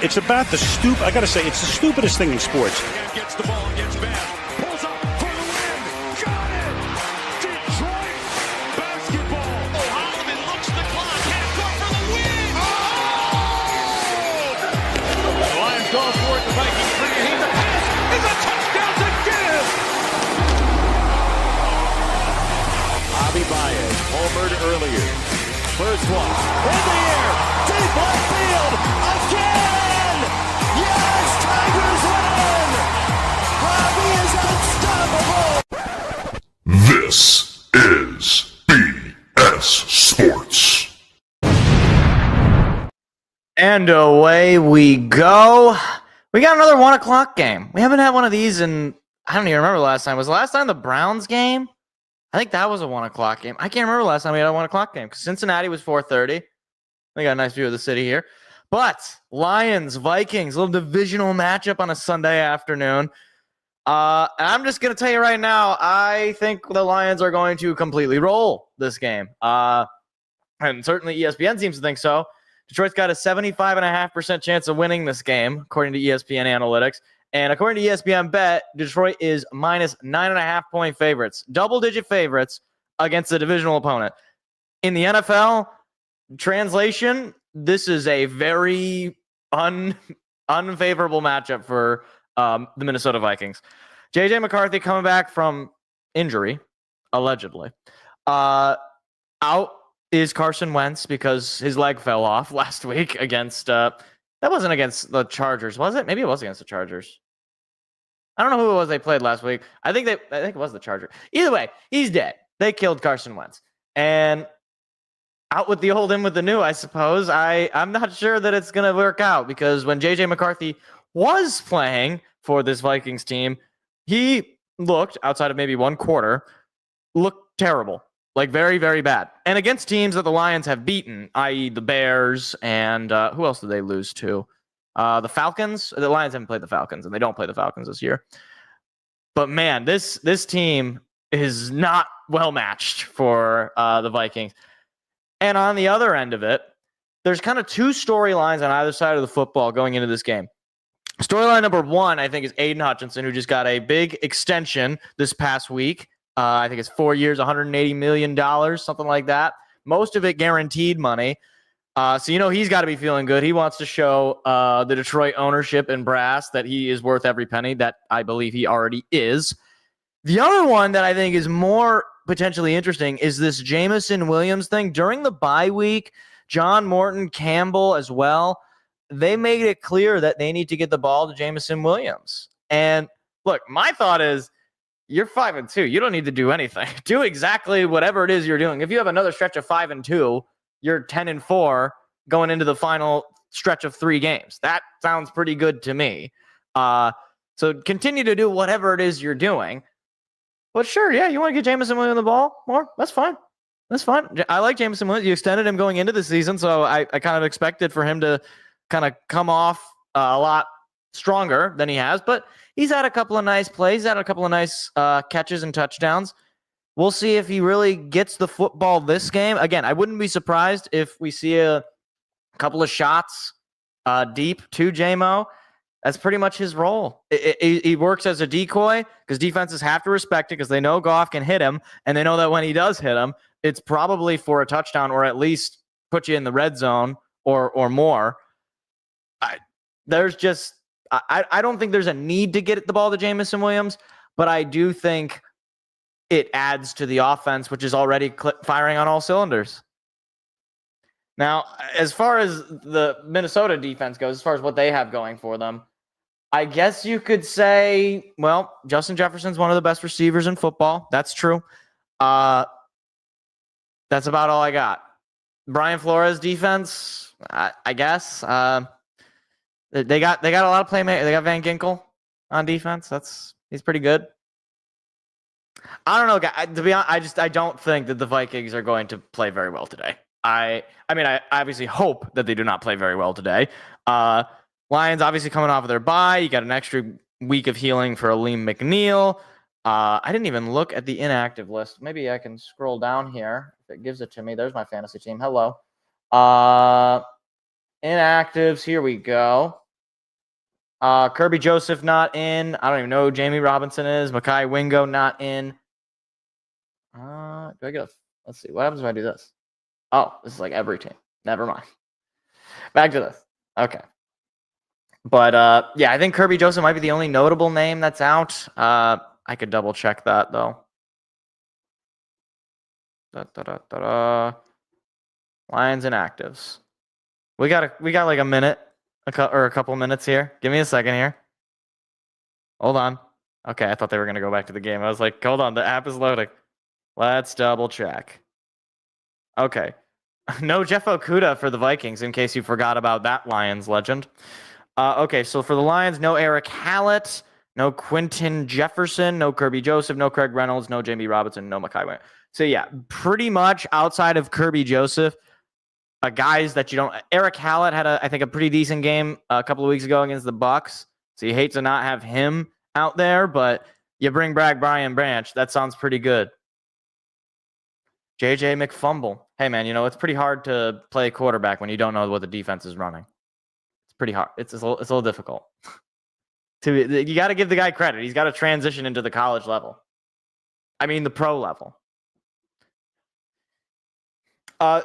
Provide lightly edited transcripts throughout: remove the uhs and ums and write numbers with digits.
It's about the I got to say, it's the stupidest thing in sports. Gets the ball, gets back, pulls up for the win. Got it! Detroit basketball. Oh, Holloman looks the clock. Half court for the win. Oh! The Lions go for it. The Vikings bring it. The pass is a touchdown to give. Javi Baez homered earlier. First one in the air, deep left field again. Yes, Tigers win! Javi is unstoppable! This is BS Sports. And away we go. We got another 1 o'clock game. We haven't had one of these in, I don't even remember the last time. Was the last time the Browns game? I think that was a 1 o'clock game. I can't remember the last time we had a 1 o'clock game because Cincinnati was 4:30. We got a nice view of the city here. But Lions, Vikings, little divisional matchup on a Sunday afternoon. And I'm just going to tell you right now, I think the Lions are going to completely roll this game. And certainly ESPN seems to think so. Detroit's got a 75.5% chance of winning this game, according to ESPN analytics. And according to ESPN Bet, Detroit is minus 9.5 point favorites, double-digit favorites against a divisional opponent. In the NFL, translation, this is a very unfavorable matchup for the Minnesota Vikings. J.J. McCarthy coming back from injury, allegedly. Out is Carson Wentz because his leg fell off last week against that wasn't against the Chargers, was it? Maybe it was against the Chargers. I don't know who it was they played last week. I think it was the Chargers. Either way, he's dead. They killed Carson Wentz. And out with the old, in with the new, I suppose. I'm not sure that it's going to work out because when J.J. McCarthy was playing for this Vikings team, he looked, outside of maybe one quarter, looked terrible. Like very, very bad. And against teams that the Lions have beaten, i.e. the Bears and who else did they lose to? The Falcons. The Lions haven't played the Falcons, and they don't play the Falcons this year. But man, this team is not well matched for the Vikings. And on the other end of it, there's kind of two storylines on either side of the football going into this game. Storyline number one, I think, is Aiden Hutchinson, who just got a big extension this past week. I think it's 4 years, $180 million, something like that. Most of it guaranteed money. So, he's got to be feeling good. He wants to show the Detroit ownership and brass that he is worth every penny, that I believe he already is. The other one that I think is more potentially interesting is this Jameson Williams thing. During the bye week, John Morton, Campbell as well, they made it clear that they need to get the ball to Jameson Williams. And look, my thought is, you're 5-2. You don't need to do anything. Do exactly whatever it is you're doing. If you have another stretch of 5-2, you're 10-4 going into the final stretch of 3 games. That sounds pretty good to me. So continue to do whatever it is you're doing. But sure, yeah, you want to get Jameson Williams the ball more? That's fine. That's fine. I like Jameson Williams. You extended him going into the season, so I kind of expected for him to kind of come off a lot stronger than he has. But he's had a couple of nice plays, had a couple of nice catches and touchdowns. We'll see if he really gets the football this game. Again, I wouldn't be surprised if we see a couple of shots deep to J-Mo. That's pretty much his role. He works as a decoy because defenses have to respect it because they know Goff can hit him, and they know that when he does hit him, it's probably for a touchdown or at least put you in the red zone or more. I don't think there's a need to get the ball to Jameson Williams, but I do think it adds to the offense, which is already firing on all cylinders. Now, as far as the Minnesota defense goes, as far as what they have going for them, I guess you could say, well, Justin Jefferson's one of the best receivers in football. That's true. That's about all I got. Brian Flores defense, I guess. They got a lot of playmakers. They got Van Ginkel on defense. He's pretty good. I don't know, guys. To be honest, I don't think that the Vikings are going to play very well today. I obviously hope that they do not play very well today. Lions obviously coming off of their bye. You got an extra week of healing for Aleem McNeil. I didn't even look at the inactive list. Maybe I can scroll down here if it gives it to me. There's my fantasy team. Hello. Inactives. Here we go. Kirby Joseph not in. I don't even know who Jamie Robinson is. Makai Wingo not in. Do I get a... Let's see. What happens if I do this? Oh, this is like every team. Never mind. Back to this. Okay. But yeah, I think Kirby Joseph might be the only notable name that's out. I could double check that though. Lions and actives. We got like a minute, or a couple minutes here. Give me a second here. Hold on. Okay, I thought they were gonna go back to the game. I was like, hold on, the app is loading. Let's double check. Okay. No Jeff Okuda for the Vikings, in case you forgot about that Lions legend. Okay, so for the Lions, no Eric Hallett, no Quinton Jefferson, no Kirby Joseph, no Craig Reynolds, no Jamie Robinson, no Makai Wingo. So yeah, pretty much outside of Kirby Joseph, guys that you don't... Eric Hallett had, I think, a pretty decent game a couple of weeks ago against the Bucks. So you hate to not have him out there, but you bring back Brian Branch. That sounds pretty good. JJ McFumble. Hey, man, it's pretty hard to play quarterback when you don't know what the defense is running. It's pretty hard. It's a little difficult. You got to give the guy credit. He's got to transition into the college level. I mean, the pro level.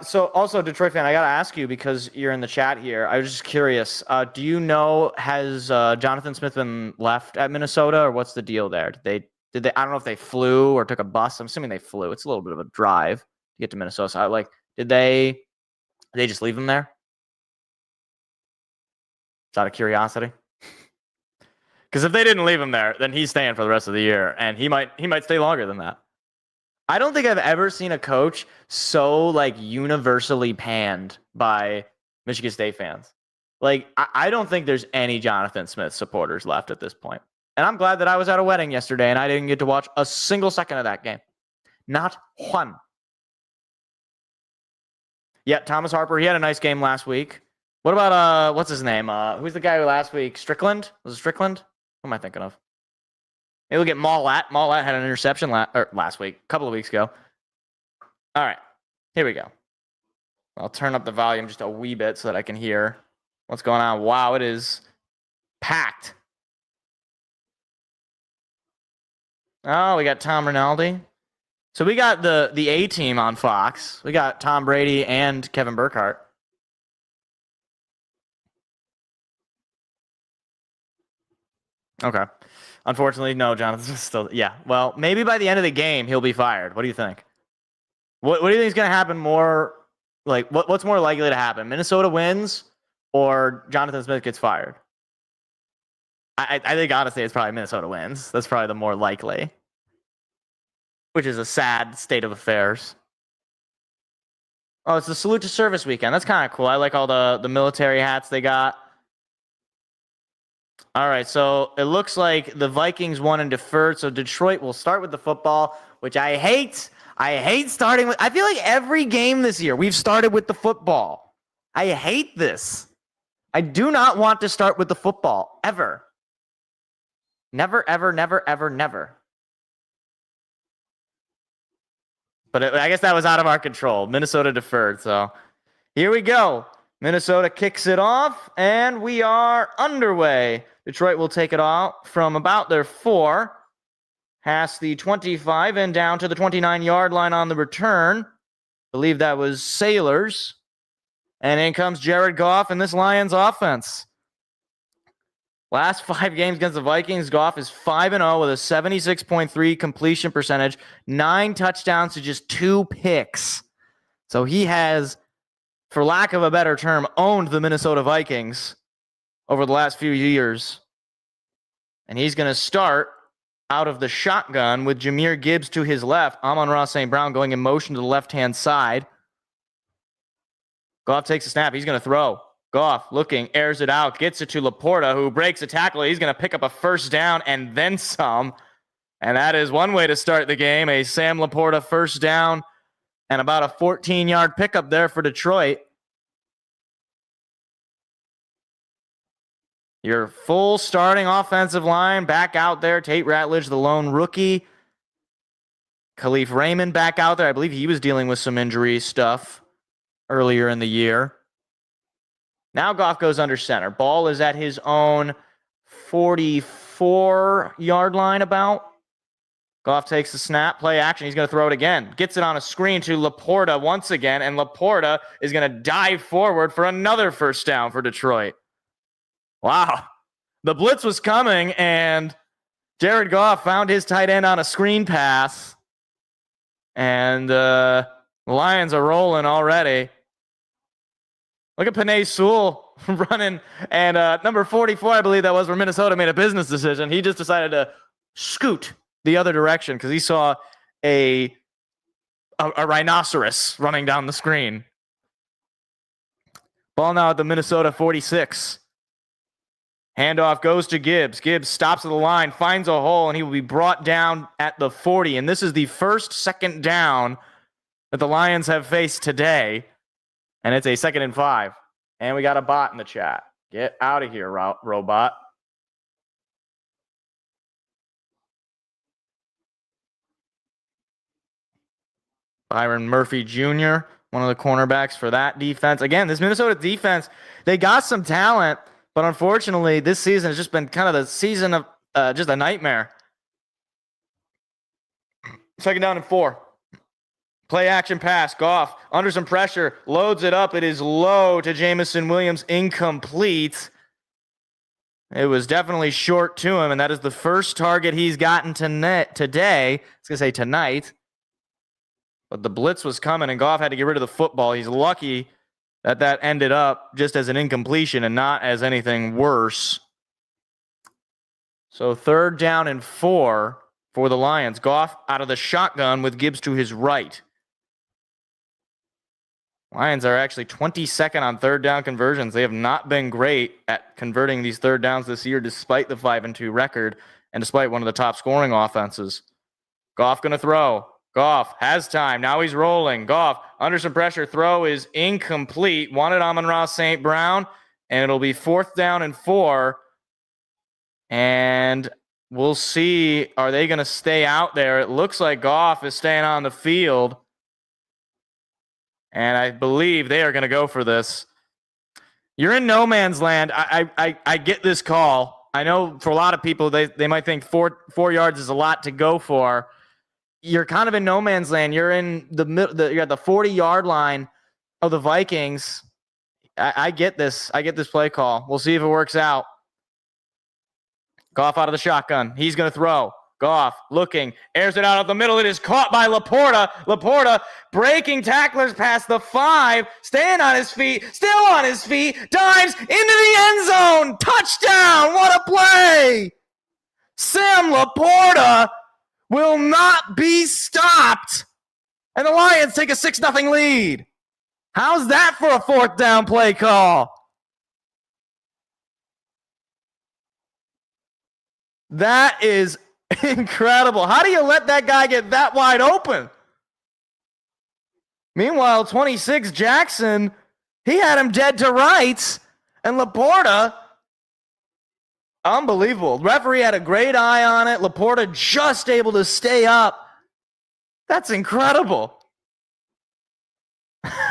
So also, Detroit fan, I got to ask you, because you're in the chat here. I was just curious. Do you know, has Jonathan Smith been left at Minnesota, or what's the deal there? Did they? I don't know if they flew or took a bus. I'm assuming they flew. It's a little bit of a drive to get to Minnesota. So did they just leave him there? It's out of curiosity. Because if they didn't leave him there, then he's staying for the rest of the year, and he might stay longer than that. I don't think I've ever seen a coach so universally panned by Michigan State fans. I don't think there's any Jonathan Smith supporters left at this point. And I'm glad that I was at a wedding yesterday and I didn't get to watch a single second of that game. Not one. Yeah, Thomas Harper, he had a nice game last week. What about, what's his name? Who's the guy who last week? Strickland? Was it Strickland? What am I thinking of? Maybe we'll get Maulat. Maulat had an interception last week, a couple of weeks ago. All right, here we go. I'll turn up the volume just a wee bit so that I can hear what's going on. Wow, it is packed. Oh, we got Tom Rinaldi. So we got the A team on Fox. We got Tom Brady and Kevin Burkhardt. Okay. Unfortunately, no, Jonathan's still... Yeah, well, maybe by the end of the game, he'll be fired. What do you think? What do you think is going to happen more... what's more likely to happen? Minnesota wins or Jonathan Smith gets fired? I think, honestly, it's probably Minnesota wins. That's probably the more likely. Which is a sad state of affairs. Oh, it's the Salute to Service weekend. That's kind of cool. I like all the military hats they got. All right, so it looks like the Vikings won and deferred, so Detroit will start with the football, which I hate. I hate starting with... I feel like every game this year, we've started with the football. I hate this. I do not want to start with the football, ever. Never, ever, never, ever, never. But I guess that was out of our control. Minnesota deferred, so here we go. Minnesota kicks it off, and we are underway. Detroit will take it off from about their 4, past the 25, and down to the 29-yard line on the return. I believe that was Sailors. And in comes Jared Goff and this Lions offense. Last 5 games against the Vikings, Goff is 5-0 with a 76.3 completion percentage, 9 touchdowns to just 2 picks. So he has, for lack of a better term, owned the Minnesota Vikings over the last few years. And he's going to start out of the shotgun with Jahmyr Gibbs to his left. Amon-Ra St. Brown going in motion to the left-hand side. Goff takes a snap. He's going to throw. Goff looking, airs it out, gets it to Laporta, who breaks a tackle. He's going to pick up a first down and then some. And that is one way to start the game. A Sam Laporta first down and about a 14-yard pickup there for Detroit. Your full starting offensive line back out there. Tate Ratledge, the lone rookie. Khalif Raymond back out there. I believe he was dealing with some injury stuff earlier in the year. Now Goff goes under center. Ball is at his own 44-yard line about. Goff takes the snap, play action. He's going to throw it again. Gets it on a screen to Laporta once again, and Laporta is going to dive forward for another first down for Detroit. Wow. The blitz was coming, and Jared Goff found his tight end on a screen pass, and the Lions are rolling already. Look at Penei Sewell running, and number 44, I believe that was, where Minnesota made a business decision. He just decided to scoot the other direction because he saw a rhinoceros running down the screen. Ball now at the Minnesota 46. Handoff goes to Gibbs. Gibbs stops at the line, finds a hole, and he will be brought down at the 40. And this is the first second down that the Lions have faced today. And it's a 2nd and 5. And we got a bot in the chat. Get out of here, robot. Byron Murphy Jr., one of the cornerbacks for that defense. Again, this Minnesota defense, they got some talent, but unfortunately, this season has just been kind of the season of just a nightmare. 2nd down and 4. Play action pass. Goff under some pressure, loads it up. It is low to Jamison Williams, incomplete. It was definitely short to him, and that is the first target he's gotten today. I was going to say tonight. But the blitz was coming, and Goff had to get rid of the football. He's lucky that ended up just as an incompletion and not as anything worse. So 3rd down and 4 for the Lions. Goff out of the shotgun with Gibbs to his right. Lions are actually 22nd on 3rd down conversions. They have not been great at converting these 3rd downs this year, despite the 5-2 record and despite one of the top scoring offenses. Goff going to throw. Goff has time. Now he's rolling. Goff under some pressure. Throw is incomplete. Wanted Amon-Ra St. Brown, and it'll be 4th down and 4. And we'll see. Are they going to stay out there? It looks like Goff is staying on the field. And I believe they are going to go for this. You're in no man's land. I get this call. I know for a lot of people, they might think 4 yards is a lot to go for. You're kind of in no man's land. You're in you're at the 40-yard line of the Vikings. I get this. I get this play call. We'll see if it works out. Goff out of the shotgun. He's going to throw. Goff looking, airs it out of the middle. It is caught by Laporta. Laporta breaking tacklers past the 5, staying on his feet, still on his feet, dives into the end zone. Touchdown! What a play! Sam Laporta will not be stopped. And the Lions take a 6-0 lead. How's that for a 4th down play call? That is incredible. How do you let that guy get that wide open? Meanwhile, 26 Jackson, he had him dead to rights. And Laporta, unbelievable. Referee had a great eye on it. Laporta just able to stay up. That's incredible.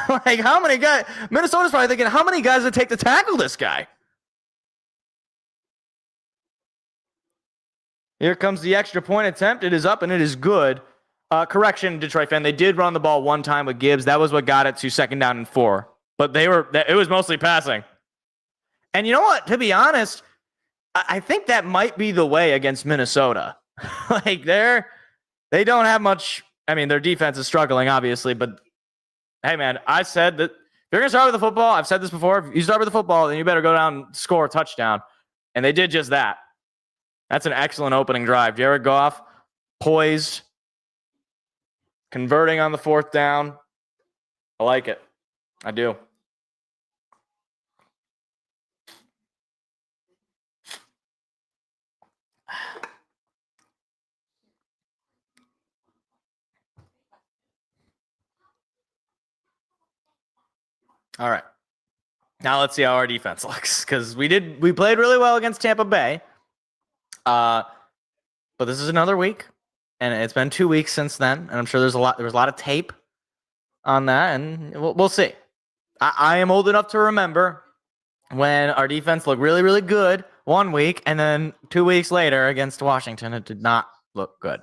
Like, how many guys? Minnesota's probably thinking, how many guys would take to tackle this guy? Here comes the extra point attempt. It is up and it is good. Correction, Detroit fan. They did run the ball one time with Gibbs. That was what got it to 2nd down and 4. But it was mostly passing. And you know what? To be honest, I think that might be the way against Minnesota. Like, they don't have much. I mean, their defense is struggling, obviously. But, hey, man, I said that if you're going to start with the football, I've said this before, if you start with the football, then you better go down and score a touchdown. And they did just that. That's an excellent opening drive. Jared Goff, poised, converting on the 4th down. I like it. I do. All right. Now let's see how our defense looks, because we played really well against Tampa Bay. But this is another week, and it's been 2 weeks since then, and I'm sure there was a lot of tape on that, and we'll see. I am old enough to remember when our defense looked really, really good 1 week, and then 2 weeks later against Washington, it did not look good.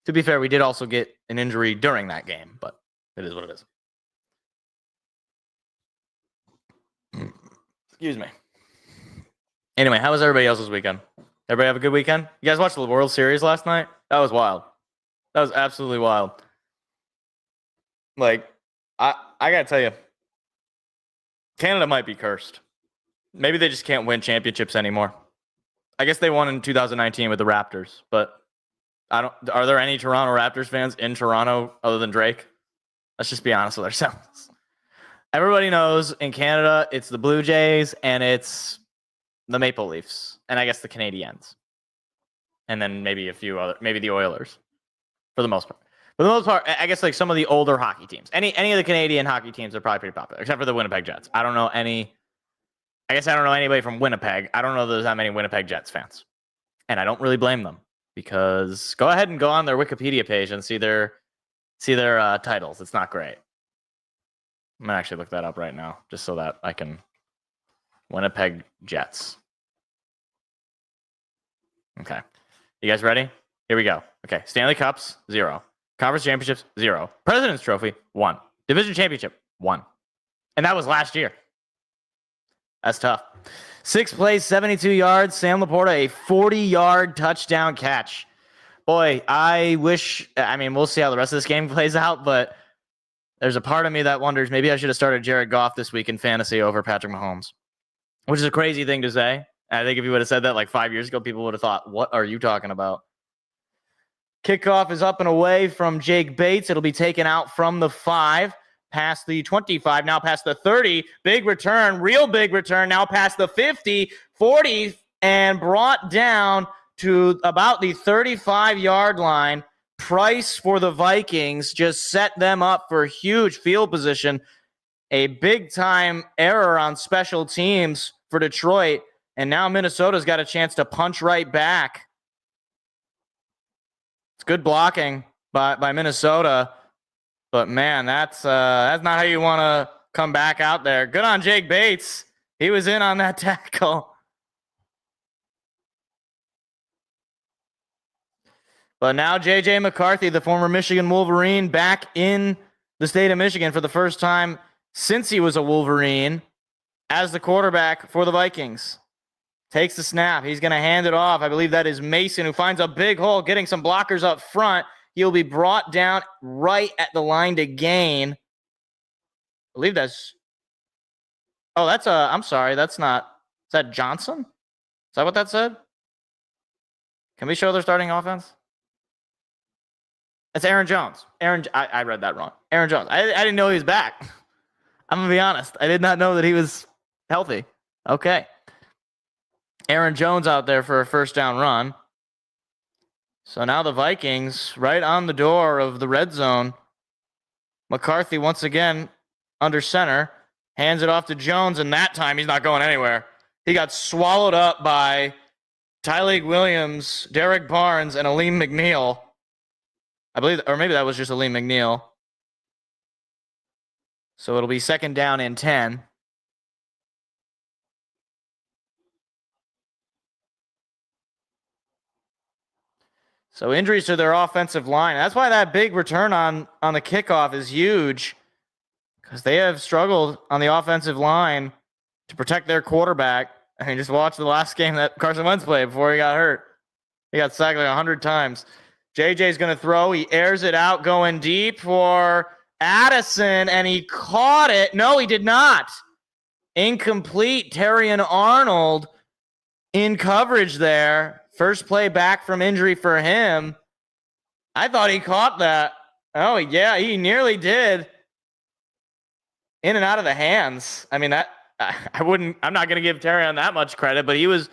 To be fair, we did also get an injury during that game, but it is what it is. Excuse me. Anyway, how was everybody else's weekend? Everybody have a good weekend? You guys watched the World Series last night? That was wild. That was absolutely wild. Like, I gotta tell you, Canada might be cursed. Maybe they just can't win championships anymore. I guess they won in 2019 with the Raptors, but are there any Toronto Raptors fans in Toronto other than Drake? Let's just be honest with ourselves. Everybody knows in Canada, it's the Blue Jays and it's the Maple Leafs, and I guess the Canadiens. And then maybe a few other, maybe the Oilers for the most part. For the most part, I guess like some of the older hockey teams. Any of the Canadian hockey teams are probably pretty popular, except for the Winnipeg Jets. I don't know anybody from Winnipeg. I don't know there's that many Winnipeg Jets fans. And I don't really blame them, because go ahead and go on their Wikipedia page and see their titles. It's not great. I'm going to actually look that up right now just so that I can. Winnipeg Jets. Okay. You guys ready? Here we go. Okay. Stanley Cups, 0. Conference Championships, 0. President's Trophy, 1. Division Championship, 1. And that was last year. That's tough. 6th place, 72 yards. Sam Laporta, a 40-yard touchdown catch. Boy, we'll see how the rest of this game plays out, but there's a part of me that wonders maybe I should have started Jared Goff this week in fantasy over Patrick Mahomes, which is a crazy thing to say. I think if you would have said that like 5 years ago, people would have thought, what are you talking about? Kickoff is up and away from Jake Bates. It'll be taken out from the 5, past the 25, now past the 30. Big return, real big return, now past the 50, 40, and brought down to about the 35-yard line. Price for the Vikings just set them up for huge field position. A big-time error on special teams for Detroit, and now Minnesota's got a chance to punch right back. It's good blocking by Minnesota, but man, that's not how you want to come back out there. Good on Jake Bates. He was in on that tackle. But now J.J. McCarthy, the former Michigan Wolverine, back in the state of Michigan for the first time since he was a Wolverine as the quarterback for the Vikings. Takes the snap. He's going to hand it off. I believe that is Mason, who finds a big hole, getting some blockers up front. He'll be brought down right at the line to gain. I believe that's... Oh, that's I'm sorry. That's not... Is that Johnson? Is that what that said? Can we show their starting offense? It's Aaron Jones. I read that wrong. Aaron Jones. I didn't know he was back. I'm going to be honest. I did not know that he was healthy. Okay. Aaron Jones out there for a first down run. So now the Vikings right on the door of the red zone. McCarthy once again under center. Hands it off to Jones, and that time he's not going anywhere. He got swallowed up by Tyleik Williams, Derek Barnes, and Aleem McNeil. I believe, or maybe that was just Aleem McNeil. So it'll be 2nd down and 10. So injuries to their offensive line. That's why that big return on the kickoff is huge, because they have struggled on the offensive line to protect their quarterback. I mean, just watch the last game that Carson Wentz played before he got hurt. He got sacked like 100 times. JJ's going to throw. He airs it out going deep for Addison, and he caught it. No, he did not. Incomplete. Terrion Arnold in coverage there. First play back from injury for him. I thought he caught that. Oh, yeah, he nearly did. In and out of the hands. I mean, that I'm not going to give Terrion that much credit, but it was,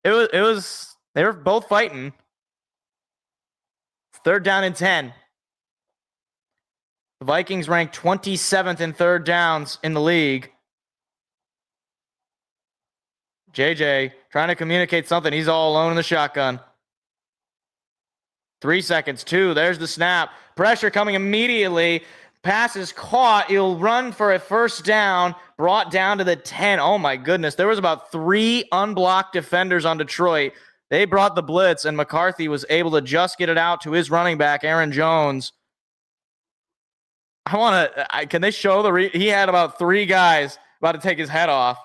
they were both fighting. 3rd down and 10. The Vikings ranked 27th in 3rd downs in the league. JJ trying to communicate something. He's all alone in the shotgun. 3 seconds. 2. There's the snap. Pressure coming immediately. Pass is caught. He'll run for a first down, brought down to the 10. Oh, my goodness. There was about 3 unblocked defenders on Detroit. They brought the blitz, and McCarthy was able to just get it out to his running back, Aaron Jones. Can they show he had about 3 guys about to take his head off.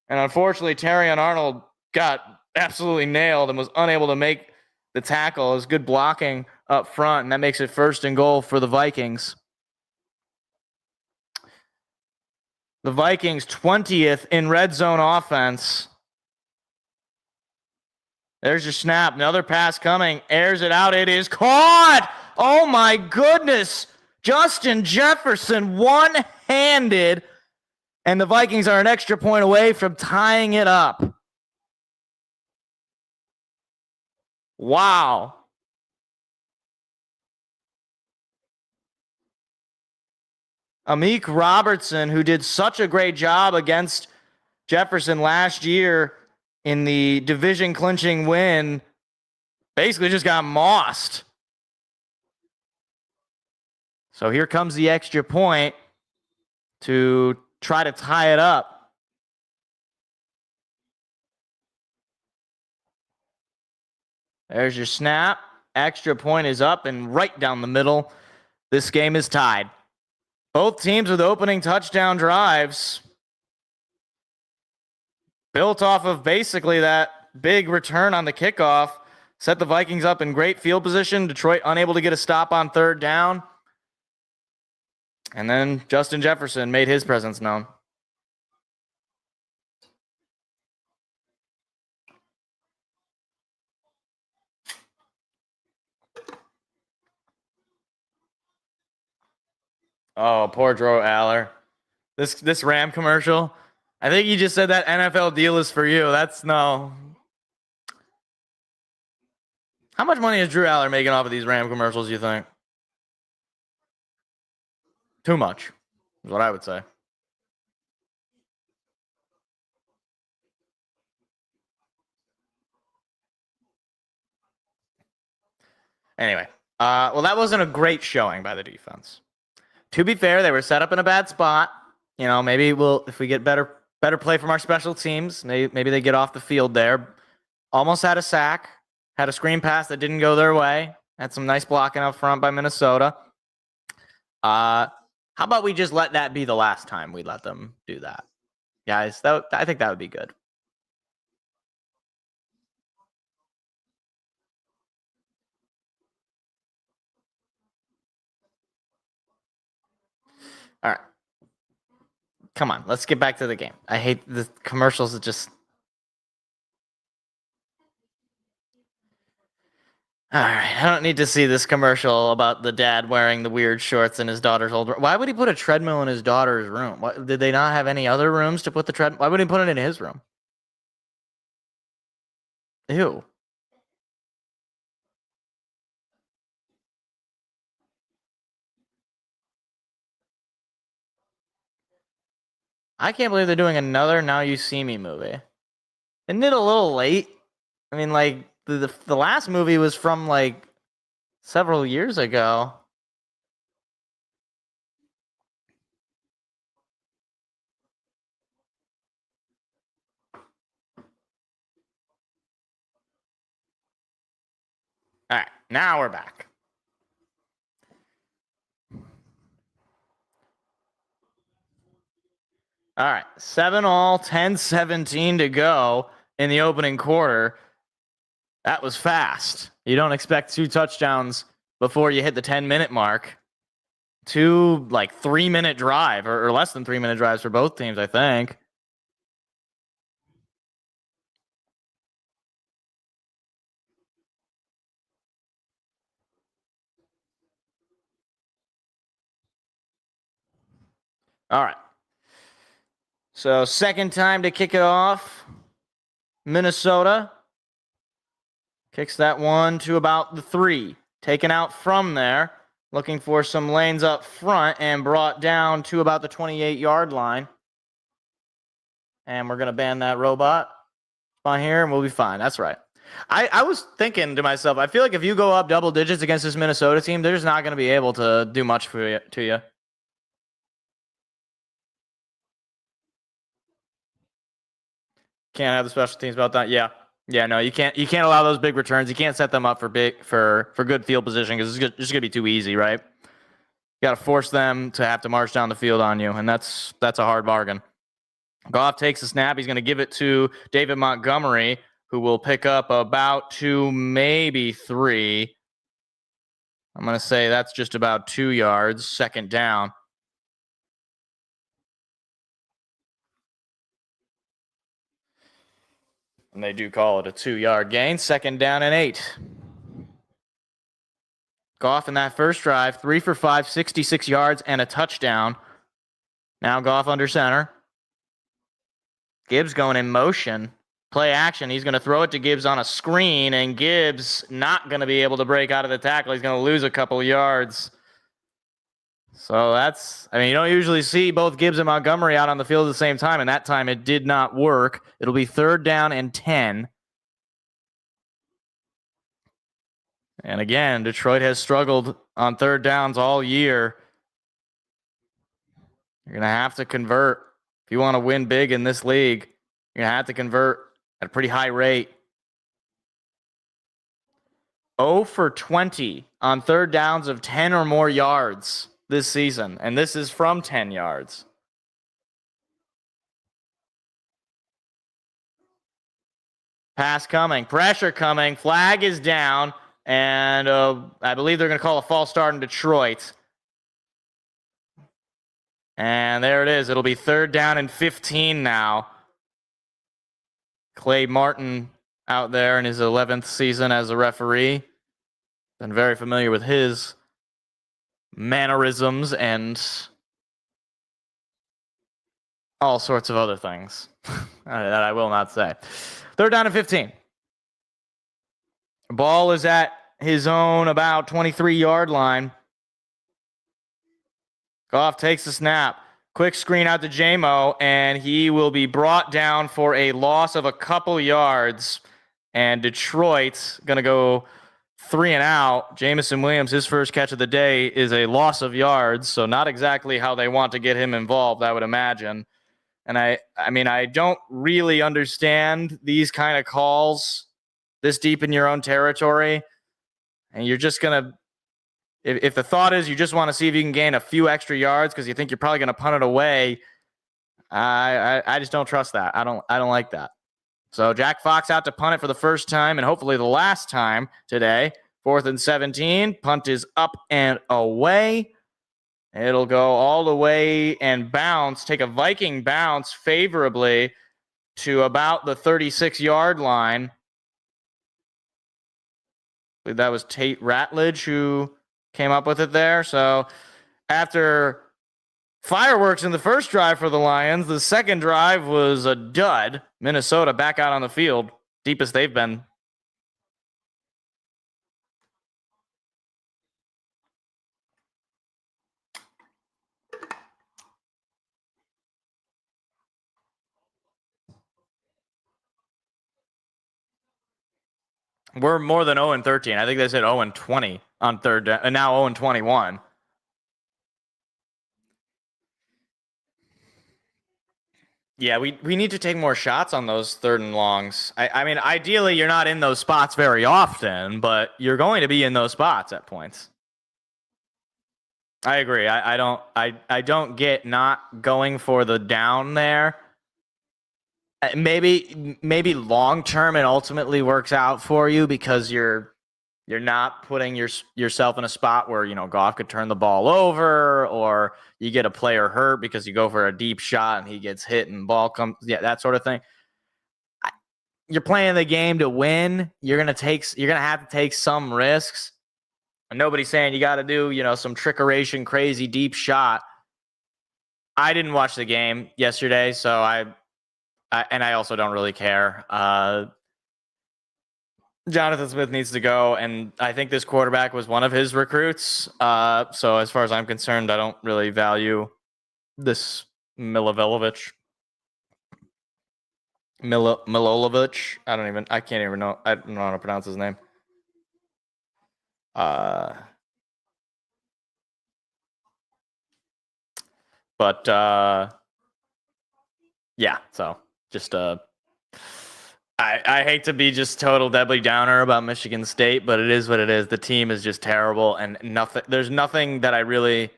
And unfortunately, Terrion Arnold got absolutely nailed and was unable to make the tackle. It was good blocking up front, and that makes it 1st and goal for the Vikings. The Vikings 20th in red zone offense. There's your snap. Another pass coming. Airs it out. It is caught. Oh, my goodness. Justin Jefferson one-handed, and the Vikings are an extra point away from tying it up. Wow. Amik Robertson, who did such a great job against Jefferson last year in the division clinching win, basically just got mossed. So here comes the extra point to try to tie it up. There's your snap. Extra point is up and right down the middle. This game is tied. Both teams with opening touchdown drives built off of basically that big return on the kickoff. Set the Vikings up in great field position. Detroit unable to get a stop on 3rd down. And then Justin Jefferson made his presence known. Oh, poor Drew Aller. This Ram commercial. I think you just said that NFL deal is for you. That's no. How much money is Drew Aller making off of these Ram commercials, you think? Too much, is what I would say. Anyway, well, that wasn't a great showing by the defense. To be fair, they were set up in a bad spot. You know, maybe if we get better play from our special teams, maybe they get off the field there. Almost had a sack, had a screen pass that didn't go their way. Had some nice blocking up front by Minnesota. How about we just let that be the last time we let them do that? Guys, I think that would be good. All right. Come on, let's get back to the game. I hate the commercials that just... All right, I don't need to see this commercial about the dad wearing the weird shorts in his daughter's old room. Why would he put a treadmill in his daughter's room? Did they not have any other rooms to put the treadmill? Why would he put it in his room? Ew. I can't believe they're doing another Now You See Me movie. Isn't it a little late? I mean, like, the last movie was from, like, several years ago. All right, now we're back. All right, 7-all, 10-17 to go in the opening quarter. That was fast. You don't expect 2 touchdowns before you hit the 10-minute mark. 2, 3-minute drive, or less than 3-minute drives for both teams, I think. All right. So, second time to kick it off. Minnesota kicks that one to about the 3. Taken out from there. Looking for some lanes up front and brought down to about the 28-yard line. And we're going to ban that robot on here and we'll be fine. That's right. I was thinking to myself, I feel like if you go up double digits against this Minnesota team, they're just not going to be able to do much to you. Can't have the special teams about that. Yeah. Yeah, no, you can't allow those big returns. You can't set them up for good field position because it's just going to be too easy, right? You got to force them to have to march down the field on you, and that's a hard bargain. Goff takes the snap. He's going to give it to David Montgomery, who will pick up about 2, maybe 3. I'm going to say that's just about 2 yards, second down. And they do call it a 2-yard gain, second down and 8. Goff in that first drive, 3 for 5, 66 yards and a touchdown. Now Goff under center. Gibbs going in motion. Play action. He's going to throw it to Gibbs on a screen, and Gibbs not going to be able to break out of the tackle. He's going to lose a couple yards. So you don't usually see both Gibbs and Montgomery out on the field at the same time, and that time it did not work. It'll be 3rd down and 10. And again, Detroit has struggled on 3rd downs all year. You're going to have to convert. If you want to win big in this league, you're going to have to convert at a pretty high rate. 0 for 20 on 3rd downs of 10 or more yards this season. And this is from 10 yards. Pass coming. Pressure coming. Flag is down. And I believe they're going to call a false start in Detroit. And there it is. It'll be 3rd down and 15 now. Clay Martin out there in his 11th season as a referee. Been very familiar with his mannerisms and all sorts of other things that I will not say. 3rd down and 15. Ball is at his own about 23-yard line. Goff takes the snap. Quick screen out to J-Mo, and he will be brought down for a loss of a couple yards. And Detroit's going to go 3 and out. Jamison Williams, his first catch of the day, is a loss of yards, so not exactly how they want to get him involved, I would imagine. And I don't really understand these kind of calls this deep in your own territory. And you're just going to, if the thought is you just want to see if you can gain a few extra yards because you think you're probably going to punt it away, I just don't trust that. I don't like that. So Jack Fox out to punt it for the first time and hopefully the last time today. 4th and 17. Punt is up and away. It'll go all the way and bounce, take a Viking bounce favorably to about the 36-yard line. I believe that was Tate Ratledge who came up with it there. So after fireworks in the first drive for the Lions, the second drive was a dud. Minnesota back out on the field, deepest they've been. We're more than 0-13. I think they said 0-20 on 3rd down, and now 0-21. Yeah, we need to take more shots on those 3rd and longs. I mean, ideally, you're not in those spots very often, but you're going to be in those spots at points. I agree. I don't get not going for the down there. Maybe long term it ultimately works out for you because you're not putting yourself in a spot where Goff could turn the ball over or you get a player hurt because you go for a deep shot and he gets hit and ball comes that sort of thing. You're playing the game to win. You're gonna have to take some risks. And nobody's saying you got to do some trickeration, crazy deep shot. I didn't watch the game yesterday, so I also don't really care. Jonathan Smith needs to go, and I think this quarterback was one of his recruits. So as far as I'm concerned, I don't really value this Milivojevic. Milojevic. I can't even know. I don't know how to pronounce his name. But yeah, so just I hate to be just total Debbie Downer about Michigan State, but it is what it is. The team is just terrible, and there's nothing that I really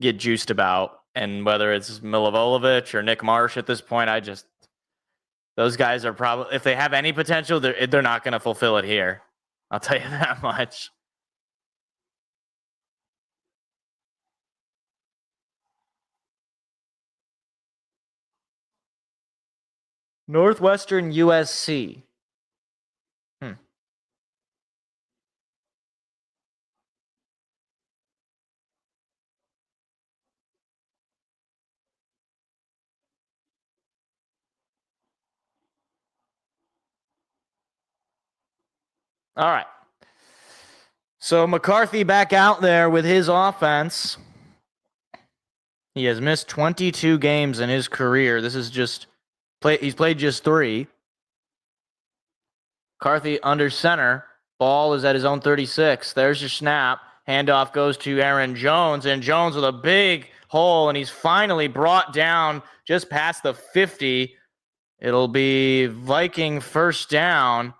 get juiced about. And whether it's Milivojevic or Nick Marsh at this point, those guys are probably, if they have any potential, they're not going to fulfill it here. I'll tell you that much. Northwestern USC. All right. So McCarthy back out there with his offense. He has missed 22 games in his career. This is he's played just 3. McCarthy under center. Ball is at his own 36. There's your snap. Handoff goes to Aaron Jones, and Jones with a big hole, and he's finally brought down just past the 50. It'll be Viking first down.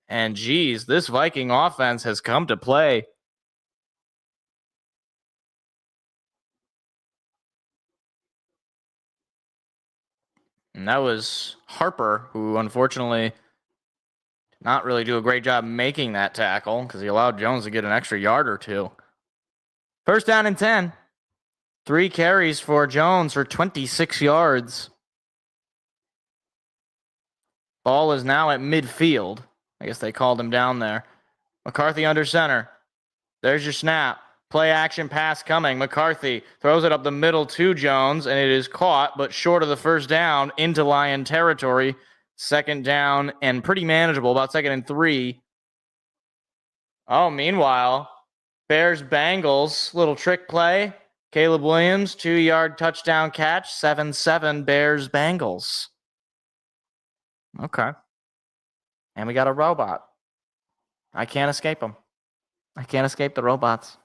And geez, this Viking offense has come to play. And that was Harper, who unfortunately did not really do a great job making that tackle because he allowed Jones to get an extra yard or 2. First down and 10. 3 carries for Jones for 26 yards. Ball is now at midfield. I guess they called him down there. McCarthy under center. There's your snap. Play action pass coming. McCarthy throws it up the middle to Jones, and it is caught, but short of the first down into Lion territory. Second down and pretty manageable, about 2nd and 3. Oh, meanwhile, Bears-Bengals, little trick play. Caleb Williams, 2-yard touchdown catch, 7-7 Bears-Bengals. Okay. And we got a robot. I can't escape him. I can't escape the robots.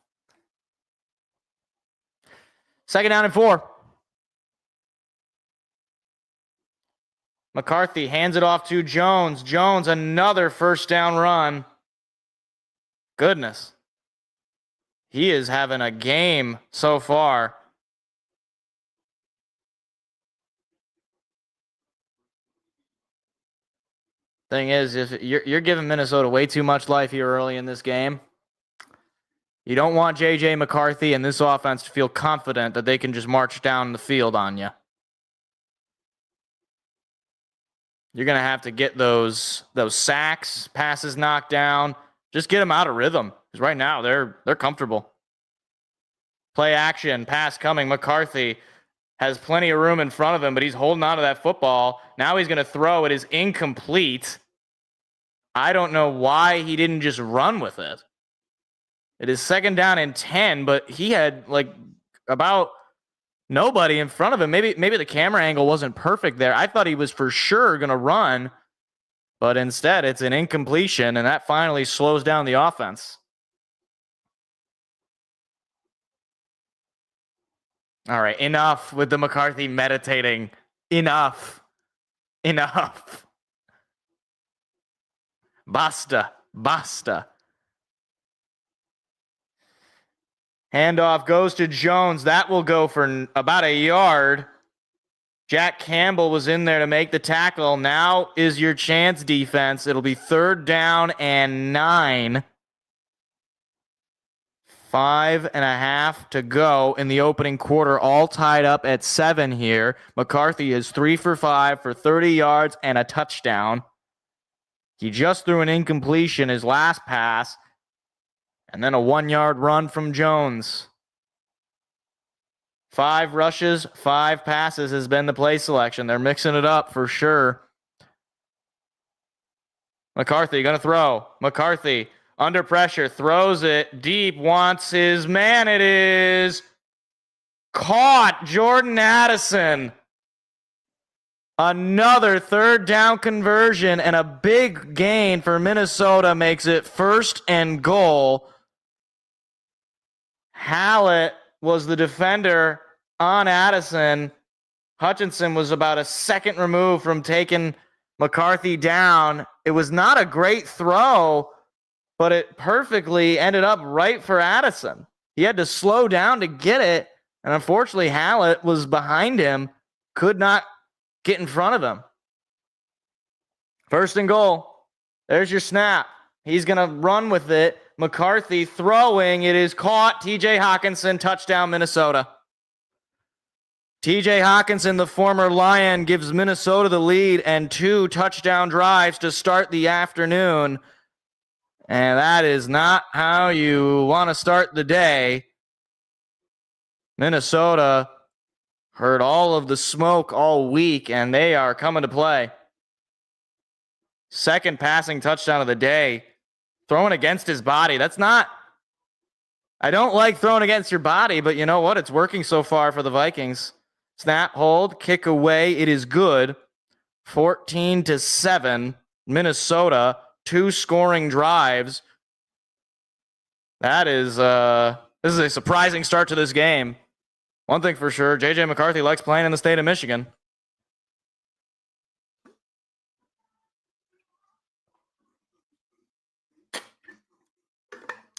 2nd down and 4. McCarthy hands it off to Jones. Jones, another first down run. Goodness. He is having a game so far. Thing is, if you're giving Minnesota way too much life here early in this game, you don't want J.J. McCarthy and this offense to feel confident that they can just march down the field on you. You're going to have to get those sacks, passes knocked down. Just get them out of rhythm. Because right now, they're comfortable. Play action, pass coming. McCarthy has plenty of room in front of him, but he's holding on to that football. Now he's going to throw. It is incomplete. I don't know why he didn't just run with it. It is 2nd down and 10, but he had about nobody in front of him. Maybe the camera angle wasn't perfect there. I thought he was for sure going to run, but instead it's an incompletion, and that finally slows down the offense. All right, enough with the McCarthy meditating. Enough. Basta. Handoff goes to Jones. That will go for about a yard. Jack Campbell was in there to make the tackle. Now is your chance, defense. It'll be 3rd down and 9. 5.5 to go in the opening quarter, all tied up at 7 here. McCarthy is 3 for 5 for 30 yards and a touchdown. He just threw an incompletion, his last pass, and then a 1-yard run from Jones. 5 rushes, 5 passes has been the play selection. They're mixing it up for sure. McCarthy going to throw. McCarthy under pressure, throws it deep, wants his man. It is caught. Jordan Addison. Another third down conversion and a big gain for Minnesota makes it 1st and goal. Hallett was the defender on Addison. Hutchinson was about a second removed from taking McCarthy down. It was not a great throw, but it perfectly ended up right for Addison. He had to slow down to get it, and unfortunately, Hallett was behind him, could not get in front of him. 1st and goal. There's your snap. He's going to run with it. McCarthy throwing. It is caught. TJ Hawkinson, touchdown, Minnesota. TJ Hawkinson, the former Lion, gives Minnesota the lead and 2 touchdown drives to start the afternoon. And that is not how you want to start the day. Minnesota heard all of the smoke all week, and they are coming to play. 2nd passing touchdown of the day. Throwing against his body. I don't like throwing against your body, but you know what? It's working so far for the Vikings. Snap, hold, kick away. It is good. 14-7. Minnesota, 2 scoring drives. This is a surprising start to this game. One thing for sure, J.J. McCarthy likes playing in the state of Michigan.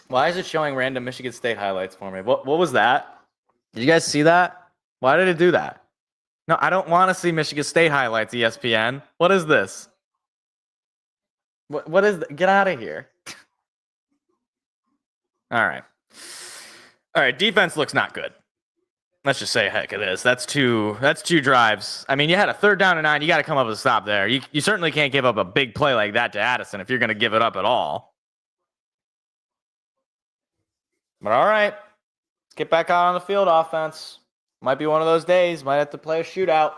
Why is it showing random Michigan State highlights for me? What was that? Did you guys see that? Why did it do that? No, I don't want to see Michigan State highlights, ESPN. What is this? What is get out of here. All right. Defense looks not good. Let's just say heck it is. That's two drives. I mean, you had a 3rd down and 9. You got to come up with a stop there. You certainly can't give up a big play like that to Addison if you're going to give it up at all. But all right. Let's get back out on the field, offense. Might be one of those days. Might have to play a shootout.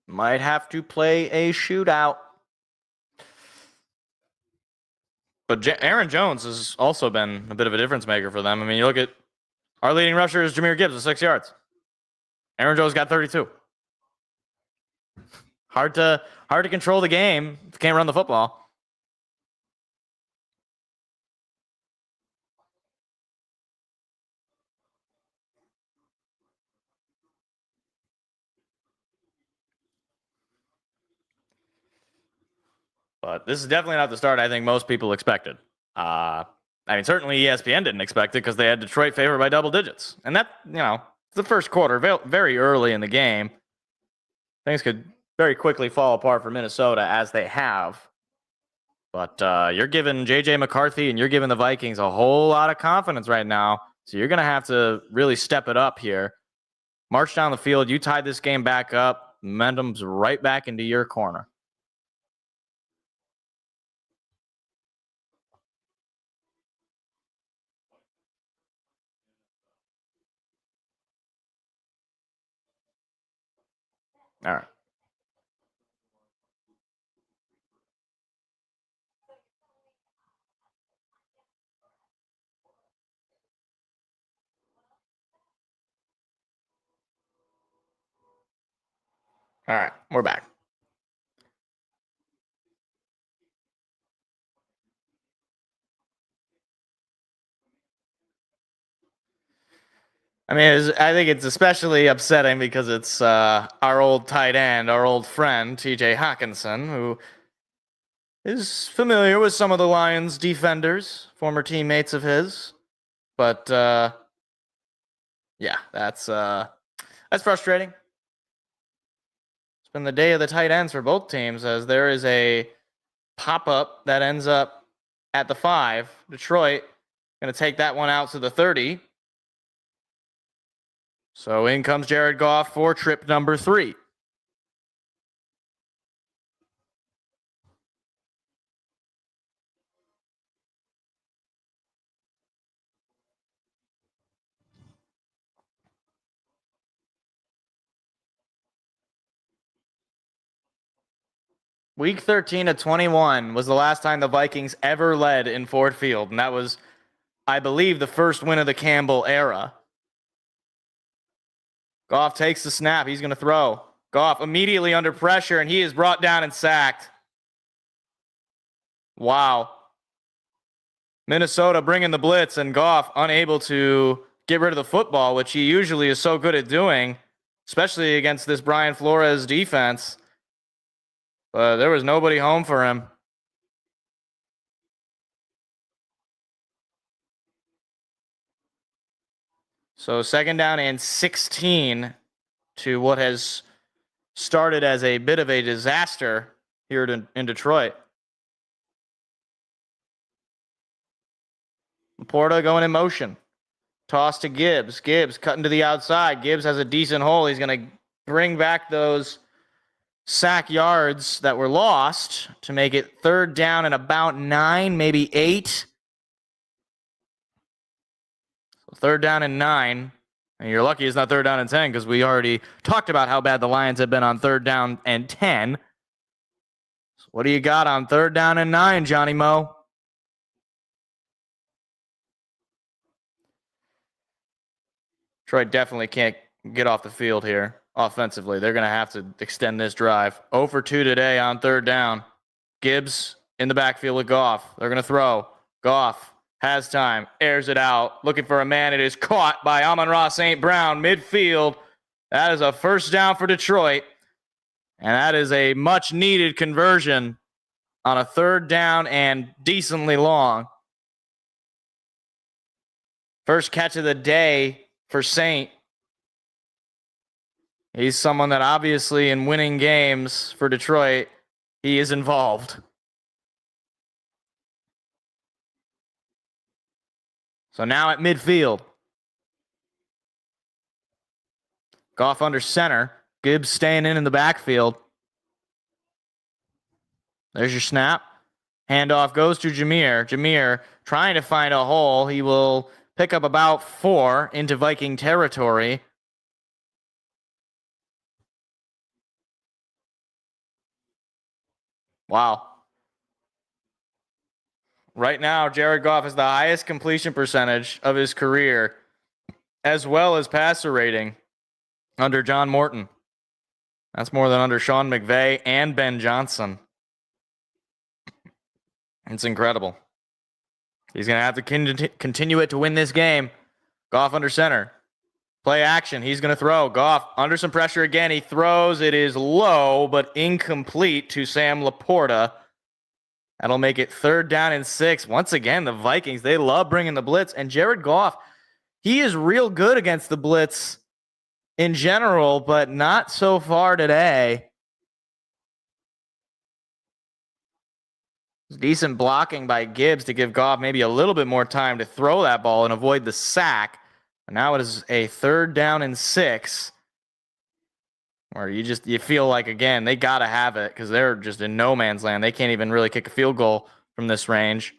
Might have to play a shootout. But Aaron Jones has also been a bit of a difference maker for them. I mean, you look at our leading rusher is Jahmyr Gibbs with 6 yards. Aaron Jones got 32. Hard to control the game if you can't run the football. But this is definitely not the start I think most people expected. I mean, certainly ESPN didn't expect it because they had Detroit favored by double digits. And that, it's the first quarter, very early in the game. Things could very quickly fall apart for Minnesota as they have. But you're giving J.J. McCarthy and you're giving the Vikings a whole lot of confidence right now. So you're going to have to really step it up here. March down the field. You tied this game back up. Momentum's right back into your corner. All right. All right, we're back. I mean, I think it's especially upsetting because it's our old tight end, our old friend, TJ Hawkinson, who is familiar with some of the Lions defenders, former teammates of his. But, yeah, that's frustrating. It's been the day of the tight ends for both teams as there is a pop-up that ends up at the 5. Detroit going to take that one out to the 30. So in comes Jared Goff for trip number 3. Week 13 of 21 was the last time the Vikings ever led in Ford Field, and that was, I believe, the first win of the Campbell era. Goff takes the snap. He's going to throw. Goff immediately under pressure, and he is brought down and sacked. Wow. Minnesota bringing the blitz, and Goff unable to get rid of the football, which he usually is so good at doing, especially against this Brian Flores defense. But there was nobody home for him. So 2nd down and 16 to what has started as a bit of a disaster here in Detroit. Laporta going in motion. Toss to Gibbs. Gibbs cutting to the outside. Gibbs has a decent hole. He's going to bring back those sack yards that were lost to make it 3rd down and about 9, maybe 8. So 3rd down and 9. And you're lucky it's not 3rd down and 10 because we already talked about how bad the Lions have been on 3rd down and 10. So what do you got on 3rd down and 9, Johnny Mo? Detroit definitely can't get off the field here offensively. They're going to have to extend this drive. 0 for 2 today on 3rd down. Gibbs in the backfield with Goff. They're going to throw. Goff has time, airs it out, looking for a man. It is caught by Amon-Ra St. Brown midfield. That is a 1st down for Detroit. And that is a much-needed conversion on a 3rd down and decently long. First catch of the day for Saint. He's someone that obviously in winning games for Detroit, he is involved. So now at midfield. Goff under center. Gibbs staying in the backfield. There's your snap. Handoff goes to Jameer. Jameer trying to find a hole. He will pick up about 4 into Viking territory. Wow. Right now, Jared Goff has the highest completion percentage of his career, as well as passer rating under John Morton. That's more than under Sean McVay and Ben Johnson. It's incredible. He's going to have to continue it to win this game. Goff under center. Play action. He's going to throw. Goff under some pressure again. He throws. It is low, but incomplete to Sam Laporta. That'll make it 3rd down and 6. Once again, the Vikings, they love bringing the blitz. And Jared Goff, he is real good against the blitz in general, but not so far today. Decent blocking by Gibbs to give Goff maybe a little bit more time to throw that ball and avoid the sack. And now it is a 3rd down and 6. Where you feel like, again, they got to have it because they're just in no man's land. They can't even really kick a field goal from this range.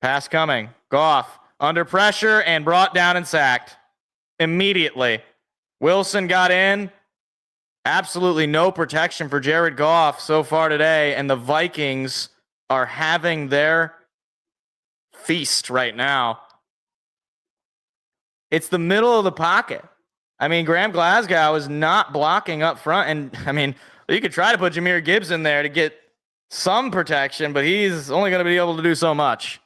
Pass coming. Goff under pressure and brought down and sacked immediately. Wilson got in. Absolutely no protection for Jared Goff so far today, and the Vikings are having their feast right now. It's the middle of the pocket. I mean, Graham Glasgow is not blocking up front, and I mean, you could try to put Jameer Gibbs in there to get some protection, but he's only going to be able to do so much.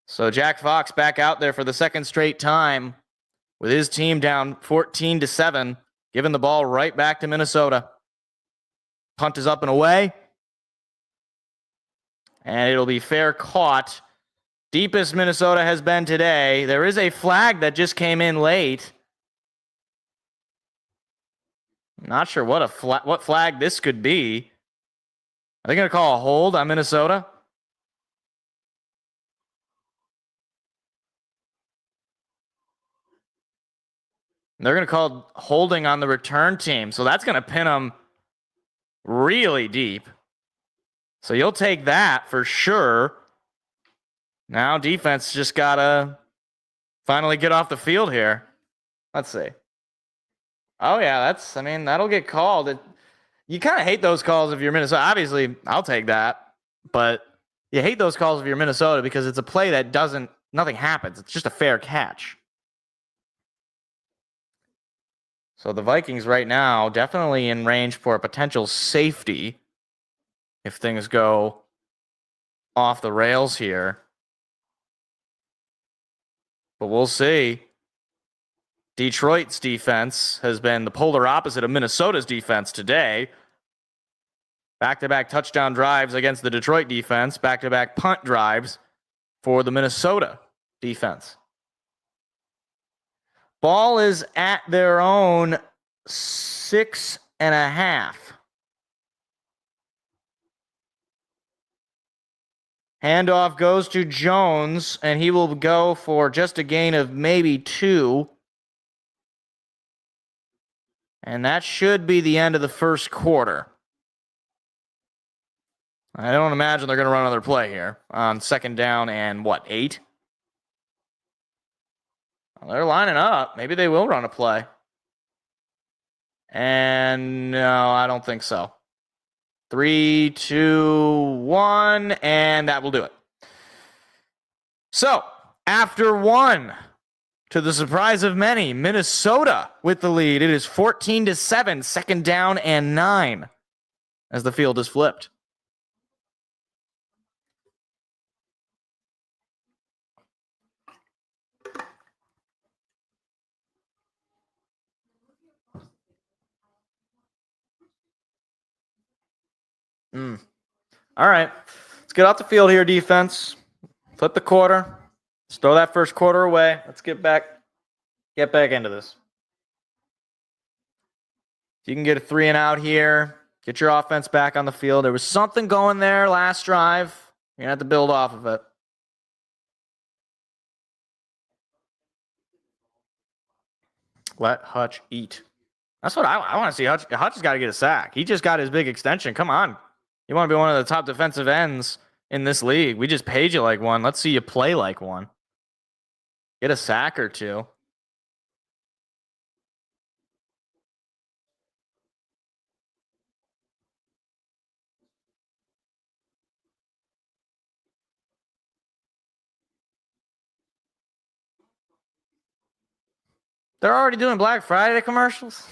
So Jack Fox back out there for the 2nd straight time with his team down 14-7. Giving the ball right back to Minnesota. Punt is up and away. And it'll be fair caught. Deepest Minnesota has been today. There is a flag that just came in late. Not sure what flag this could be. Are they going to call a hold on Minnesota? They're going to call holding on the return team. So that's going to pin them really deep. So you'll take that for sure. Now defense just got to finally get off the field here. Let's see. Oh, yeah, that'll get called. You kind of hate those calls if you're Minnesota. Obviously, I'll take that. But you hate those calls if you're Minnesota because it's a play that doesn't nothing happens. It's just a fair catch. So the Vikings right now definitely in range for a potential safety if things go off the rails here. But we'll see. Detroit's defense has been the polar opposite of Minnesota's defense today. Back-to-back touchdown drives against the Detroit defense. Back-to-back punt drives for the Minnesota defense. Ball is at their own 6.5. Handoff goes to Jones, and he will go for just a gain of maybe 2. And that should be the end of the first quarter. I don't imagine they're going to run another play here on second down and 8? Well, they're lining up. Maybe they will run a play. And no, I don't think so. 3, 2, 1, and that will do it. So, after 1, to the surprise of many, Minnesota with the lead. It is 14-7, second down and 9, as the field is flipped. All right. Let's get off the field here, defense. Flip the quarter. Let's throw that first quarter away. Let's get back into this. If you can get a 3 and out here, get your offense back on the field. There was something going there last drive. You're going to have to build off of it. Let Hutch eat. That's what I want to see. Hutch has got to get a sack. He just got his big extension. Come on. You want to be one of the top defensive ends in this league. We just paid you like one. Let's see you play like one. Get a sack or 2. They're already doing Black Friday commercials.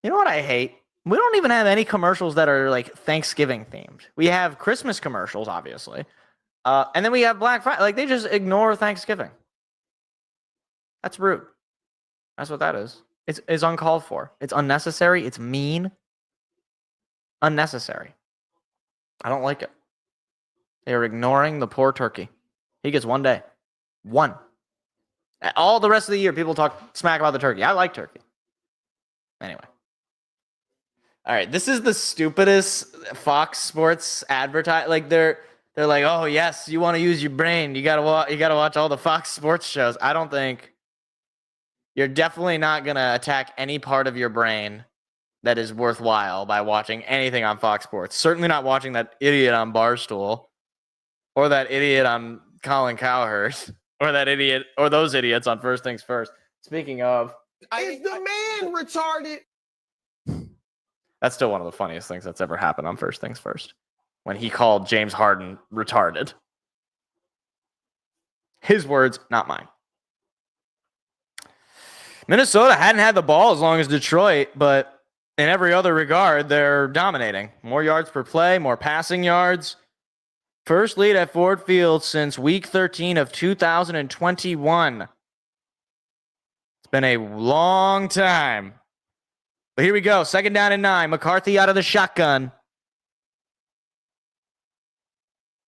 You know what I hate? We don't even have any commercials that are like Thanksgiving themed. We have Christmas commercials, obviously. And then we have Black Friday. Like, they just ignore Thanksgiving. That's rude. That's what that is. It's uncalled for. It's unnecessary. It's mean. Unnecessary. I don't like it. They are ignoring the poor turkey. He gets 1 day. 1. All the rest of the year, people talk smack about the turkey. I like turkey. Anyway. All right, this is the stupidest Fox Sports advertise. Like they're like, oh yes, you want to use your brain. You gotta watch all the Fox Sports shows. I don't think you're definitely not gonna attack any part of your brain that is worthwhile by watching anything on Fox Sports. Certainly not watching that idiot on Barstool, or that idiot on Colin Cowherd, or that idiot, or those idiots on First Things First. Speaking of, Is the man retarded? that's still one of the funniest things that's ever happened on First Things First, when he called James Harden retarded. His words, not mine. Minnesota hadn't had the ball as long as Detroit, but in every other regard, they're dominating. More yards per play, more passing yards. First lead at Ford Field since week 13 of 2021. It's been a long time. But here we go. Second down and 9. McCarthy out of the shotgun.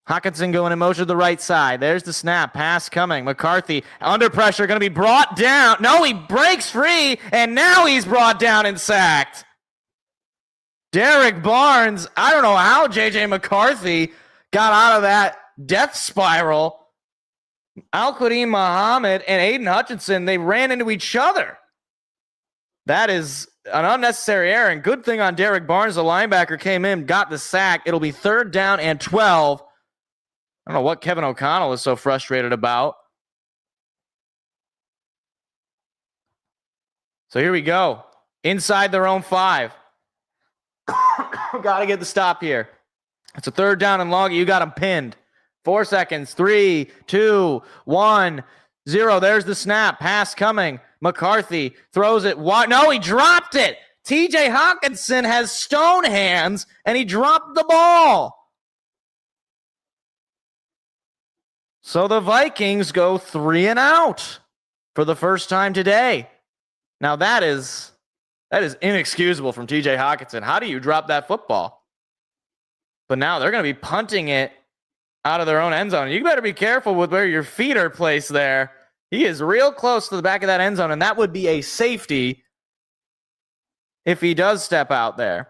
Hutchinson going in motion to the right side. There's the snap. Pass coming. McCarthy under pressure. Going to be brought down. No, he breaks free. And now he's brought down and sacked. Derek Barnes. I don't know how J.J. McCarthy got out of that death spiral. Al-Qadim Muhammad and Aiden Hutchinson, they ran into each other. That is an unnecessary error. And good thing on Derek Barnes, the linebacker came in, got the sack. It'll be third down and 12. I don't know what Kevin O'Connell is so frustrated about. So here we go. Inside their own 5. Got to get the stop here. It's a third down and long. You got him pinned. 4 seconds. 3, 2, 1, 0. There's the snap. Pass coming. McCarthy throws it. No, he dropped it. TJ Hawkinson has stone hands, and he dropped the ball. So the Vikings go 3 and out for the first time today. Now that is inexcusable from TJ Hawkinson. How do you drop that football? But now they're going to be punting it out of their own end zone. You better be careful with where your feet are placed there. He is real close to the back of that end zone, and that would be a safety if he does step out there.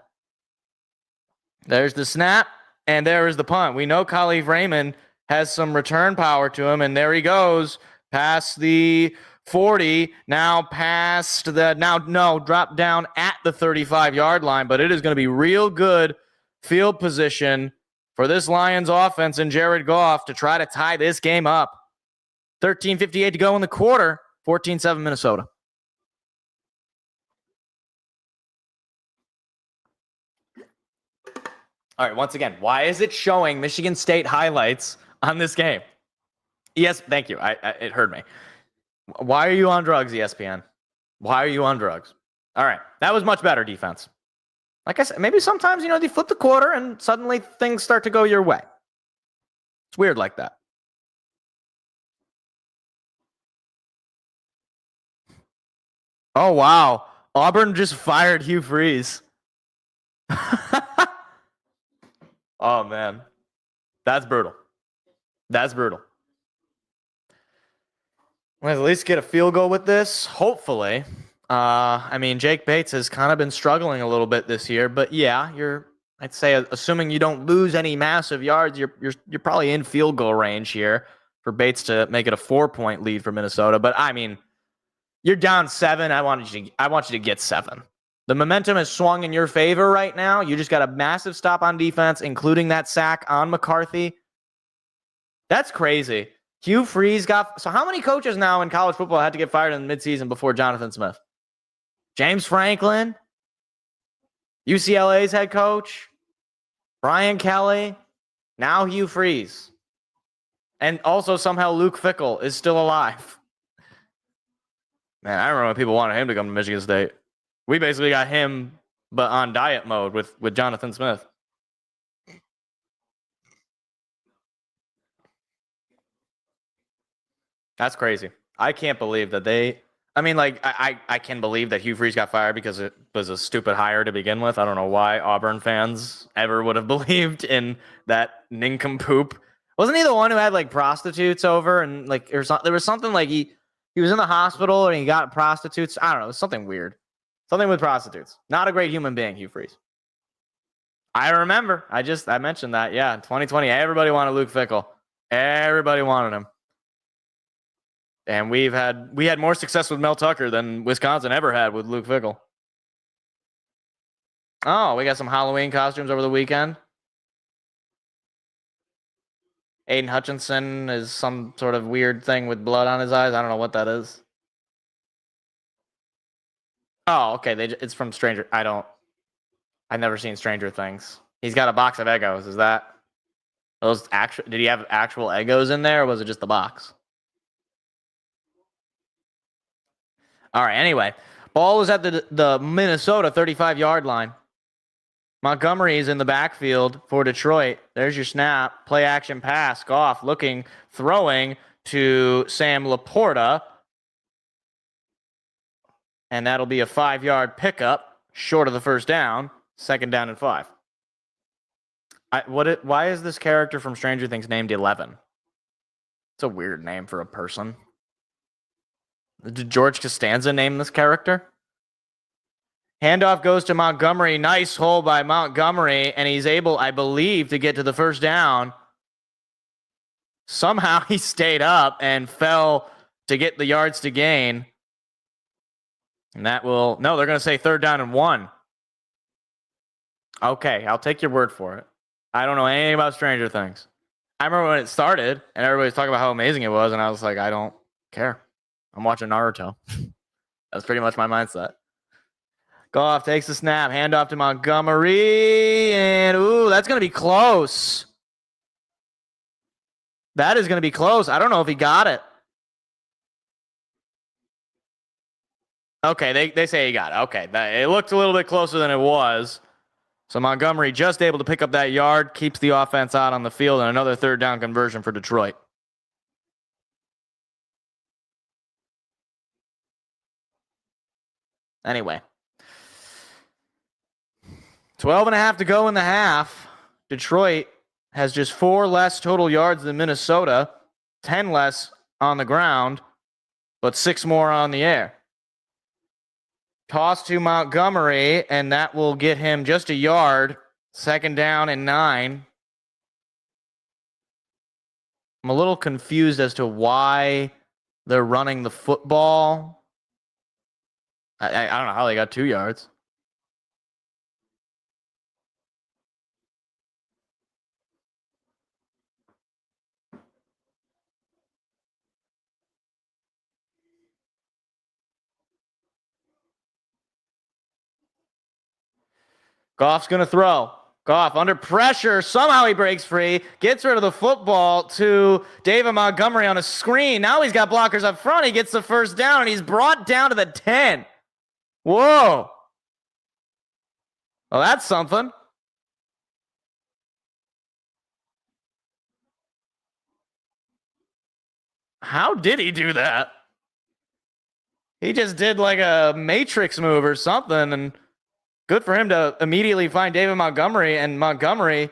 There's the snap, and there is the punt. We know Khalif Raymond has some return power to him, and there he goes past the 40, drop down at the 35-yard line, but it is going to be real good field position for this Lions offense and Jared Goff to try to tie this game up. 13:58 to go in the quarter, 14-7 Minnesota. All right, once again, why is it showing Michigan State highlights on this game? Yes, thank you. It heard me. Why are you on drugs, ESPN? Why are you on drugs? All right, that was much better defense. Like I said, maybe sometimes, you flip the quarter and suddenly things start to go your way. It's weird like that. Oh, wow. Auburn just fired Hugh Freeze. Oh, man. That's brutal. That's brutal. Let's at least get a field goal with this, hopefully. Jake Bates has kind of been struggling a little bit this year, but yeah, I'd say, assuming you don't lose any massive yards, you're probably in field goal range here for Bates to make it a 4-point lead for Minnesota. But you're down 7. I want you to get 7. The momentum has swung in your favor right now. You just got a massive stop on defense, including that sack on McCarthy. That's crazy. Hugh Freeze so how many coaches now in college football had to get fired in the midseason before Jonathan Smith? James Franklin, UCLA's head coach, Brian Kelly, now Hugh Freeze. And also somehow Luke Fickell is still alive. Man, I remember when people wanted him to come to Michigan State. We basically got him, but on diet mode with Jonathan Smith. That's crazy. I can't believe that I can believe that Hugh Freeze got fired because it was a stupid hire to begin with. I don't know why Auburn fans ever would have believed in that nincompoop. Wasn't he the one who had prostitutes over and there was something he was in the hospital and he got prostitutes? I don't know. It was something weird. Something with prostitutes. Not a great human being, Hugh Freeze. I remember. I mentioned that. Yeah, in 2020, everybody wanted Luke Fickell. Everybody wanted him. And we had more success with Mel Tucker than Wisconsin ever had with Luke Fickell. Oh, we got some Halloween costumes over the weekend. Aiden Hutchinson is some sort of weird thing with blood on his eyes. I don't know what that is. Oh, okay. It's from Stranger. I've never seen Stranger Things. He's got a box of Eggos. Is that those actual? Did he have actual Eggos in there, or was it just the box? All right. Anyway, ball is at the Minnesota 35-yard line. Montgomery is in the backfield for Detroit. There's your snap. Play action pass. Goff throwing to Sam Laporta. And that'll be a 5-yard pickup, short of the first down. 2nd down and 5. Why is this character from Stranger Things named 11? It's a weird name for a person. Did George Costanza name this character? Handoff goes to Montgomery. Nice hole by Montgomery, and he's able, I believe, to get to the first down. Somehow he stayed up and fell to get the yards to gain. And they're going to say 3rd down and 1. Okay, I'll take your word for it. I don't know anything about Stranger Things. I remember when it started, and everybody was talking about how amazing it was, and I was like, I don't care. I'm watching Naruto. That's pretty much my mindset. Goff takes the snap, handoff to Montgomery, and that's going to be close. That is going to be close. I don't know if he got it. Okay, they say he got it. Okay, it looked a little bit closer than it was. So Montgomery just able to pick up that yard, keeps the offense out on the field, and another third down conversion for Detroit. Anyway, 12.5 to go in the half. Detroit has just 4 less total yards than Minnesota, 10 less on the ground, but 6 more on the air. Toss to Montgomery, and that will get him just a yard. 2nd down and 9. I'm a little confused as to why they're running the football. I don't know how they got 2 yards. Goff's going to throw. Goff under pressure. Somehow he breaks free. Gets rid of the football to David Montgomery on a screen. Now he's got blockers up front. He gets the first down, and he's brought down to the 10. Whoa. Well, that's something. How did he do that? He just did like a Matrix move or something, and good for him to immediately find David Montgomery, and Montgomery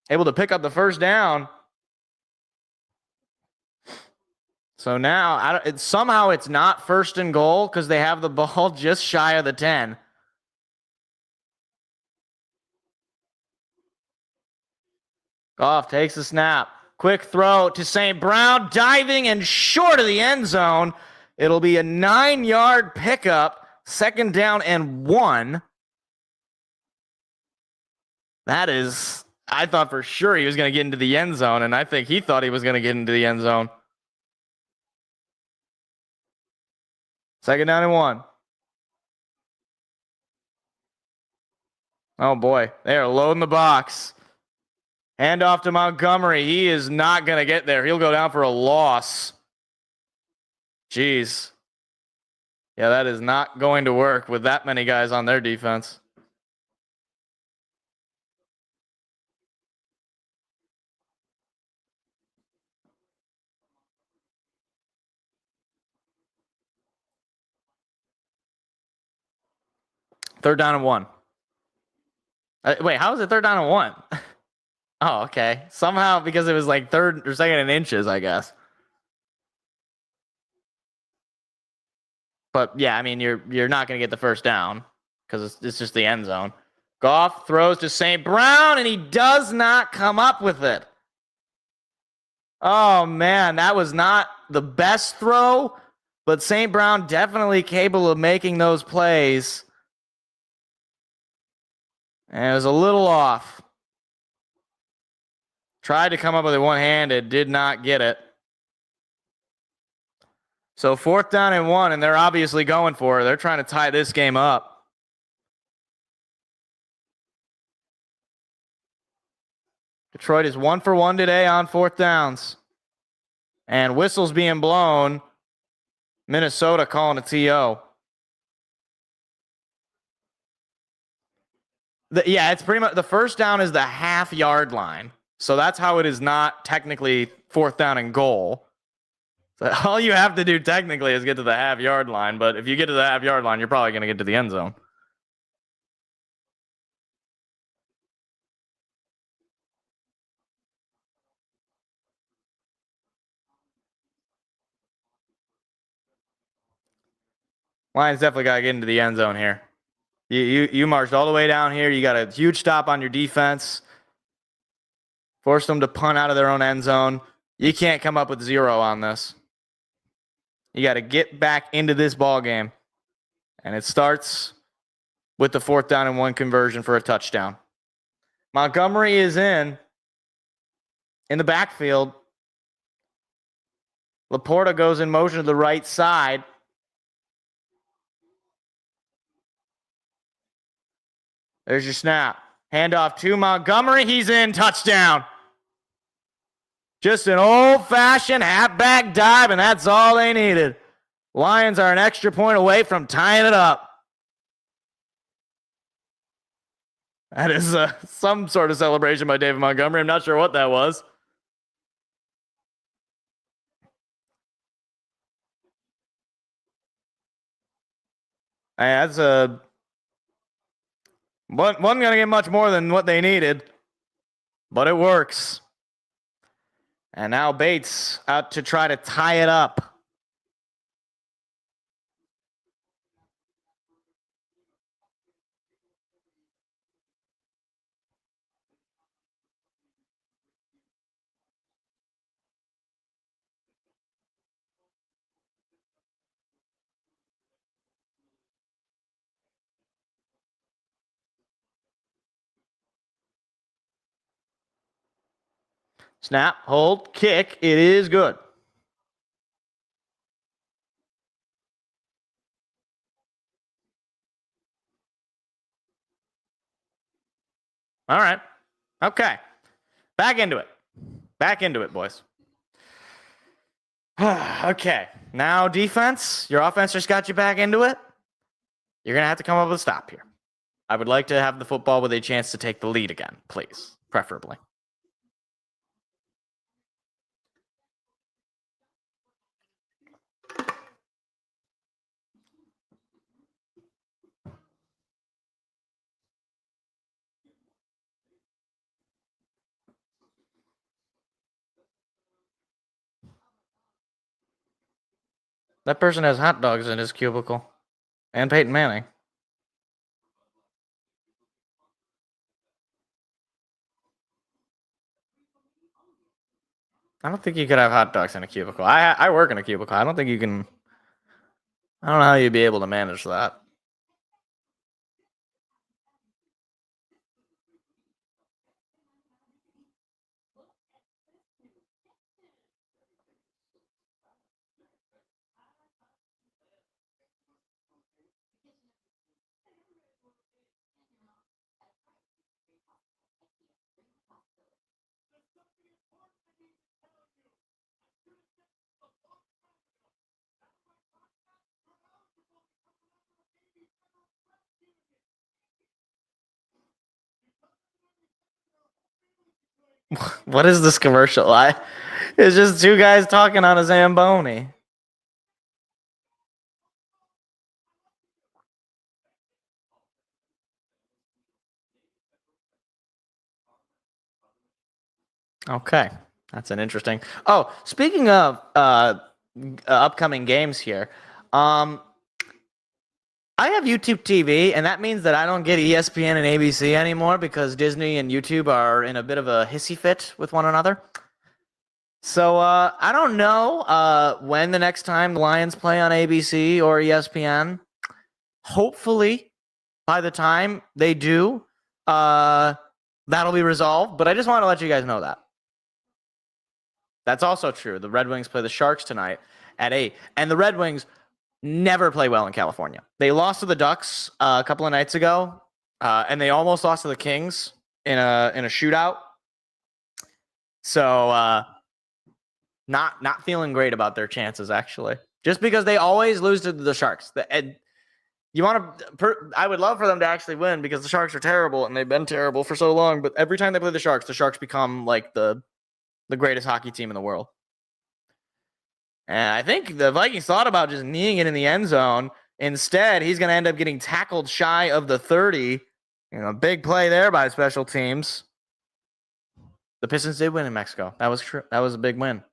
able to pick up the first down. So now, somehow it's not 1st and goal because they have the ball just shy of the 10. Goff takes the snap. Quick throw to St. Brown, diving and short of the end zone. It'll be a 9-yard pickup, 2nd down and 1. That is, I thought for sure he was going to get into the end zone, and I think he thought he was going to get into the end zone. 2nd down and 1. Oh boy, they are loading the box. Hand off to Montgomery. He is not going to get there. He'll go down for a loss. Jeez. Yeah, that is not going to work with that many guys on their defense. Third down and 1. Wait, how is it 3rd down and 1? Oh, okay. Somehow, because it was like 3rd or 2nd and inches, I guess. But yeah, I mean, you're not going to get the first down because it's just the end zone. Goff throws to St. Brown, and he does not come up with it. Oh man, that was not the best throw, but St. Brown definitely capable of making those plays. And it was a little off. Tried to come up with it one-handed, did not get it. So 4th down and 1, and they're obviously going for it. They're trying to tie this game up. Detroit is 1 for 1 today on 4th downs. And whistles being blown. Minnesota calling a TO. It's pretty much the first down is the half-yard line. So that's how it is not technically 4th down and goal. So all you have to do technically is get to the half-yard line, but if you get to the half-yard line, you're probably going to get to the end zone. Lions definitely got to get into the end zone here. You marched all the way down here. You got a huge stop on your defense. Forced them to punt out of their own end zone. You can't come up with 0 on this. You got to get back into this ball game. And it starts with the 4th down and 1 conversion for a touchdown. Montgomery is in the backfield. Laporta goes in motion to the right side. There's your snap. Handoff to Montgomery. He's in. Touchdown. Just an old-fashioned halfback dive, and that's all they needed. Lions are an extra point away from tying it up. That is some sort of celebration by David Montgomery. I'm not sure what that was. That's wasn't going to get much more than what they needed, but it works. And now Bates out to try to tie it up. Snap, hold, kick. It is good. All right. Okay. Back into it. Back into it, boys. Okay. Now defense. Your offense just got you back into it. You're going to have to come up with a stop here. I would like to have the football with a chance to take the lead again, please. Preferably. That person has hot dogs in his cubicle. And Peyton Manning. I don't think you could have hot dogs in a cubicle. I work in a cubicle. I don't think you can. I don't know how you'd be able to manage that. What is this commercial? It's just two guys talking on a Zamboni. Okay, that's an interesting. Oh, speaking of upcoming games here, I have YouTube TV, and that means that I don't get ESPN and ABC anymore because Disney and YouTube are in a bit of a hissy fit with one another. So I don't know when the next time the Lions play on ABC or ESPN. Hopefully, by the time they do, that'll be resolved. But I just want to let you guys know that. That's also true. The Red Wings play the Sharks tonight at 8. And the Red Wings never play well in California. They lost to the Ducks a couple of nights ago, and they almost lost to the Kings in a shootout. So not feeling great about their chances, actually. Just because they always lose to the Sharks. I would love for them to actually win because the Sharks are terrible, and they've been terrible for so long. But every time they play the Sharks become like the greatest hockey team in the world. And I think the Vikings thought about just kneeing it in the end zone. Instead, he's going to end up getting tackled shy of the 30. Big play there by special teams. The Pistons did win in Mexico. That was true. That was a big win.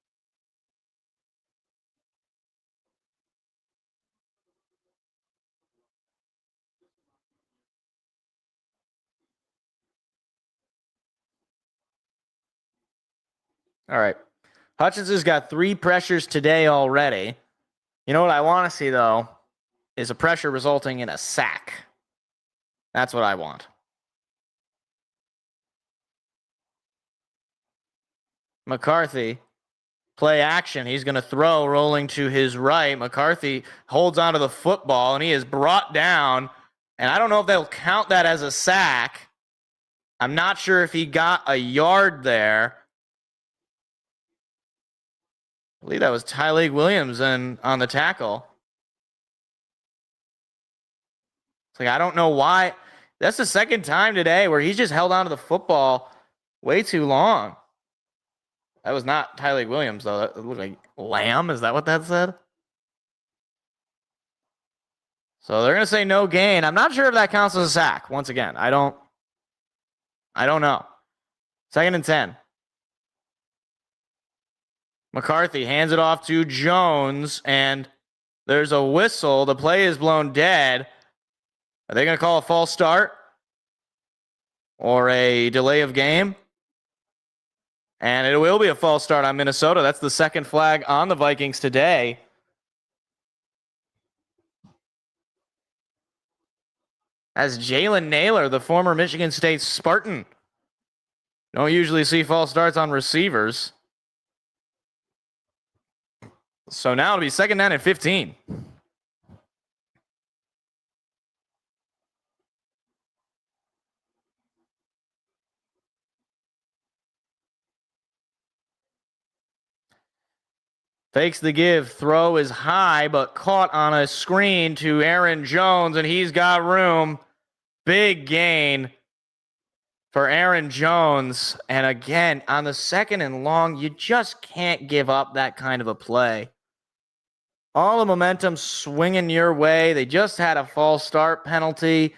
All right. Hutchinson's got 3 pressures today already. You know what I want to see, though, is a pressure resulting in a sack. That's what I want. McCarthy, play action. He's going to throw, rolling to his right. McCarthy holds onto the football, and he is brought down. And I don't know if they'll count that as a sack. I'm not sure if he got a yard there. I believe that was Tyleik Williams and on the tackle. It's like, I don't know why. That's the second time today where he's just held on to the football way too long. That was not Tyleik Williams, though. That looked like Lamb. Is that what that said? So they're going to say no gain. I'm not sure if that counts as a sack. Once again, I don't know. 2nd and 10. McCarthy hands it off to Jones, and there's a whistle. The play is blown dead. Are they going to call a false start or a delay of game? And it will be a false start on Minnesota. That's the second flag on the Vikings today. As Jalen Naylor, the former Michigan State Spartan. Don't usually see false starts on receivers. So now it'll be 2nd down and 15. Fakes the give. Throw is high, but caught on a screen to Aaron Jones, and he's got room. Big gain for Aaron Jones. And again, on the 2nd and long, you just can't give up that kind of a play. All the momentum swinging your way. They just had a false start penalty.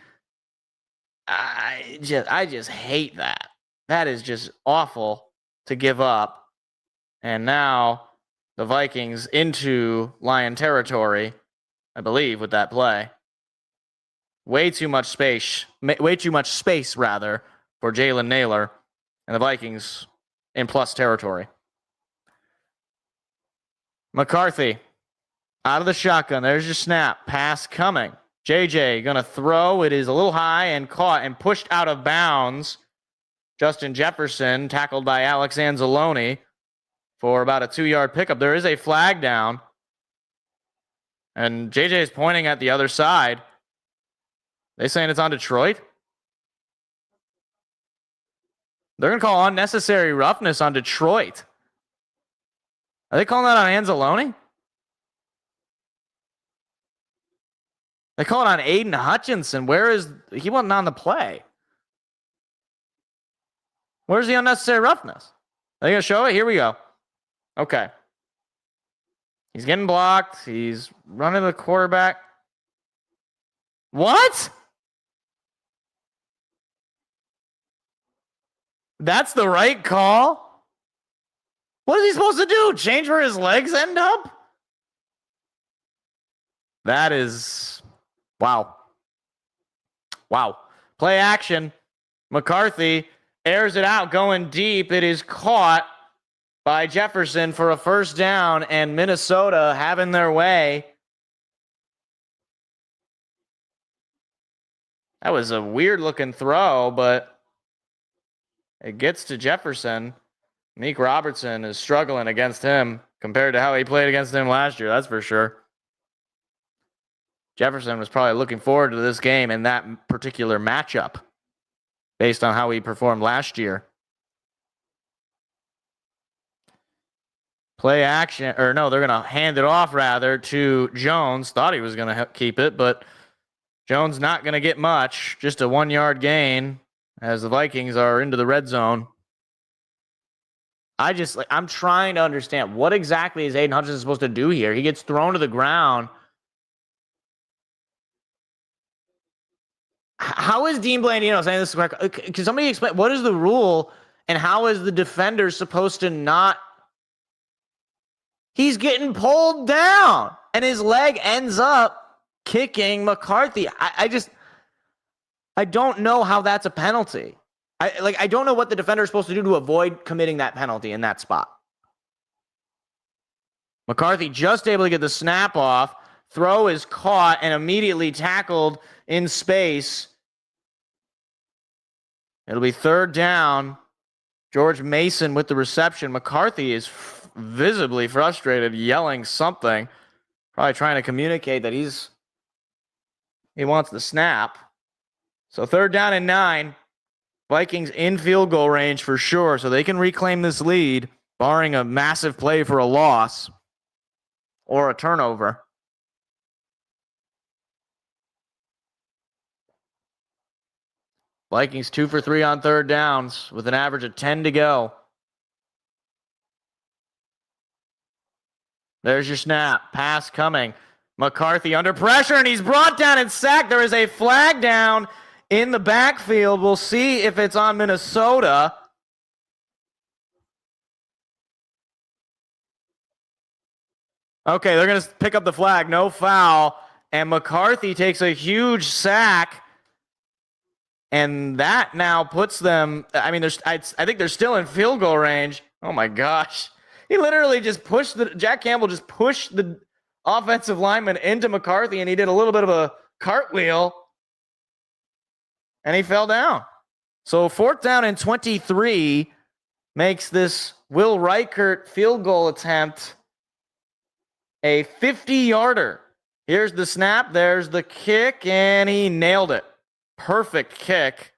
I just hate that. That is just awful to give up. And now the Vikings into Lion territory, I believe, with that play. Way too much space, for Jalen Naylor, and the Vikings in plus territory. McCarthy out of the shotgun. There's your snap. Pass coming. JJ going to throw. It is a little high and caught and pushed out of bounds. Justin Jefferson tackled by Alex Anzalone for about a 2-yard pickup. There is a flag down. And JJ is pointing at the other side. They saying it's on Detroit? They're going to call unnecessary roughness on Detroit. Are they calling that on Anzalone? They call it on Aiden Hutchinson. He wasn't on the play. Where's the unnecessary roughness? Are they going to show it? Here we go. Okay. He's getting blocked. He's running the quarterback. What? That's the right call? What is he supposed to do? Change where his legs end up? That is... Wow. Play action. McCarthy airs it out, going deep. It is caught by Jefferson for a first down, and Minnesota having their way. That was a weird-looking throw, but it gets to Jefferson. Meek Robertson is struggling against him compared to how he played against him last year, that's for sure. Jefferson was probably looking forward to this game and that particular matchup based on how he performed last year. Play action, or no, they're going to hand it off rather to Jones. Thought he was going to keep it, but Jones not going to get much. Just a 1-yard gain as the Vikings are into the red zone. I'm trying to understand what exactly is Aiden Hutchinson supposed to do here. He gets thrown to the ground. How is Dean Blandino saying this is correct? Can somebody explain what is the rule and how is the defender supposed to not? He's getting pulled down and his leg ends up kicking McCarthy. I don't know how that's a penalty. I don't know what the defender is supposed to do to avoid committing that penalty in that spot. McCarthy just able to get the snap off. Throw is caught and immediately tackled in space. It'll be 3rd down. George Mason with the reception. McCarthy is visibly frustrated, yelling something. Probably trying to communicate that he wants the snap. So 3rd down and 9. Vikings in field goal range for sure, so they can reclaim this lead. barring a massive play for a loss or a turnover. Vikings 2 for 3 on third downs with an average of 10 to go. There's your snap. Pass coming. McCarthy under pressure, and he's brought down and sacked. There is a flag down in the backfield. We'll see if it's on Minnesota. Okay, they're going to pick up the flag. No foul. And McCarthy takes a huge sack. And that now puts them, I mean, I think they're still in field goal range. Oh my gosh. He literally just Jack Campbell just pushed the offensive lineman into McCarthy, and he did a little bit of a cartwheel, and he fell down. So 4th down and 23 makes this Will Reichert field goal attempt a 50-yarder. Here's the snap. There's the kick, and he nailed it. Perfect kick.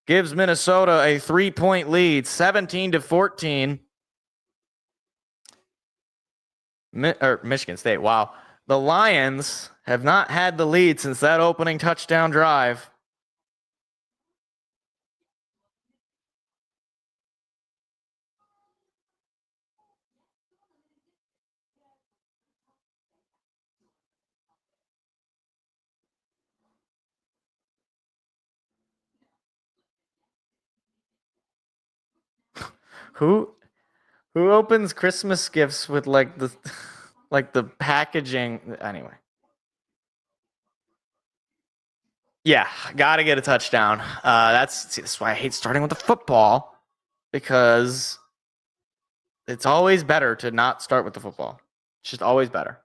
Gives Minnesota a 3-point lead, 17-14. Michigan State. Wow. The Lions have not had the lead since that opening touchdown drive. Who opens Christmas gifts with like the packaging? Anyway. Yeah, gotta get a touchdown. That's why I hate starting with the football, because it's always better to not start with the football. It's just always better.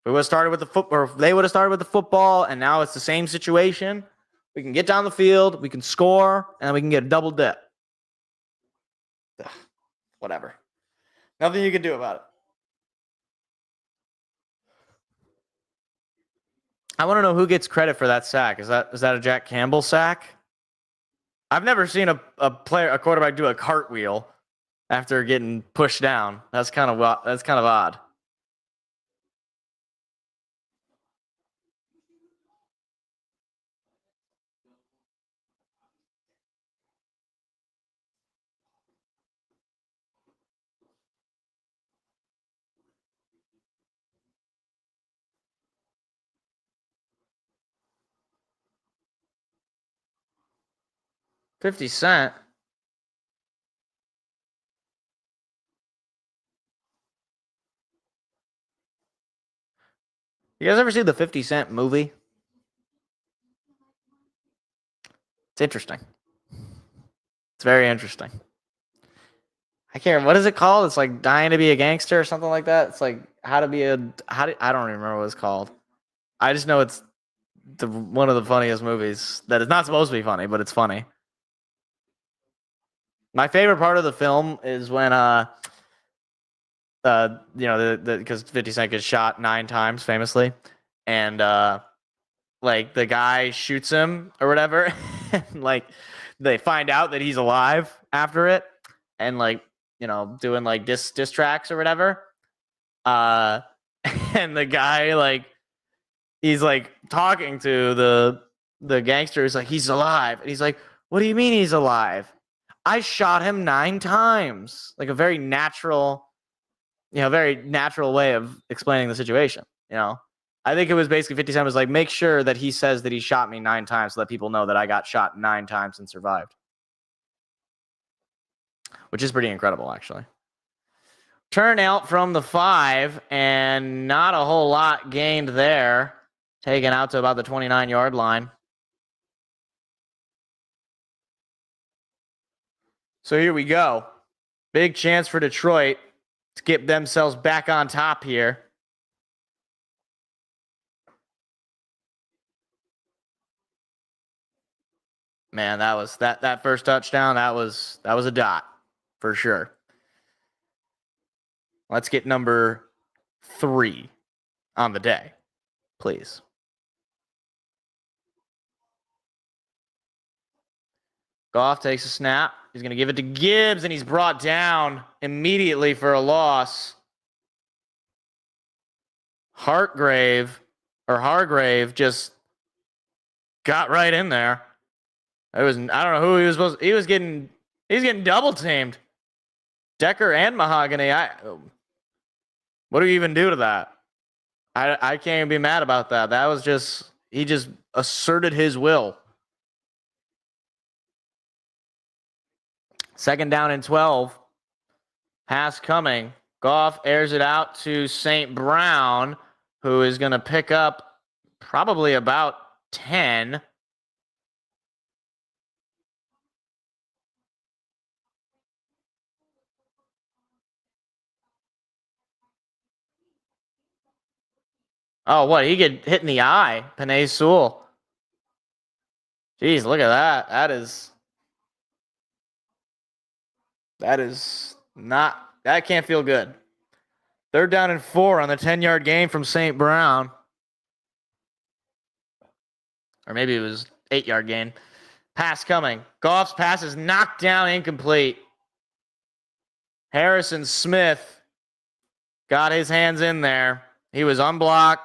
We would have started with the football, or if they would have started with the football, and now it's the same situation. We can get down the field, we can score, and we can get a double dip. Ugh, whatever. Nothing you can do about it. I want to know who gets credit for that sack. Is that a Jack Campbell sack? I've never seen a quarterback do a cartwheel after getting pushed down. That's kind of odd. $50. You guys ever see the 50 Cent movie? It's interesting. It's very interesting. I can't remember. What is it called? It's like Dying to Be a Gangster or something like that. It's like I don't even remember what it's called. I just know it's one of the funniest movies that is not supposed to be funny, but it's funny. My favorite part of the film is when because 50 Cent gets shot 9 times famously, and like the guy shoots him or whatever, and like they find out that he's alive after it, and like doing like diss tracks or whatever, and the guy like he's like talking to the gangster. He's like, he's alive, and he's like, what do you mean he's alive? I shot him 9 times. Like a very natural way of explaining the situation. I think it was basically 50 Cent was like, make sure that he says that he shot me 9 times so that people know that I got shot 9 times and survived. Which is pretty incredible, actually. Turn out from the 5, and not a whole lot gained there. Taken out to about the 29-yard line. So here we go. Big chance for Detroit to get themselves back on top here. Man, that was that first touchdown. That was a dot for sure. Let's get number 3 on the day, please. Goff takes a snap. He's going to give it to Gibbs, and he's brought down immediately for a loss. Hargrave just got right in there. I don't know who he was supposed to, he's getting double teamed. Decker and Mahogany. What do you even do to that? I can't even be mad about that. That was he just asserted his will. 2nd down and 12. Pass coming. Goff airs it out to St. Brown, who is going to pick up probably about 10. Oh, what? He get hit in the eye. Panay Sewell. Jeez, look at that. That can't feel good. 3rd down and 4 on the 10-yard gain from St. Brown. Or maybe it was 8-yard gain. Pass coming. Goff's pass is knocked down, incomplete. Harrison Smith got his hands in there. He was unblocked.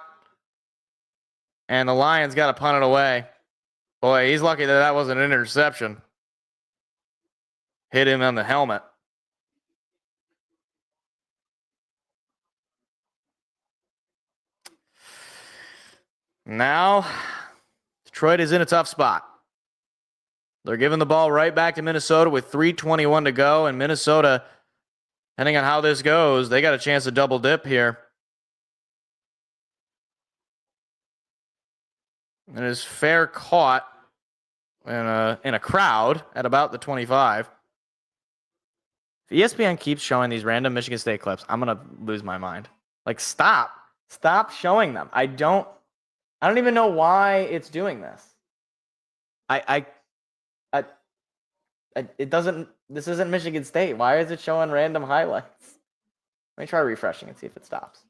And the Lions got to punt it away. Boy, he's lucky that wasn't an interception. Hit him on the helmet. Now, Detroit is in a tough spot. They're giving the ball right back to Minnesota with 3:21 to go. And Minnesota, depending on how this goes, they got a chance to double dip here. It is fair caught in a crowd at about the 25. If ESPN keeps showing these random Michigan State clips, I'm going to lose my mind. Like, stop showing them. I don't even know why it's doing this. This isn't Michigan State. Why is it showing random highlights? Let me try refreshing and see if it stops.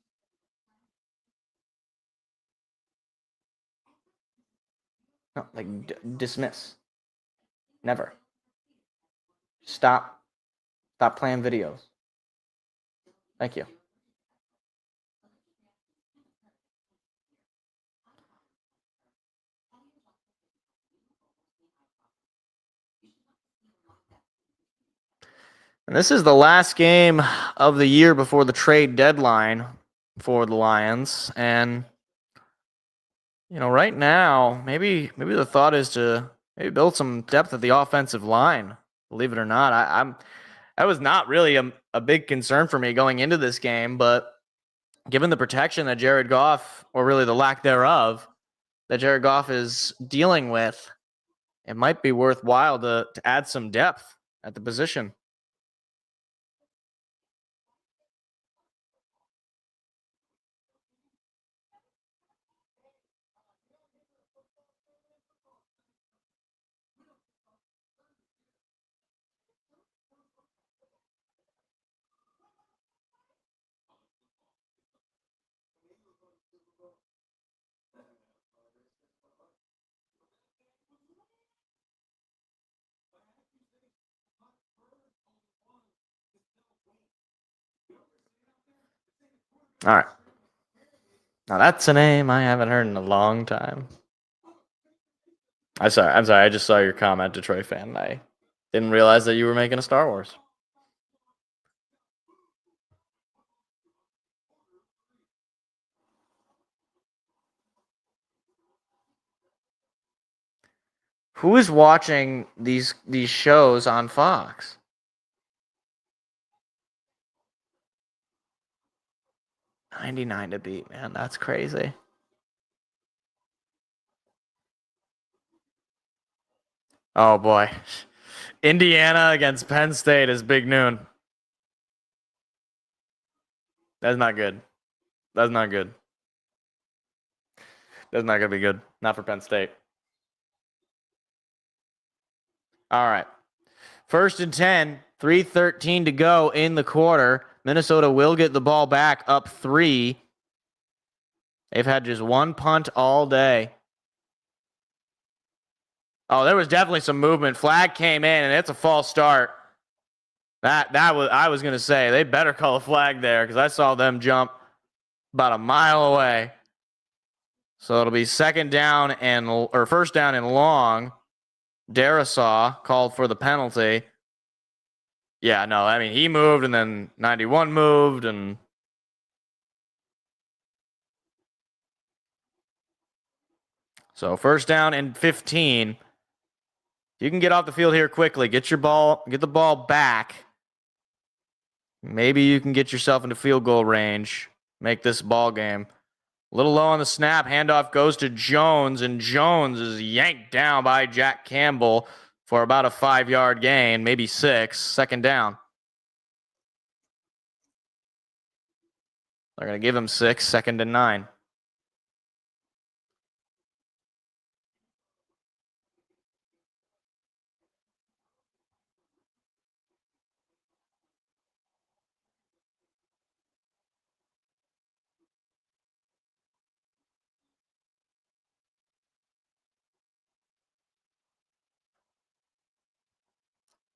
No, dismiss. Never. Stop playing videos. Thank you. And this is the last game of the year before the trade deadline for the Lions. And, right now, maybe the thought is to maybe build some depth at the offensive line. Believe it or not, that was not really a big concern for me going into this game. But given the protection that Jared Goff, or really the lack thereof, that Jared Goff is dealing with, it might be worthwhile to add some depth at the position. All right. Now that's a name I haven't heard in a long time. I'm sorry. I just saw your comment, Detroit fan. I didn't realize that you were making a Star Wars. Who is watching these shows on Fox? $99 to beat, man. That's crazy. Oh, boy. Indiana against Penn State is big noon. That's not good. That's not good. That's not going to be good. Not for Penn State. All right. 1st and 10, 3:13 to go in the quarter. Minnesota will get the ball back up 3. They've had just one punt all day. Oh, there was definitely some movement. Flag came in, and it's a false start. I was going to say, they better call a flag there because I saw them jump about a mile away. So it'll be first down and long. Darasaw called for the penalty. Yeah, no, I mean, he moved, and then 91 moved, and so first down and 15. You can get off the field here quickly. Get the ball back. Maybe you can get yourself into field goal range. Make this ball game. A little low on the snap. Handoff goes to Jones, and Jones is yanked down by Jack Campbell for about a 5-yard gain, maybe 6. Second down. They're going to give him 6, 2nd and 9.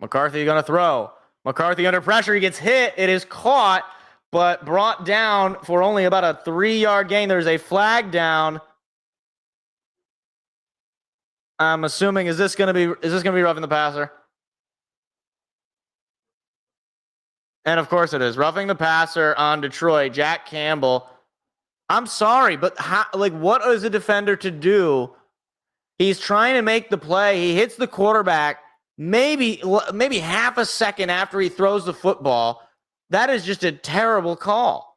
McCarthy going to throw. McCarthy under pressure. He gets hit. It is caught, but brought down for only about a 3-yard gain. There's a flag down. I'm assuming, is this going to be roughing the passer? And of course it is. Roughing the passer on Detroit. Jack Campbell. I'm sorry, but what is a defender to do? He's trying to make the play. He hits the quarterback maybe half a second after he throws the football. That is just a terrible call.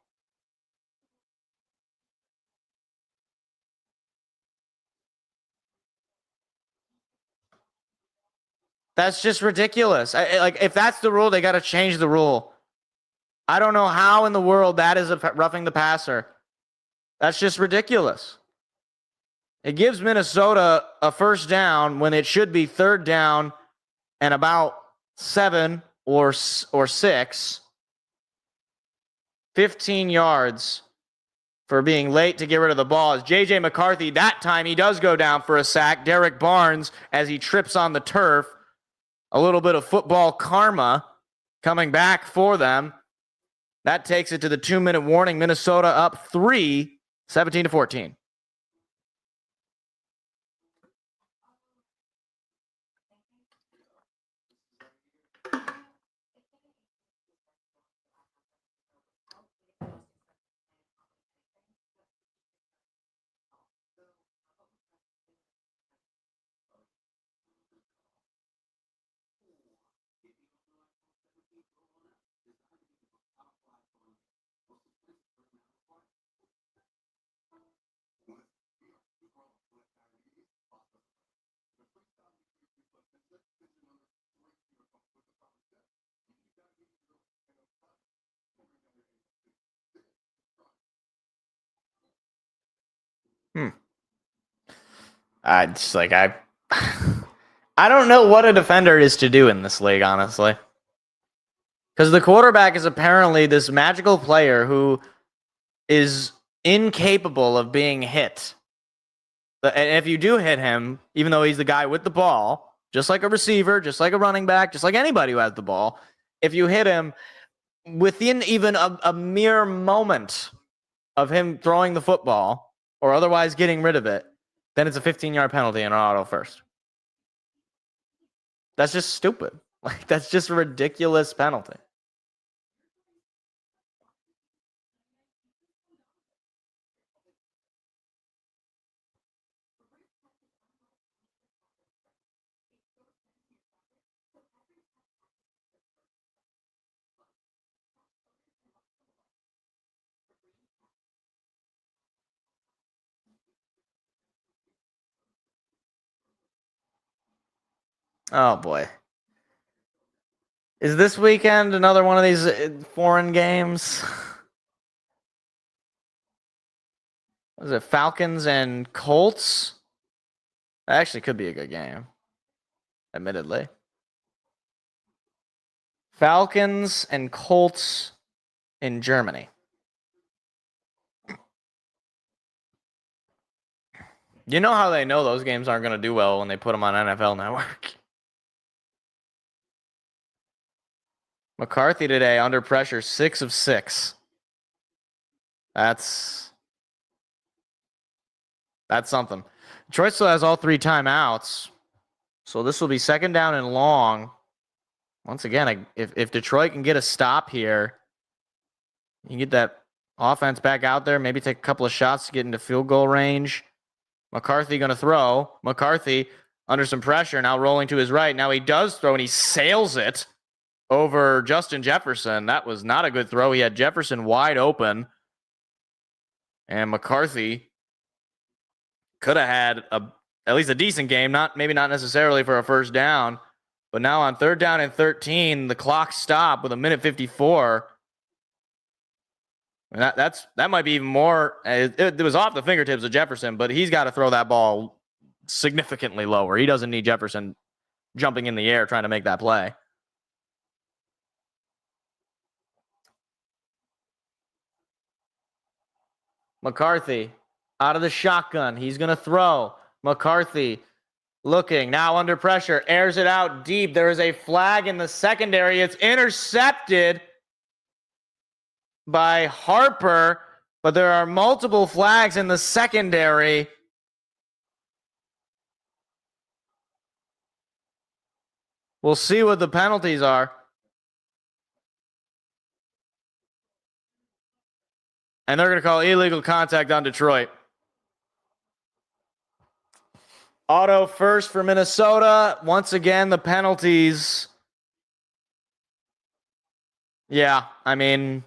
That's just ridiculous. If that's the rule, they got to change the rule. I don't know how in the world that is roughing the passer. That's just ridiculous. It gives Minnesota a first down when it should be 3rd down and about 7 or 6. 15 yards for being late to get rid of the ball. As J.J. McCarthy, that time he does go down for a sack. Derek Barnes, as he trips on the turf. A little bit of football karma coming back for them. That takes it to the 2-minute warning. Minnesota up 3, 17-14. I don't know what a defender is to do in this league, honestly. Because the quarterback is apparently this magical player who is incapable of being hit. And if you do hit him, even though he's the guy with the ball, just like a receiver, just like a running back, just like anybody who has the ball, if you hit him within even a mere moment of him throwing the football or otherwise getting rid of it, then it's a 15-yard penalty and an auto first. That's just stupid. That's just a ridiculous penalty. Oh, boy. Is this weekend another one of these foreign games? Was it Falcons and Colts? That actually could be a good game, admittedly. Falcons and Colts in Germany. You know how they know those games aren't going to do well when they put them on NFL Network. McCarthy today under pressure, 6 of 6. That's something. Detroit still has all 3 timeouts. So this will be second down and long. Once again, if Detroit can get a stop here, you can get that offense back out there, maybe take a couple of shots to get into field goal range. McCarthy going to throw. McCarthy under some pressure, now rolling to his right. Now he does throw, and he sails it over Justin Jefferson. That was not a good throw. He had Jefferson wide open. And McCarthy could have had at least a decent game, maybe not necessarily for a first down. But now on 3rd down and 13, the clock stopped with 1:54. And that might be even more. It was off the fingertips of Jefferson, but he's got to throw that ball significantly lower. He doesn't need Jefferson jumping in the air trying to make that play. McCarthy out of the shotgun. He's going to throw. McCarthy looking, now under pressure, airs it out deep. There is a flag in the secondary. It's intercepted by Harper, but there are multiple flags in the secondary. We'll see what the penalties are. And they're going to call illegal contact on Detroit. Auto first for Minnesota. Once again, the penalties. Yeah, I mean,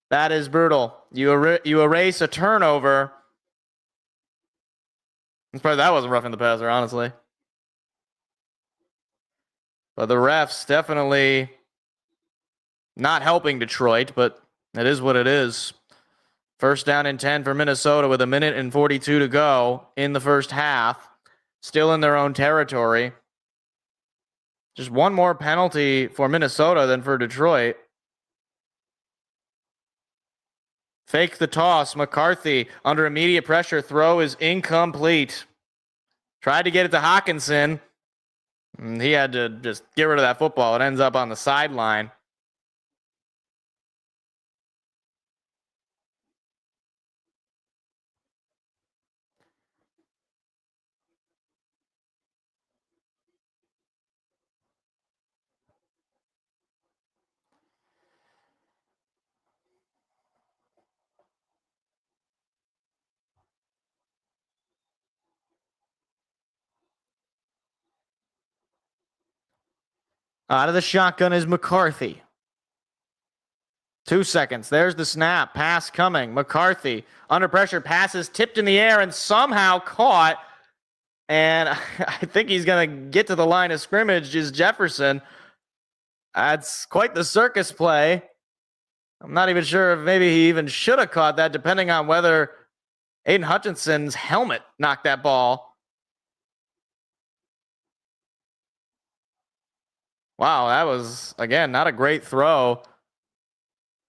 that is brutal. You erase a turnover. That wasn't roughing the passer, honestly. But the refs definitely not helping Detroit, but it is what it is. First down and 10 for Minnesota with 1:42 to go in the first half. Still in their own territory. Just one more penalty for Minnesota than for Detroit. Fake the toss. McCarthy under immediate pressure. Throw is incomplete. Tried to get it to Hutchinson. And he had to just get rid of that football. It ends up on the sideline. Out of the shotgun is McCarthy. 2 seconds. There's the snap. Pass coming. McCarthy under pressure. Passes tipped in the air and somehow caught. And I think he's going to get to the line of scrimmage is Jefferson. That's quite the circus play. I'm not even sure if maybe he even should have caught that, depending on whether Aiden Hutchinson's helmet knocked that ball. Wow, that was, again, not a great throw.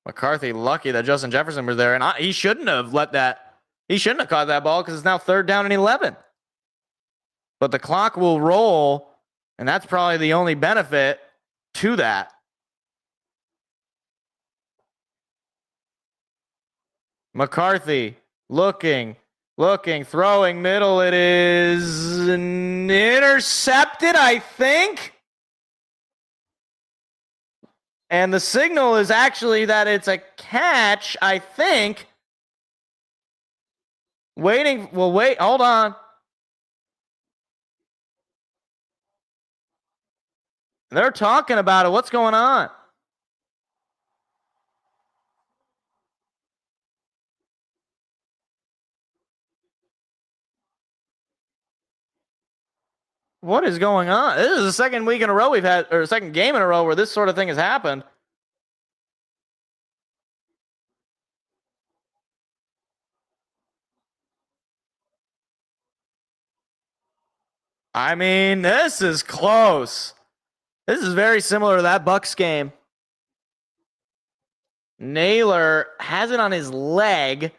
McCarthy lucky that Justin Jefferson was there. And he shouldn't have caught that ball because it's now 3rd down and 11. But the clock will roll, and that's probably the only benefit to that. McCarthy looking, throwing middle. It is intercepted, I think. And the signal is actually that it's a catch, I think. Hold on. They're talking about it. What's going on? What is going on? This is the second week in a row second game in a row where this sort of thing has happened. I mean, this is close. This is very similar to that Bucks game. Naylor has it on his leg.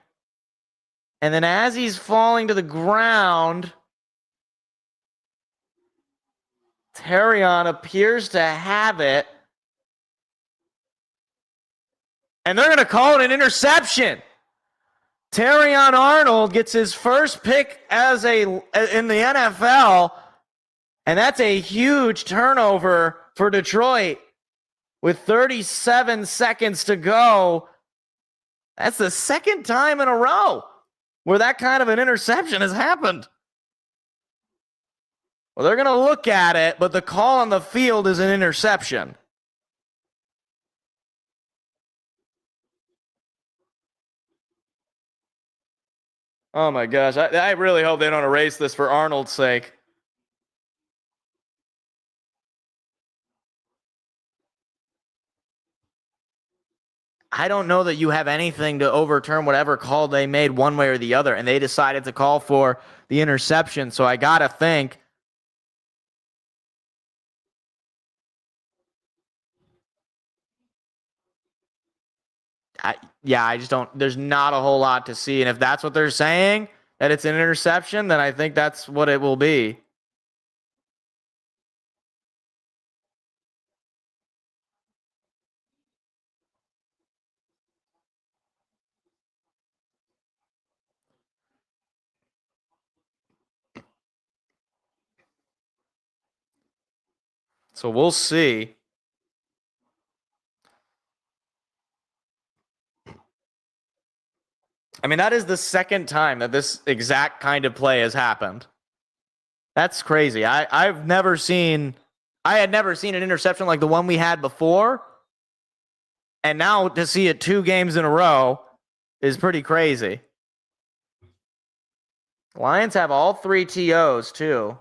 And then as he's falling to the ground, Terrion appears to have it. And they're going to call it an interception. Terrion Arnold gets his first pick in the NFL, and that's a huge turnover for Detroit. With 37 seconds to go, that's the second time in a row where that kind of an interception has happened. Well, they're going to look at it, but the call on the field is an interception. Oh my gosh, I really hope they don't erase this for Arnold's sake. I don't know that you have anything to overturn whatever call they made one way or the other, and they decided to call for the interception, so I gotta think. I just don't, there's not a whole lot to see, and if that's what they're saying, that it's an interception, then I think that's what it will be. So we'll see. I mean, that is the second time that this exact kind of play has happened. That's crazy. I had never seen an interception like the one we had before. And now to see it 2 games in a row is pretty crazy. Lions have all 3 TOs too.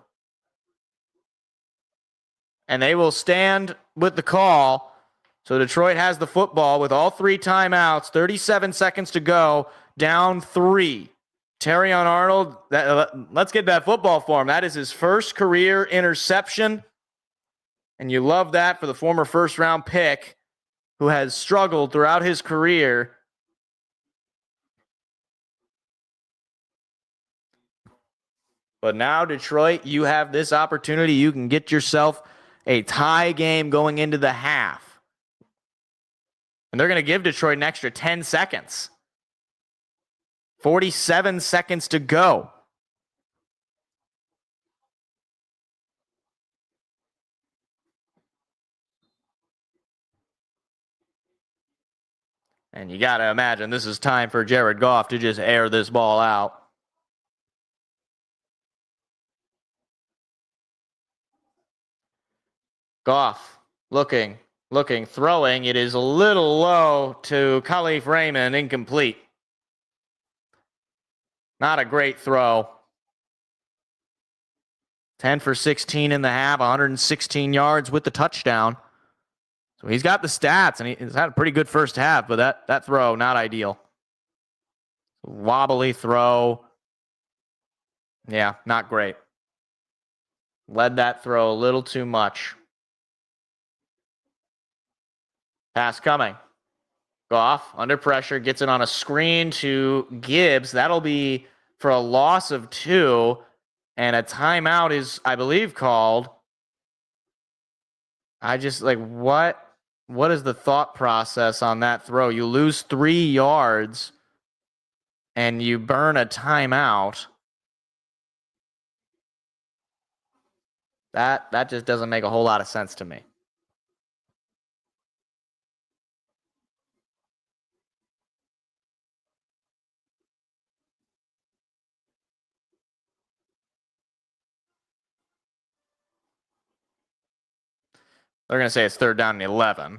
And they will stand with the call. So Detroit has the football with all 3 timeouts, 37 seconds to go, down 3. Terrion Arnold, let's get that football for him. That is his first career interception. And you love that for the former first-round pick who has struggled throughout his career. But now, Detroit, you have this opportunity. You can get yourself a tie game going into the half. And they're going to give Detroit an extra 10 seconds. 47 seconds to go. And you got to imagine this is time for Jared Goff to just air this ball out. Goff looking, throwing. It is a little low to Khalif Raymond, incomplete. Not a great throw. 10 for 16 in the half, 116 yards with the touchdown. So he's got the stats, and he's had a pretty good first half, but that throw, not ideal. Wobbly throw. Yeah, not great. Led that throw a little too much. Pass coming. Goff, under pressure, gets it on a screen to Gibbs. That'll be for a loss of 2. And a timeout is, I believe, called. I just, what is the thought process on that throw? You lose 3 yards, and you burn a timeout. That just doesn't make a whole lot of sense to me. They're going to say it's 3rd down and 11.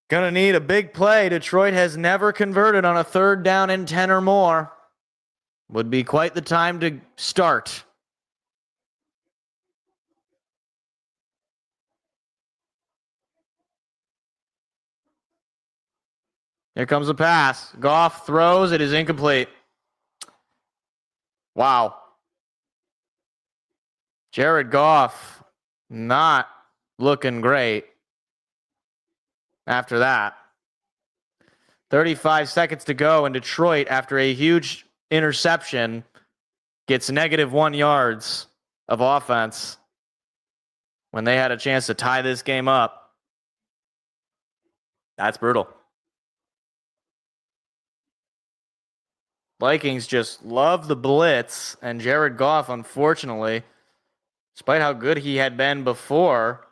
Going to need a big play. Detroit has never converted on a 3rd down and 10 or more. Would be quite the time to start. Here comes a pass. Goff throws. It is incomplete. Wow. Jared Goff not looking great after that. 35 seconds to go, and Detroit, after a huge interception, gets -1 yards of offense when they had a chance to tie this game up. That's brutal. Vikings just love the blitz, and Jared Goff, unfortunately, despite how good he had been before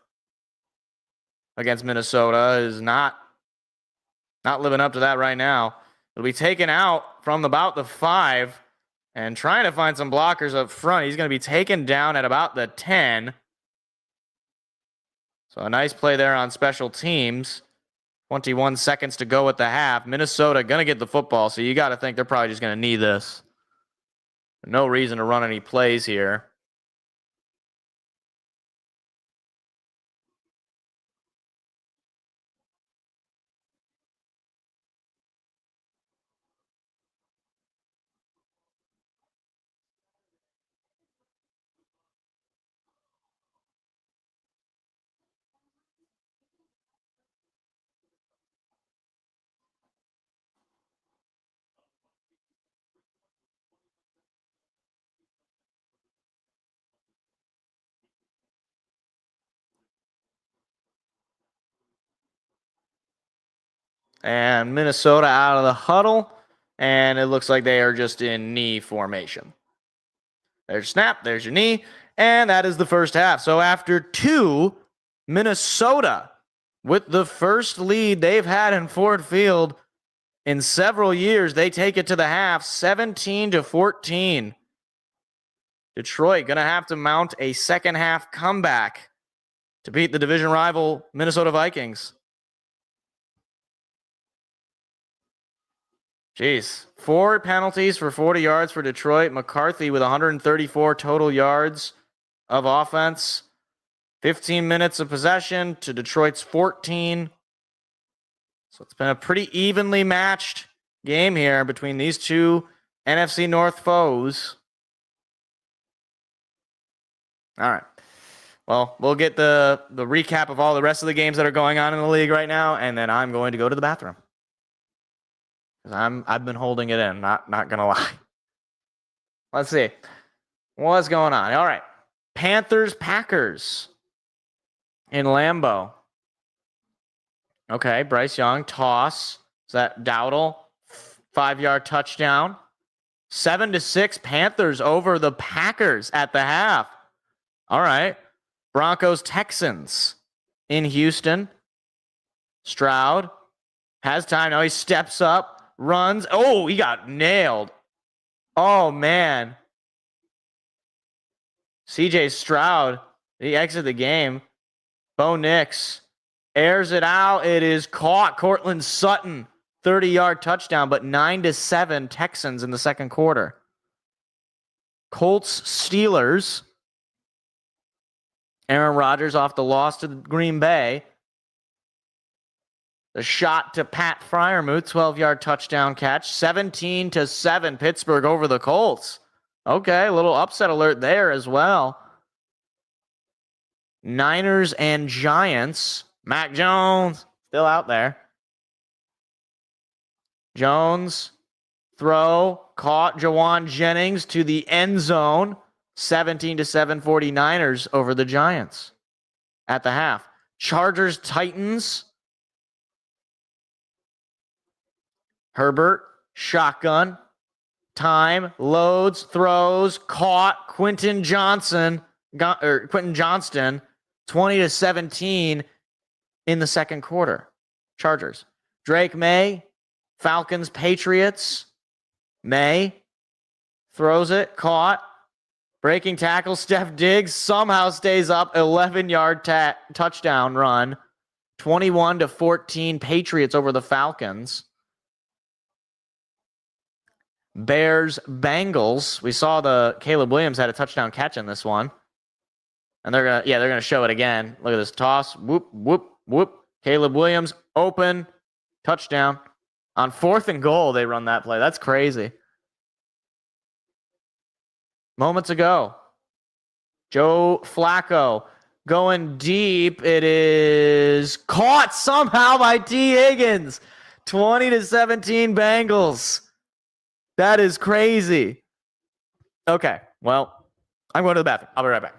against Minnesota, is not living up to that right now. It'll be taken out from about the 5 and trying to find some blockers up front. He's going to be taken down at about the 10. So a nice play there on special teams. 21 seconds to go at the half. Minnesota going to get the football, so you got to think they're probably just going to need this. No reason to run any plays here. And Minnesota out of the huddle, and it looks like they are just in knee formation. There's snap, there's your knee, and that is the first half. So after 2, Minnesota, with the first lead they've had in Ford Field in several years, they take it to the half, 17-14. Detroit going to have to mount a second half comeback to beat the division rival Minnesota Vikings. Jeez. 4 penalties for 40 yards for Detroit. McCarthy with 134 total yards of offense. 15 minutes of possession to Detroit's 14. So it's been a pretty evenly matched game here between these two NFC North foes. All right. Well, we'll get the recap of all the rest of the games that are going on in the league right now, and then I'm going to go to the bathroom. I've been holding it in, not gonna lie. Let's see. What's going on? All right. Panthers, Packers in Lambeau. Okay, Bryce Young, toss. Is that Dowdle? 5-yard touchdown. 7-6 Panthers over the Packers at the half. All right. Broncos, Texans in Houston. Stroud has time. Now he steps up. Runs. Oh, he got nailed. Oh, man. CJ Stroud, he exited the game. Bo Nix airs it out. It is caught. Cortland Sutton, 30-yard touchdown, but 9-7 Texans in the second quarter. Colts, Steelers. Aaron Rodgers off the loss to Green Bay. The shot to Pat Freiermuth, 12-yard touchdown catch. 17-7 Pittsburgh over the Colts. Okay, a little upset alert there as well. Niners and Giants. Mac Jones still out there. Jones, throw, caught Jawan Jennings to the end zone. 17-7 49ers over the Giants at the half. Chargers, Titans. Herbert, shotgun, time, loads, throws, caught. Quentin Johnston, 20-17 in the second quarter. Chargers. Drake May, Falcons, Patriots. May throws it, caught. Breaking tackle, Steph Diggs somehow stays up. 11-yard touchdown run. 21-14 Patriots over the Falcons. Bears, Bengals. We saw the Caleb Williams had a touchdown catch in this one. And they're gonna show it again. Look at this toss. Whoop, whoop, whoop. Caleb Williams, open, touchdown. On 4th and goal, they run that play. That's crazy. Moments ago, Joe Flacco going deep. It is caught somehow by T. Higgins. 20-17 Bengals. That is crazy. Okay, well, I'm going to the bathroom. I'll be right back.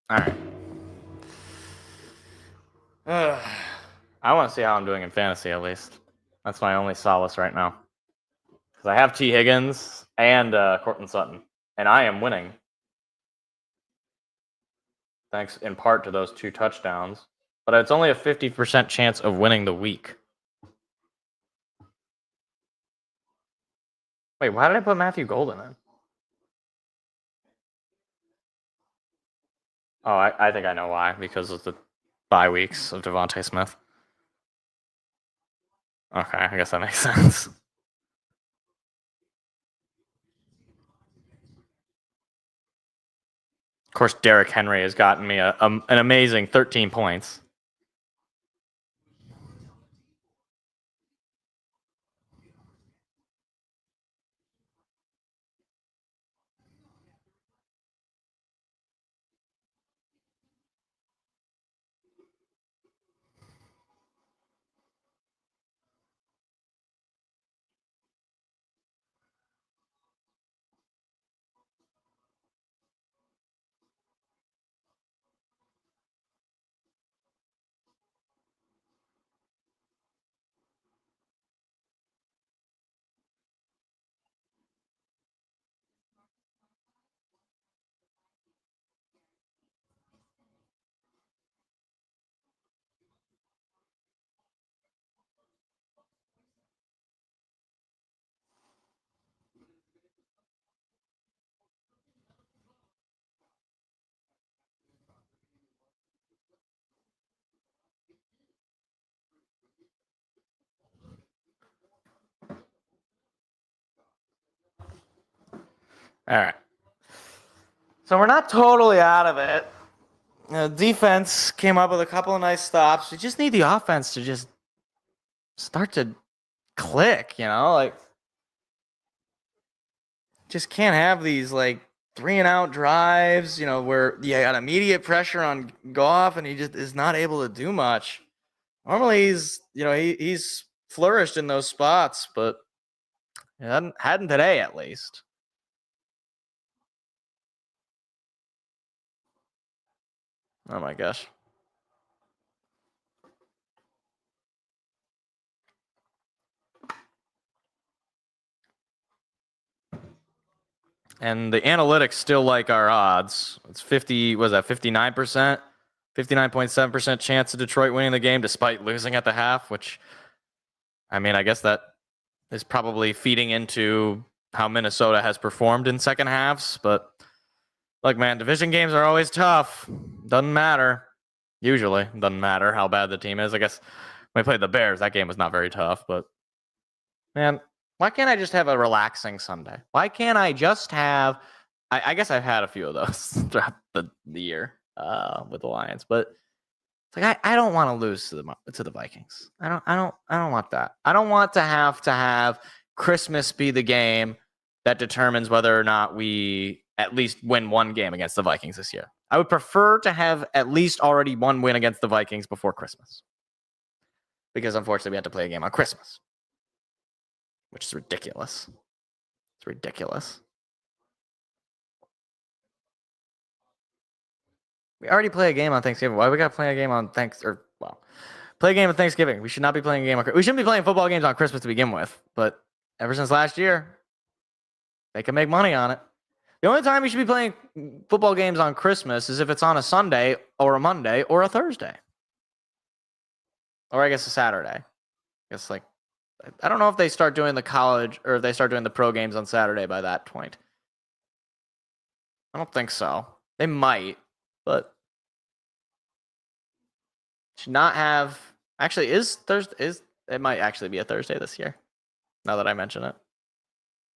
All right. I want to see how I'm doing in fantasy, at least. That's my only solace right now. Because I have T. Higgins and Cortland Sutton, and I am winning. Thanks in part to those 2 touchdowns. But it's only a 50% chance of winning the week. Wait, why did I put Matthew Golden in? Oh, I think I know why. Because of the bye weeks of Devontae Smith. Okay, I guess that makes sense. Of course, Derrick Henry has gotten me an amazing 13 points. All right. So we're not totally out of it. Defense came up with a couple of nice stops. We just need the offense to just start to click, like just can't have these like 3-and-out drives, where you got immediate pressure on Goff and he just is not able to do much. Normally he's flourished in those spots, but he hadn't today at least. Oh my gosh. And the analytics still like our odds. It's 59%? 59.7% chance of Detroit winning the game despite losing at the half, which, I mean, I guess that is probably feeding into how Minnesota has performed in second halves. But, look, man, division games are always tough. Doesn't matter. Usually. Doesn't matter how bad the team is. I guess when we played the Bears, that game was not very tough. But, man, why can't I just have a relaxing Sunday? Why can't I just have... I guess I've had a few of those throughout the year with the Lions, but it's like I don't want to lose to the Vikings. I don't want that. I don't want to have Christmas be the game that determines whether or not we at least win one game against the Vikings this year. I would prefer to have at least already one win against the Vikings before Christmas, because unfortunately we had to play a game on Christmas, which is ridiculous. It's ridiculous. We already play a game on Thanksgiving. Why we got to play a game on play a game on Thanksgiving? We should not be playing a game we shouldn't be playing football games on Christmas to begin with. But ever since last year, they can make money on it. The only time you should be playing football games on Christmas is if it's on a Sunday or a Monday or a Thursday. Or I guess a Saturday. I guess I don't know if they start doing the college or if they start doing the pro games on Saturday by that point. I don't think so. They might, but should not have. Actually, it might actually be a Thursday this year. Now that I mention it,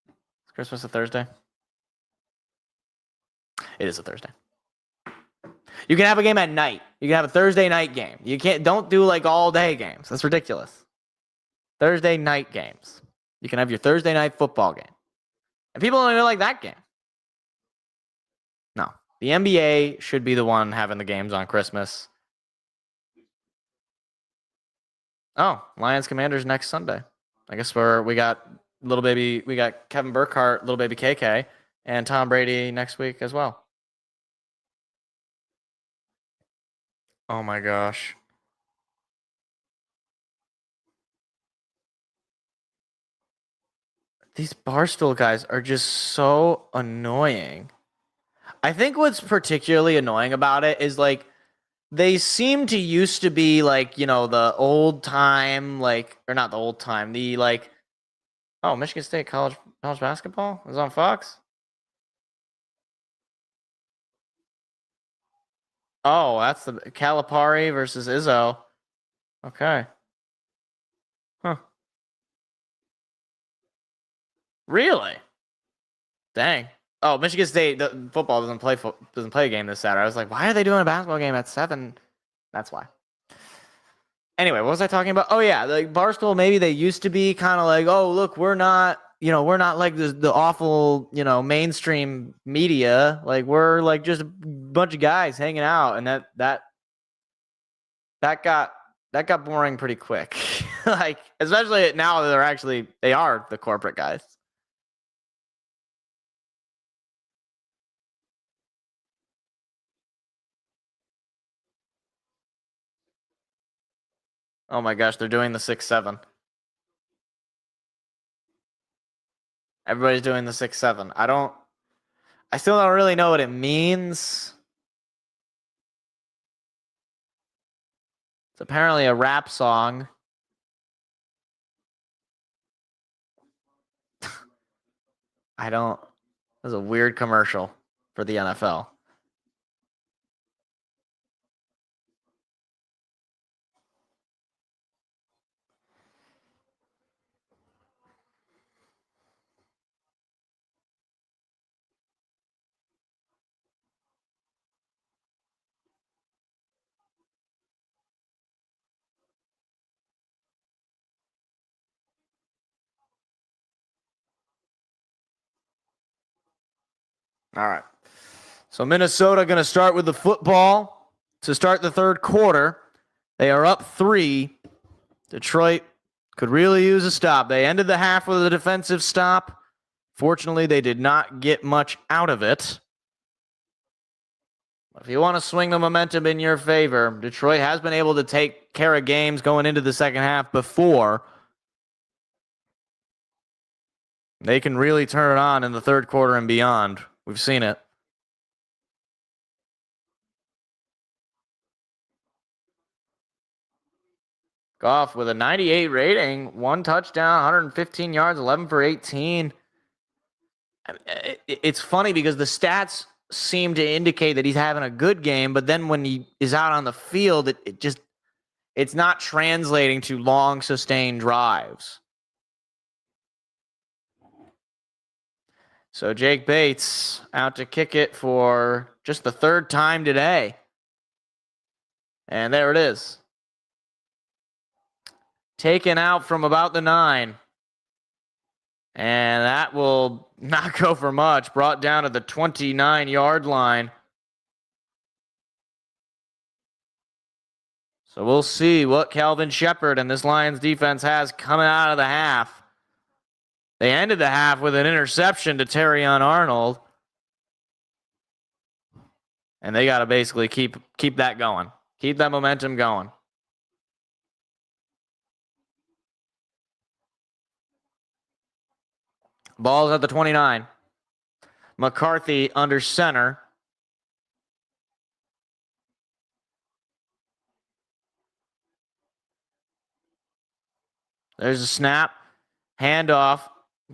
is Christmas a Thursday? It is a Thursday. You can have a game at night. You can have a Thursday night game. Don't do like all day games. That's ridiculous. Thursday night games. You can have your Thursday night football game, and people don't even like that game. No, the NBA should be the one having the games on Christmas. Oh, Lions Commanders next Sunday. I guess we got Kevin Burkhardt, little baby KK, and Tom Brady next week as well. Oh my gosh. These Barstool guys are just so annoying. I think what's particularly annoying about it is they seem to used to be the old time, or not the old time, Michigan State college basketball is on Fox. Oh, that's the Calipari versus Izzo. Okay. Huh. Really? Dang. Oh, Michigan State football doesn't play a game this Saturday. I was like, why are they doing a basketball game at 7? That's why. Anyway, what was I talking about? Oh yeah, Barstool. Maybe they used to be kind of oh look, we're not like the awful mainstream media. We're just a bunch of guys hanging out, and that got boring pretty quick. Especially now that they are the corporate guys. Oh my gosh, they're doing the 6-7. Everybody's doing the 6-7. I still don't really know what it means. It's apparently a rap song. It was a weird commercial for the NFL. All right. So Minnesota going to start with the football to start the third quarter. They are up 3. Detroit could really use a stop. They ended the half with a defensive stop. Fortunately, they did not get much out of it. If you want to swing the momentum in your favor, Detroit has been able to take care of games going into the second half before. They can really turn it on in the third quarter and beyond. We've seen it. Goff with a 98 rating, 1 touchdown, 115 yards, 11 for 18. It's funny because the stats seem to indicate that he's having a good game, but then when he is out on the field, it's not translating to long, sustained drives. So Jake Bates out to kick it for just the third time today. And there it is. Taken out from about the 9. And that will not go for much. Brought down to the 29-yard line. So we'll see what Calvin Shepard and this Lions defense has coming out of the half. They ended the half with an interception to Terrion Arnold. And they got to basically keep that going. Keep that momentum going. Ball's at the 29. McCarthy under center. There's a snap. Handoff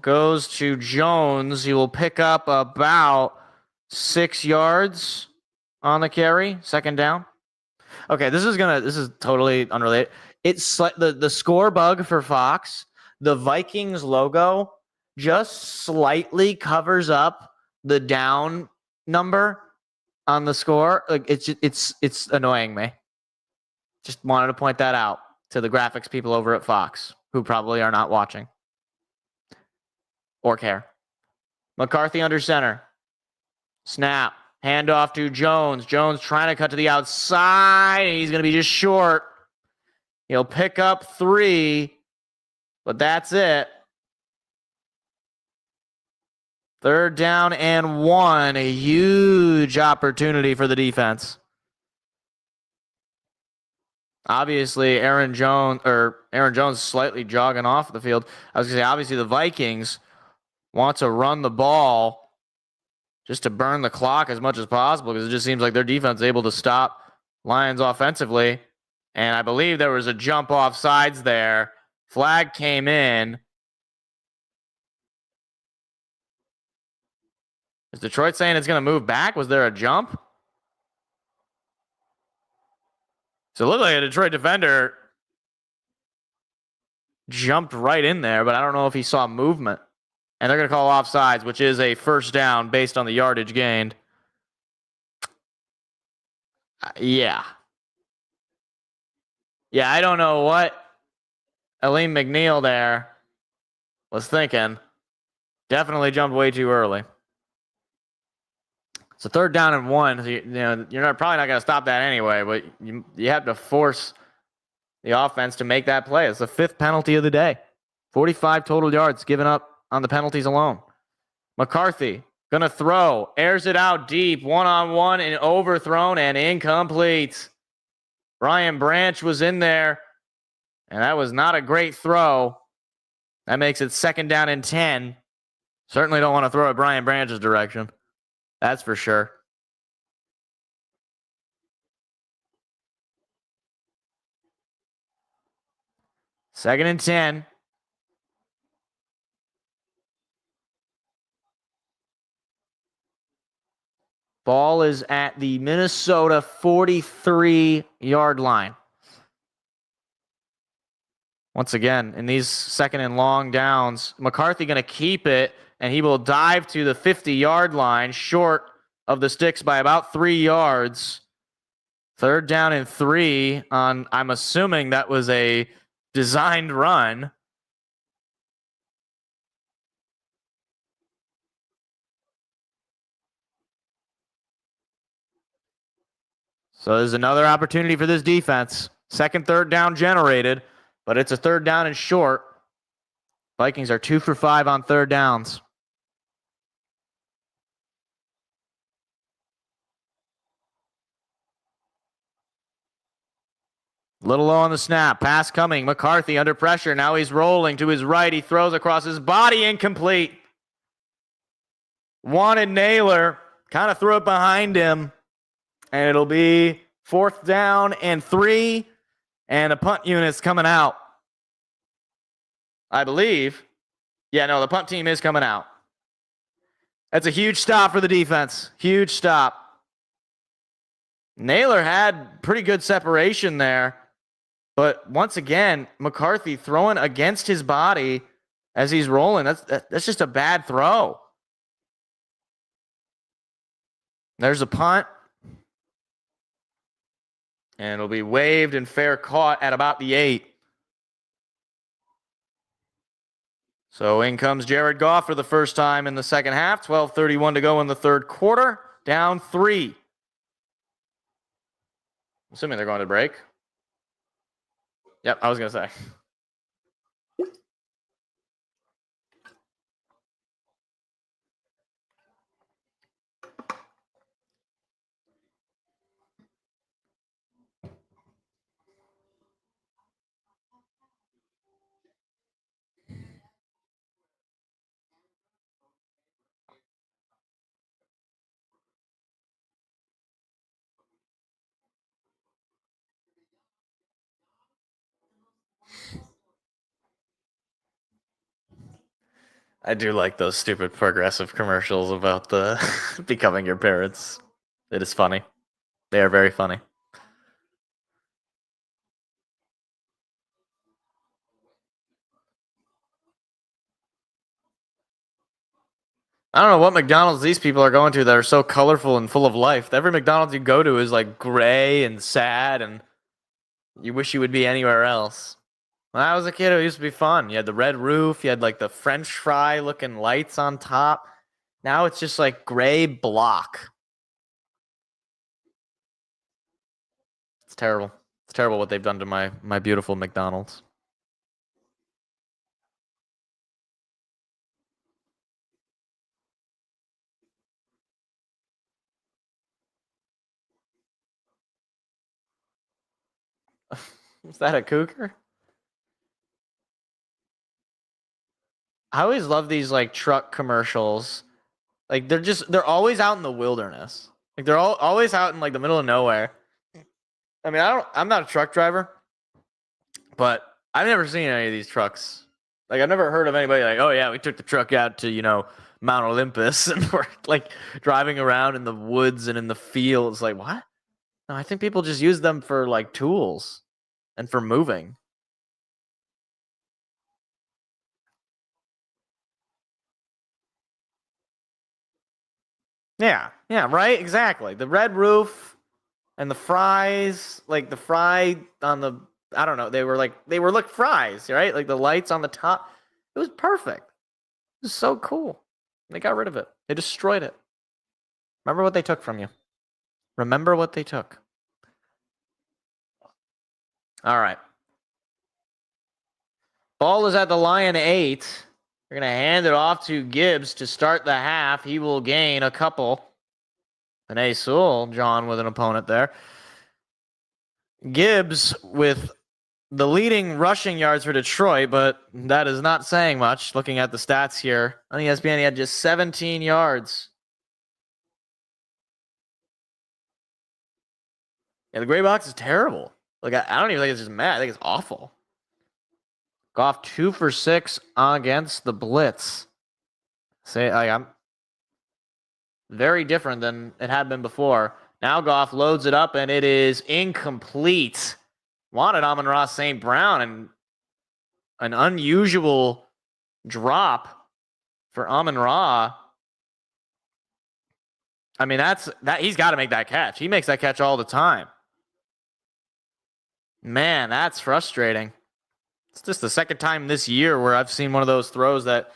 goes to Jones. He will pick up about 6 yards on the carry. Second down. Okay, this is totally unrelated. It's the score bug for Fox. The Vikings logo just slightly covers up the down number on the score. Like it's annoying me. Just wanted to point that out to the graphics people over at Fox who probably are not watching or care. McCarthy under center. Snap. Handoff to Jones. Jones trying to cut to the outside. He's going to be just short. He'll pick up 3, but that's it. Third down and 1. A huge opportunity for the defense. Obviously, Aaron Jones slightly jogging off the field. I was going to say, obviously, the Vikings want to run the ball just to burn the clock as much as possible because it just seems like their defense is able to stop Lions offensively. And I believe there was a jump off sides there. Flag came in. Is Detroit saying it's going to move back? Was there a jump? So it looked like a Detroit defender jumped right in there, but I don't know if he saw movement. And they're going to call offsides, which is a first down based on the yardage gained. Yeah, I don't know what Aleem McNeil there was thinking. Definitely jumped way too early. So third down and 1. You're probably not going to stop that anyway, but you have to force the offense to make that play. It's the 5th penalty of the day. 45 total yards given up on the penalties alone. McCarthy going to throw. Airs it out deep. 1-on-1 and overthrown and incomplete. Brian Branch was in there, and that was not a great throw. That makes it 2nd down and 10. Certainly don't want to throw at Brian Branch's direction. That's for sure. Second and 10. Ball is at the Minnesota 43-yard line. Once again, in these second and long downs, McCarthy going to keep it, and he will dive to the 50-yard line, short of the sticks by about 3 yards. Third down and 3 on, I'm assuming that was a designed run. So there's another opportunity for this defense. Second third down generated, but it's a third down and short. Vikings are 2 for 5 on third downs. Little low on the snap. Pass coming. McCarthy under pressure. Now he's rolling to his right. He throws across his body. Incomplete. Wanted Naylor. Kind of threw it behind him. And it'll be 4th down and 3. And a punt unit's coming out. I believe. Yeah, no, the punt team is coming out. That's a huge stop for the defense. Huge stop. Naylor had pretty good separation there. But once again, McCarthy throwing against his body as he's rolling. That's just a bad throw. There's a punt. And it'll be waved and fair caught at about the 8. So in comes Jared Goff for the first time in the second half. 12:31 to go in the third quarter. Down 3. Assuming they're going to break. Yep, I was going to say. I do like those stupid progressive commercials about the becoming your parents. It is funny. They are very funny. I don't know what McDonald's these people are going to that are so colorful and full of life. Every McDonald's you go to is like gray and sad, and you wish you would be anywhere else. When I was a kid, it used to be fun. You had the red roof. You had like the French fry looking lights on top. Now it's just like gray block. It's terrible. It's terrible what they've done to my beautiful McDonald's. Is that a cougar? I always love these like truck commercials. Like they're always out in the wilderness. Like they're always out in like the middle of nowhere. I mean, I'm not a truck driver, but I've never seen any of these trucks. Like I've never heard of anybody like, oh yeah, we took the truck out to, Mount Olympus and we're like driving around in the woods and in the fields. Like, what? No, I think people just use them for like tools and for moving. Yeah, right? Exactly. The red roof and the fries, like the fry on the, I don't know, they were like fries, right? Like the lights on the top. It was perfect. It was so cool. They got rid of it. They destroyed it. Remember what they took from you. Remember what they took. All right. Ball is at the Lion 8. They're going to hand it off to Gibbs to start the half. He will gain a couple. Panay Sewell, John, with an opponent there. Gibbs with the leading rushing yards for Detroit, but that is not saying much. Looking at the stats here on ESPN, he had just 17 yards. Yeah, the gray box is terrible. Like I don't even think it's just mad. I think it's awful. Goff 2 for 6 against the blitz. I'm very different than it had been before. Now Goff loads it up and it is incomplete. Wanted Amon-Ra St. Brown, and an unusual drop for Amon-Ra. I mean, he's got to make that catch. He makes that catch all the time. Man, that's frustrating. It's just the second time this year where I've seen one of those throws that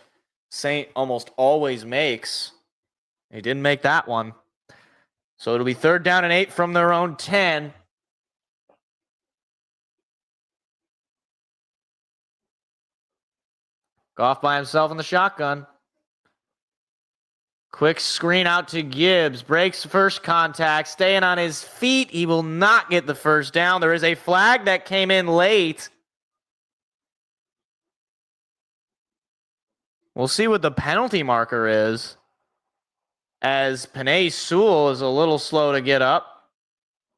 Saint almost always makes. He didn't make that one. So it'll be 3rd down and 8 from their own 10. Goff by himself in the shotgun. Quick screen out to Gibbs. Breaks first contact. Staying on his feet. He will not get the first down. There is a flag that came in late. We'll see what the penalty marker is. As Penei Sewell is a little slow to get up.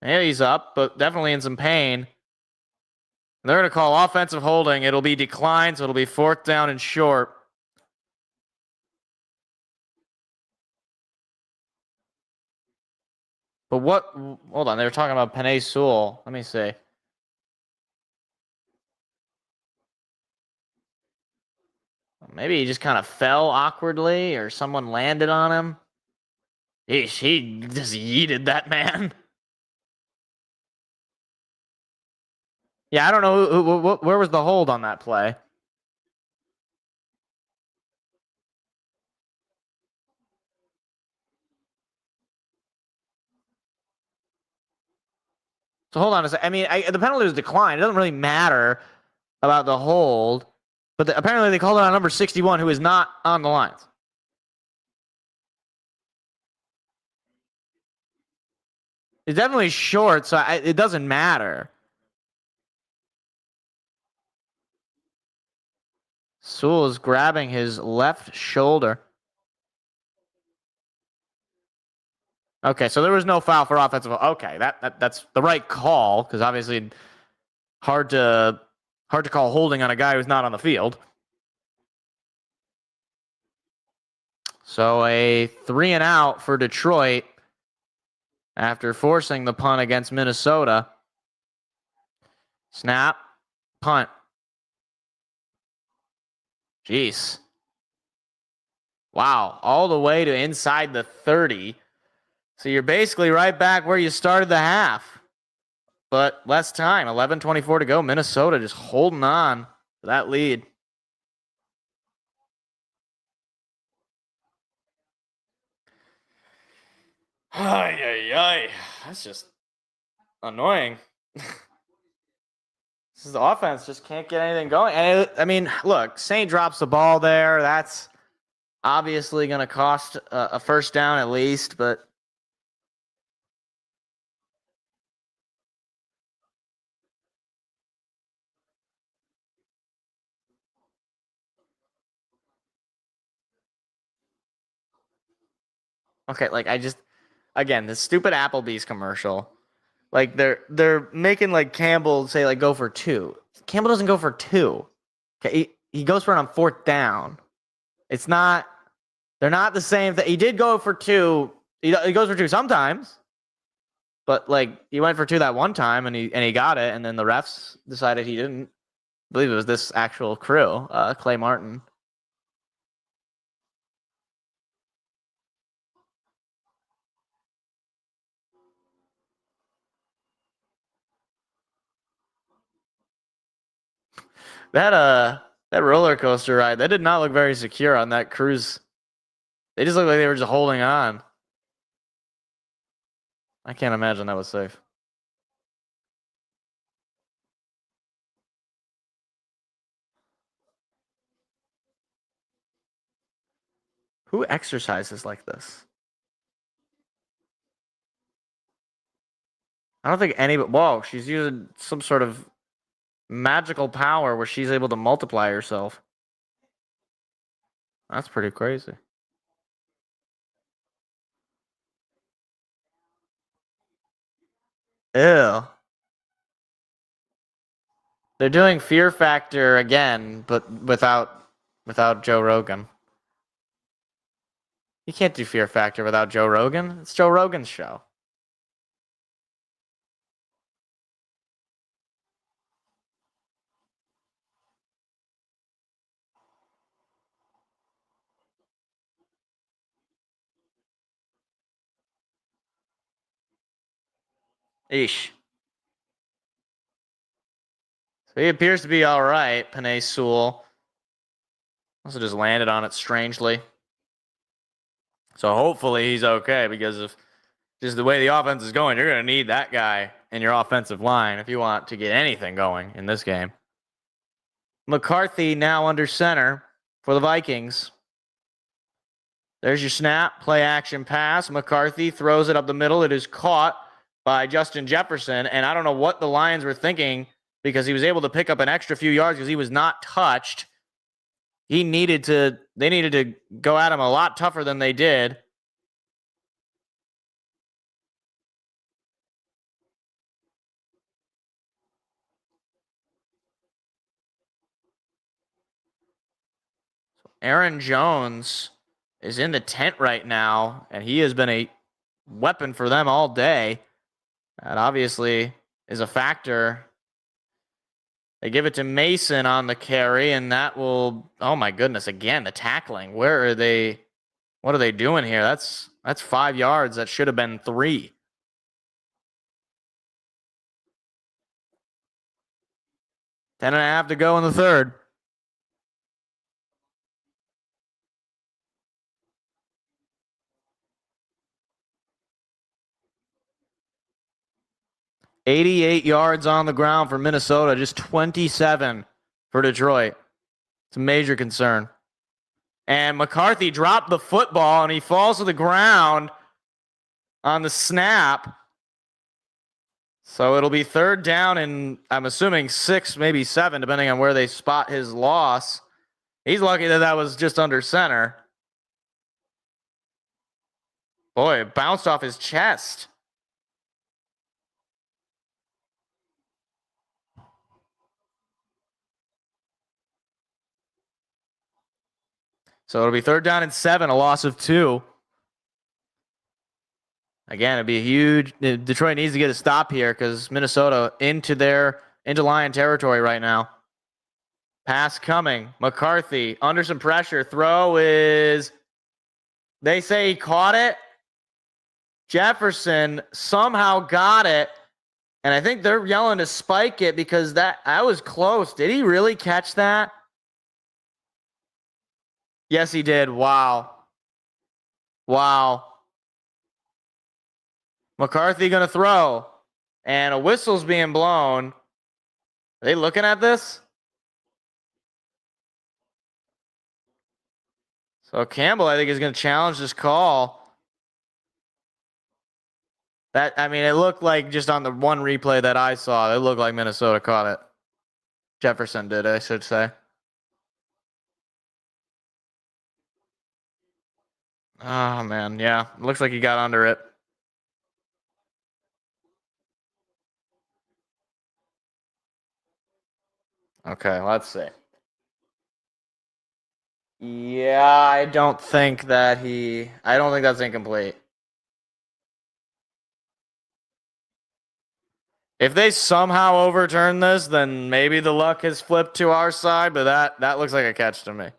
Yeah, he's up, but definitely in some pain. They're going to call offensive holding. It'll be declined, so it'll be 4th down and short. But what? Hold on, they were talking about Penei Sewell. Let me see. Maybe he just kind of fell awkwardly, or someone landed on him. He just yeeted that man. Yeah, I don't know where was the hold on that play. So hold on a second. I mean, the penalty was declined. It doesn't really matter about the hold, but apparently they called it on number 61, who is not on the lines. It's definitely short, so it doesn't matter. Sewell is grabbing his left shoulder. Okay, so there was no foul for offensive. Okay, that's the right call, because obviously hard to call holding on a guy who's not on the field. So a 3 and out for Detroit after forcing the punt against Minnesota. Snap, punt. Jeez. Wow, all the way to inside the 30. So you're basically right back where you started the half. But less time, 11:24 to go. Minnesota just holding on to that lead. Ay, ay, ay. That's just annoying. The offense just can't get anything going. And I mean, look, Saint drops the ball there. That's obviously going to cost a first down at least, but okay, like again, this stupid Applebee's commercial. Like they're making like Campbell say like go for 2. Campbell doesn't go for 2. Okay, he goes for it on 4th down. It's not. They're not the same thing. He did go for 2. He goes for 2 sometimes, but like he went for 2 that one time and he got it, and then the refs decided he didn't. I believe it was this actual crew, Clay Martin. That roller coaster ride, that did not look very secure on that cruise. They just looked like they were just holding on. I can't imagine that was safe. Who exercises like this? I don't think anybody. Whoa, she's using some sort of magical power where she's able to multiply herself. That's pretty crazy. Ew. They're doing Fear Factor again, but without Joe Rogan. You can't do Fear Factor without Joe Rogan. It's Joe Rogan's show. Eesh. So he appears to be all right, Penei Sewell. Also just landed on it strangely. So hopefully he's okay, because if just the way the offense is going, you're going to need that guy in your offensive line if you want to get anything going in this game. McCarthy now under center for the Vikings. There's your snap, play action pass. McCarthy throws it up the middle. It is caught by Justin Jefferson, and I don't know what the Lions were thinking because he was able to pick up an extra few yards because he was not touched. They needed to go at him a lot tougher than they did. Aaron Jones is in the tent right now, and he has been a weapon for them all day. That obviously is a factor. They give it to Mason on the carry, and that will, oh my goodness, again, the tackling. Where are they? What are they doing here? That's 5 yards. That should have been 3. Ten and a half to go in the third. $88 yards on the ground for Minnesota, just 27 for Detroit. It's a major concern. And McCarthy dropped the football, and he falls to the ground on the snap. So it'll be third down and I'm assuming 6, maybe 7, depending on where they spot his loss. He's lucky that was just under center. Boy, it bounced off his chest. So it'll be third down and 7, a loss of 2. Again, it'd be a huge. Detroit needs to get a stop here because Minnesota into Lion territory right now. Pass coming. McCarthy under some pressure. Throw is. They say he caught it. Jefferson somehow got it, and I think they're yelling to spike it because that was close. Did he really catch that? Yes, he did. Wow. McCarthy going to throw, and a whistle's being blown. Are they looking at this? So Campbell, I think, is going to challenge this call. It looked like just on the one replay that I saw, it looked like Minnesota caught it. Jefferson did, I should say. Oh, man, yeah. Looks like he got under it. Okay, let's see. Yeah, I don't think that's incomplete. If they somehow overturn this, then maybe the luck has flipped to our side, but that looks like a catch to me.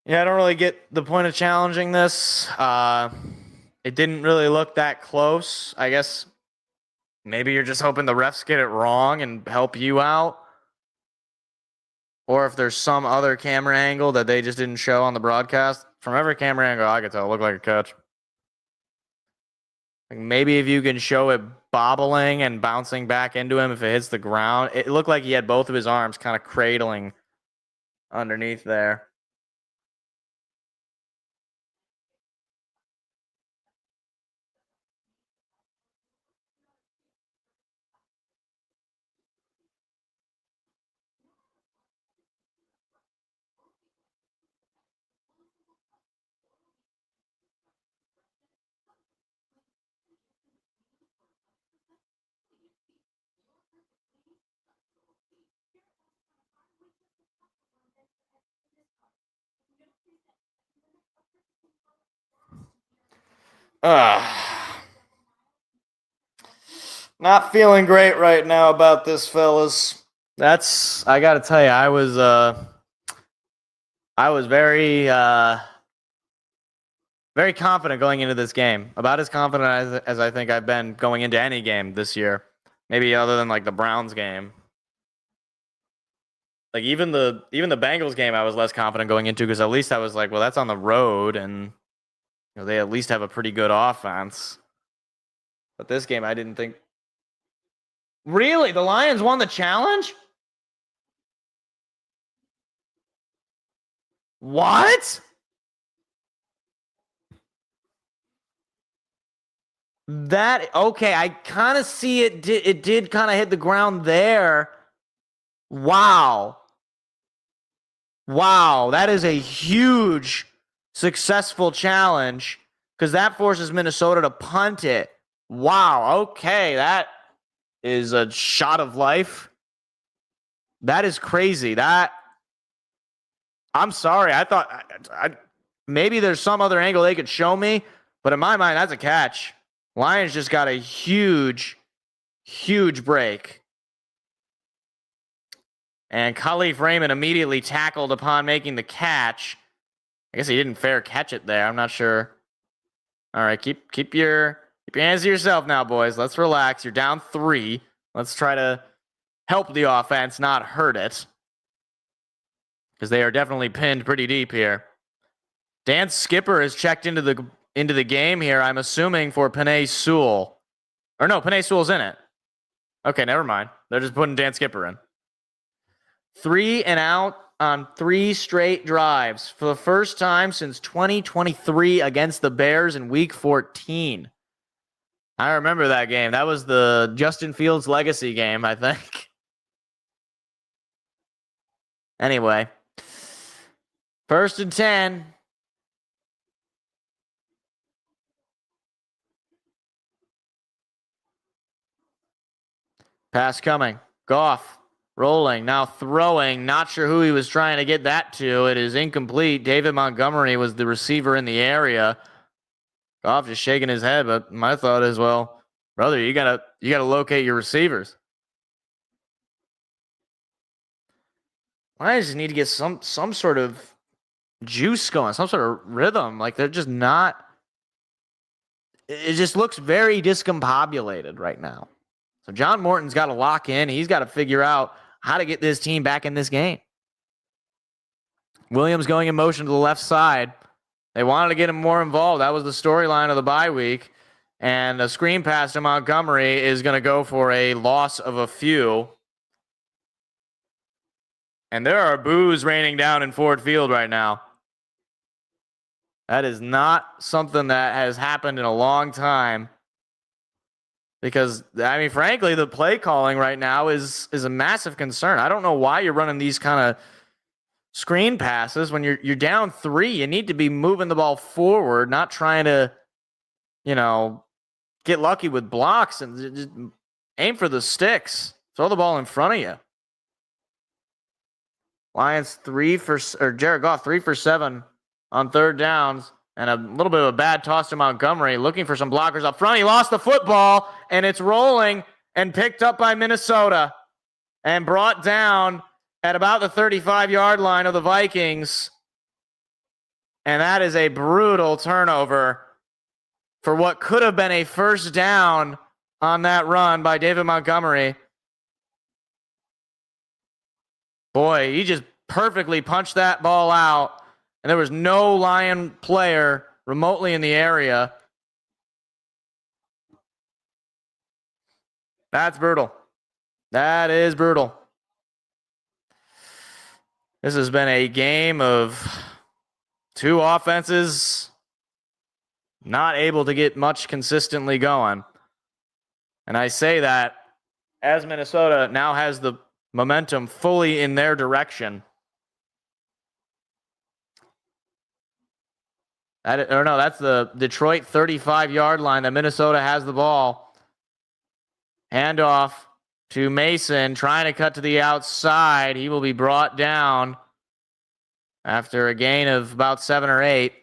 Yeah, I don't really get the point of challenging this. It didn't really look that close. I guess maybe you're just hoping the refs get it wrong and help you out. Or if there's some other camera angle that they just didn't show on the broadcast. From every camera angle I could tell, it looked like a catch. Like maybe if you can show it bobbling and bouncing back into him if it hits the ground. It looked like he had both of his arms kind of cradling underneath there. Not feeling great right now about this, fellas. I gotta tell you, I was very very confident going into this game. About as confident as I think I've been going into any game this year. Maybe other than like the Browns game. Like even the Bengals game I was less confident going into because at least I was like, well, that's on the road and they at least have a pretty good offense. But this game I didn't think. Really? The Lions won the challenge? What? Okay, I kind of see it. It did kind of hit the ground there. Wow. Wow, that is a huge successful challenge because that forces Minnesota to punt it. Wow, okay, that is a shot of life. That is crazy. I'm sorry. I thought maybe there's some other angle they could show me, but in my mind, that's a catch. Lions just got a huge, huge break. And Khalif Raymond immediately tackled upon making the catch. I guess he didn't fair catch it there. I'm not sure. All right, keep your hands to yourself now, boys. Let's relax. You're down 3. Let's try to help the offense, not hurt it. Because they are definitely pinned pretty deep here. Dan Skipper is checked into the game here, I'm assuming, for Penei Sewell. Or no, Penei Sewell's in it. Okay, never mind. They're just putting Dan Skipper in. 3 and out on 3 straight drives for the first time since 2023 against the Bears in Week 14. I remember that game. That was the Justin Fields legacy game, I think. Anyway, 1st and 10. Pass coming. Goff rolling, now throwing. Not sure who he was trying to get that to. It is incomplete. David Montgomery was the receiver in the area. Goff just shaking his head, but my thought is, well, brother, you gotta locate your receivers. I just need to get some sort of juice going, some sort of rhythm. Like they're just not. It just looks very discombobulated right now. So John Morton's got to lock in. He's got to figure out how to get this team back in this game. Williams going in motion to the left side. They wanted to get him more involved. That was the storyline of the bye week. And a screen pass to Montgomery is going to go for a loss of a few. And there are boos raining down in Ford Field right now. That is not something that has happened in a long time. Because, I mean, frankly, the play calling right now is a massive concern. I don't know why you're running these kind of screen passes when you're down 3. You need to be moving the ball forward, not trying to, get lucky with blocks and just aim for the sticks. Throw the ball in front of you. Lions Jared Goff 3 for 7 on 3rd downs. And a little bit of a bad toss to Montgomery, looking for some blockers up front. He lost the football, and it's rolling and picked up by Minnesota and brought down at about the 35-yard line of the Vikings. And that is a brutal turnover for what could have been a 1st down on that run by David Montgomery. Boy, he just perfectly punched that ball out. And there was no Lion player remotely in the area. That's brutal. That is brutal. This has been a game of 2 offenses not able to get much consistently going. And I say that as Minnesota now has the momentum fully in their direction. That's the Detroit 35-yard line that Minnesota has the ball. Handoff to Mason, trying to cut to the outside. He will be brought down after a gain of about 7 or 8.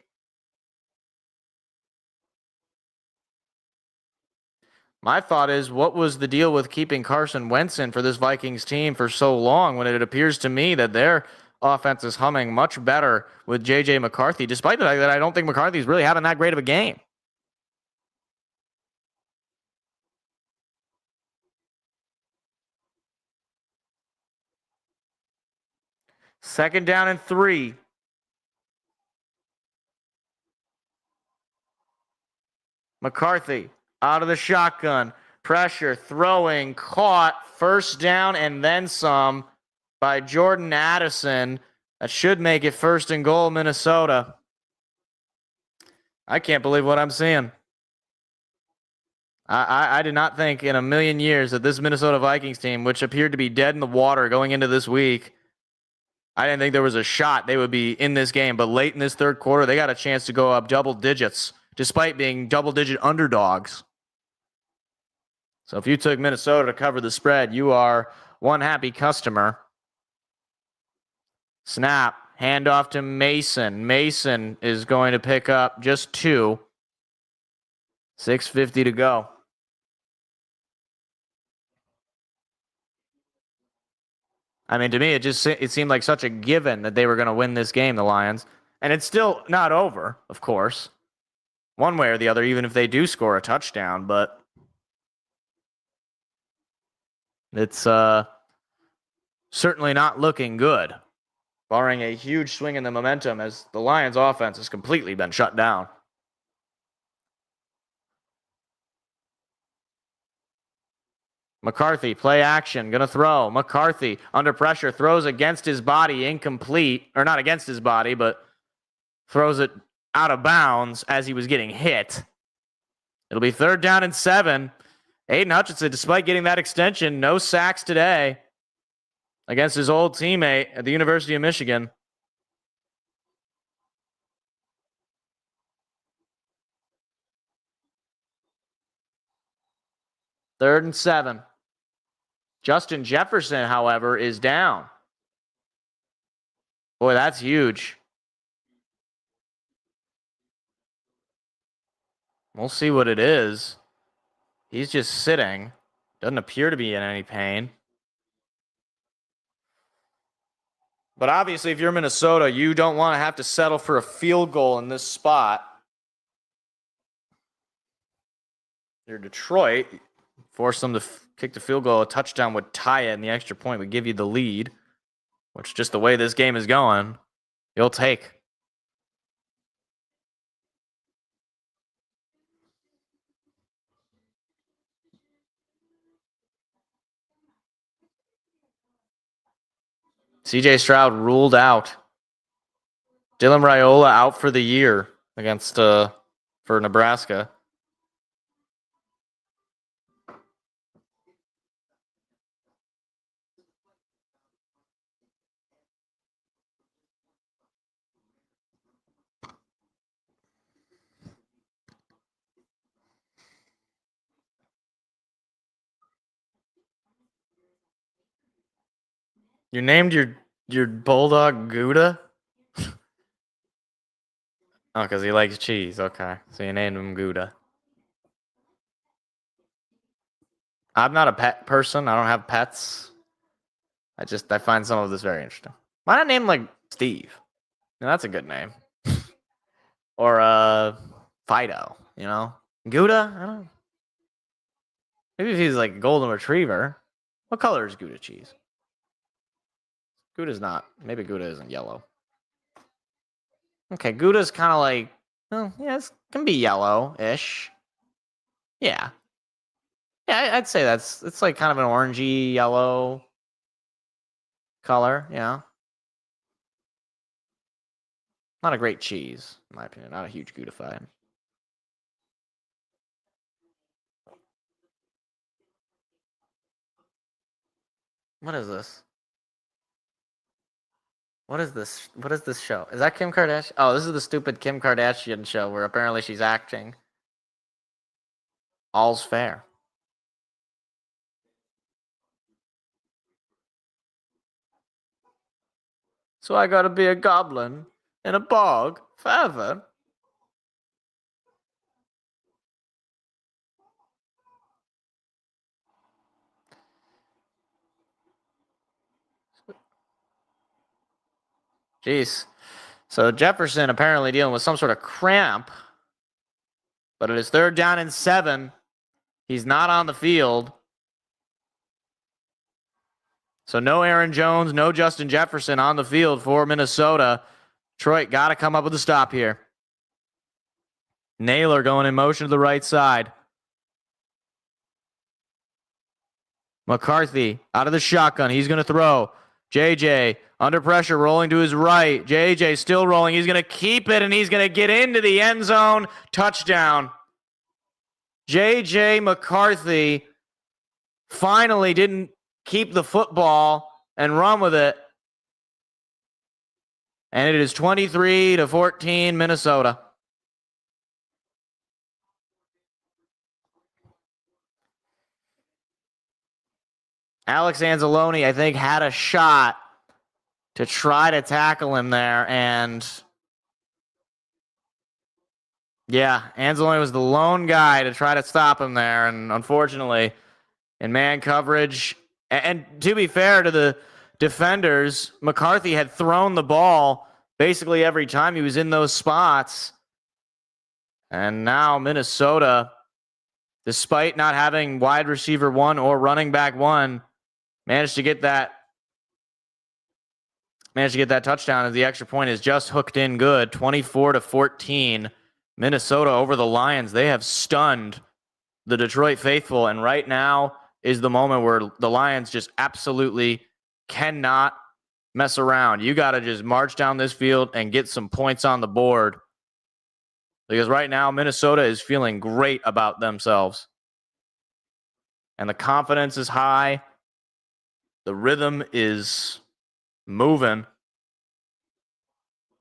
My thought is, what was the deal with keeping Carson Wentz in for this Vikings team for so long when it appears to me that their offense is humming much better with J.J. McCarthy, despite the fact that I don't think McCarthy's really having that great of a game. Second down and 3. McCarthy out of the shotgun. Pressure, throwing, caught. First down and then some by Jordan Addison. That should make it 1st and goal, Minnesota. I can't believe what I'm seeing. I did not think in a million years that this Minnesota Vikings team, which appeared to be dead in the water going into this week, I didn't think there was a shot they would be in this game. But late in this third quarter, they got a chance to go up double digits, despite being double-digit underdogs. So if you took Minnesota to cover the spread, you are one happy customer. Snap, handoff to Mason. Mason is going to pick up just 2. 6:50 to go. I mean, to me, it seemed like such a given that they were going to win this game, the Lions. And it's still not over, of course. One way or the other, even if they do score a touchdown. But it's certainly not looking good, barring a huge swing in the momentum as the Lions' offense has completely been shut down. McCarthy, play action, gonna throw. McCarthy, under pressure, throws against his body, incomplete. Or not against his body, but throws it out of bounds as he was getting hit. It'll be 3rd down and 7. Aiden Hutchinson, despite getting that extension, no sacks today against his old teammate at the University of Michigan. Third and 7. Justin Jefferson, however, is down. Boy, that's huge. We'll see what it is. He's just sitting. Doesn't appear to be in any pain. But obviously, if you're Minnesota, you don't want to have to settle for a field goal in this spot. You're Detroit. Force them to kick the field goal. A touchdown would tie it, and the extra point would give you the lead, which just the way this game is going, you'll take. CJ Stroud ruled out. Dylan Raiola out for the year against for Nebraska. You named your bulldog Gouda? Oh, because he likes cheese. Okay. So you named him Gouda. I'm not a pet person. I don't have pets. I find some of this very interesting. Why not name like Steve? You know, that's a good name. Or Fido, you know? Gouda? I don't know. Maybe if he's like a golden retriever. What color is Gouda cheese? Gouda's not. Maybe Gouda isn't yellow. Okay, Gouda's kind of like, well, yeah, it can be yellow-ish. Yeah. Yeah, I'd say it's like kind of an orangey yellow color, yeah. Not a great cheese, in my opinion. Not a huge Gouda fan. What is this? What is this? What is this show? Is that Kim Kardashian? Oh, this is the stupid Kim Kardashian show where apparently she's acting. All's fair. So I gotta be a goblin in a bog forever. Jeez. So Jefferson apparently dealing with some sort of cramp. But it is 3rd down and 7. He's not on the field. So no Aaron Jones, no Justin Jefferson on the field for Minnesota. Detroit got to come up with a stop here. Naylor going in motion to the right side. McCarthy out of the shotgun. He's going to throw. JJ under pressure, rolling to his right. JJ still rolling. He's going to keep it, and he's going to get into the end zone. Touchdown. JJ McCarthy finally didn't keep the football and run with it. And it is 23-14 Minnesota. Alex Anzalone, I think, had a shot to try to tackle him there. And yeah, Anzalone was the lone guy to try to stop him there. And unfortunately, in man coverage, and to be fair to the defenders, McCarthy had thrown the ball basically every time he was in those spots. And now Minnesota, despite not having wide receiver 1 or running back 1, managed to get that touchdown, as the extra point is just hooked in good. 24-14. Minnesota over the Lions. They have stunned the Detroit faithful, and right now is the moment where the Lions just absolutely cannot mess around. You got to just march down this field and get some points on the board, because right now Minnesota is feeling great about themselves. And the confidence is high. The rhythm is moving.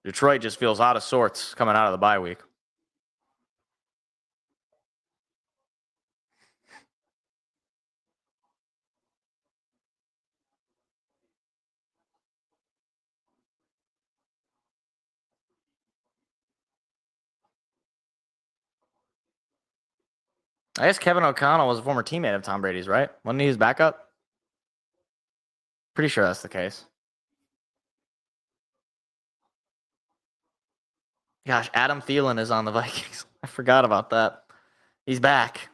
Detroit just feels out of sorts coming out of the bye week. I guess Kevin O'Connell was a former teammate of Tom Brady's, right? Wasn't he his backup? Pretty sure that's the case. Gosh, Adam Thielen is on the Vikings. I forgot about that. He's back.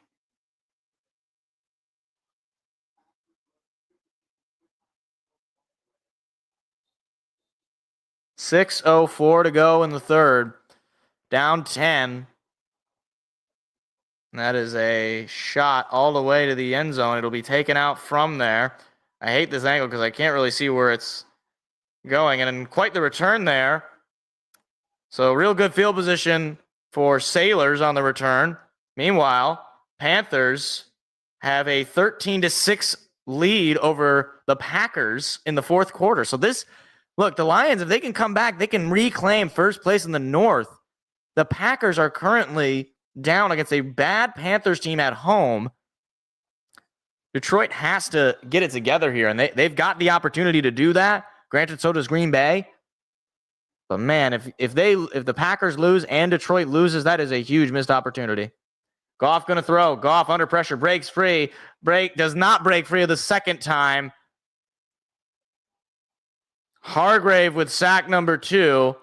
.604 to go in the third. Down 10. That is a shot all the way to the end zone. It'll be taken out from there. I hate this angle because I can't really see where it's going. And quite the return there. So real good field position for Sailors on the return. Meanwhile, Panthers have a 13-6 lead over the Packers in the fourth quarter. So look, the Lions, if they can come back, they can reclaim first place in the North. The Packers are currently down against a bad Panthers team at home. Detroit has to get it together here, and they've got the opportunity to do that. Granted, so does Green Bay. But man, if the Packers lose and Detroit loses, that is a huge missed opportunity. Goff going to throw. Goff under pressure, breaks free. Does not break free the second time. Hargrave with sack number 2.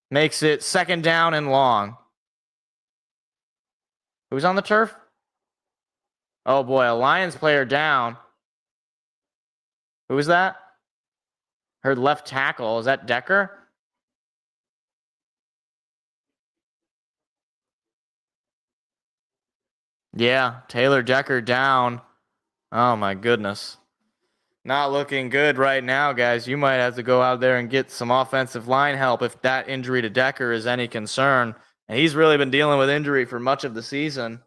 Makes it 2nd down and long. Who's on the turf? Oh boy, a Lions player down. Who is that? Her left tackle. Is that Decker? Yeah, Taylor Decker down. Oh my goodness. Not looking good right now, guys. You might have to go out there and get some offensive line help if that injury to Decker is any concern. And he's really been dealing with injury for much of the season.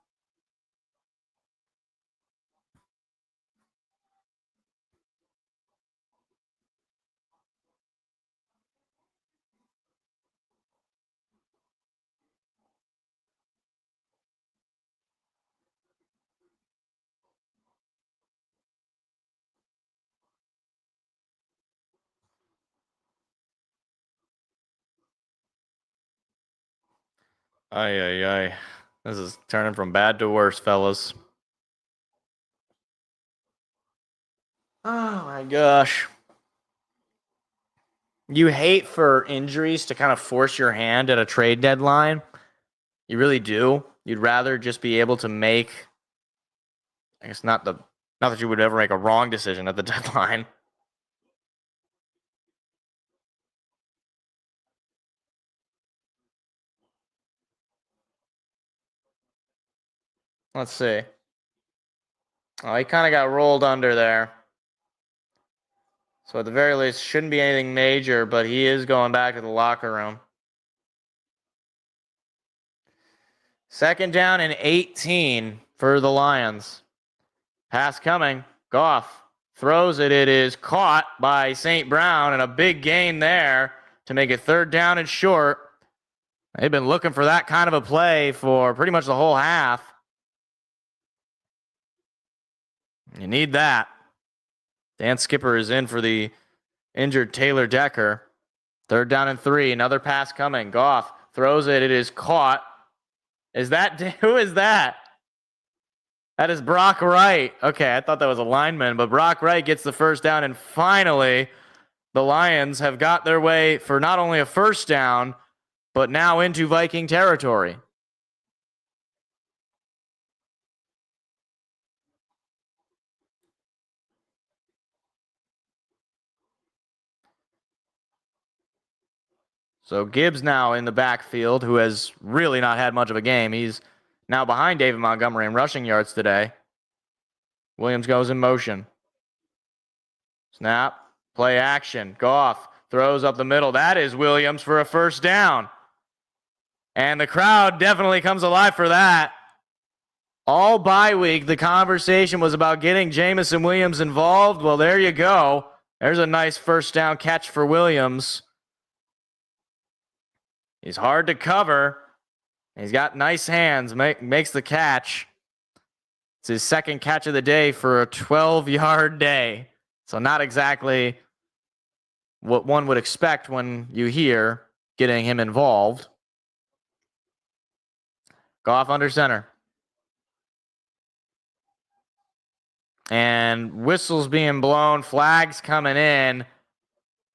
Ay. This is turning from bad to worse, fellas. Oh my gosh. You hate for injuries to kind of force your hand at a trade deadline. You really do. You'd rather just be able to make, I guess not that you would ever make a wrong decision at the deadline. Let's see. Oh, he kind of got rolled under there. So at the very least, shouldn't be anything major, but he is going back to the locker room. 2nd down and 18 for the Lions. Pass coming. Goff throws it. It is caught by St. Brown, and a big gain there to make it 3rd down and short. They've been looking for that kind of a play for pretty much the whole half. You need that. Dan Skipper is in for the injured Taylor Decker. 3rd down and 3. Another pass coming. Goff throws it. It is caught. Who is that? That is Brock Wright. Okay, I thought that was a lineman, but Brock Wright gets the 1st down, and finally, the Lions have got their way for not only a 1st down, but now into Viking territory. So Gibbs now in the backfield, who has really not had much of a game. He's now behind David Montgomery in rushing yards today. Williams goes in motion. Snap. Play action. Goff throws up the middle. That is Williams for a 1st down. And the crowd definitely comes alive for that. All bye week, the conversation was about getting Jameson Williams involved. Well, there you go. There's a nice 1st down catch for Williams. He's hard to cover. He's got nice hands, makes the catch. It's his 2nd catch of the day for a 12-yard day. So not exactly what one would expect when you hear getting him involved. Goff under center. And whistles being blown, flags coming in,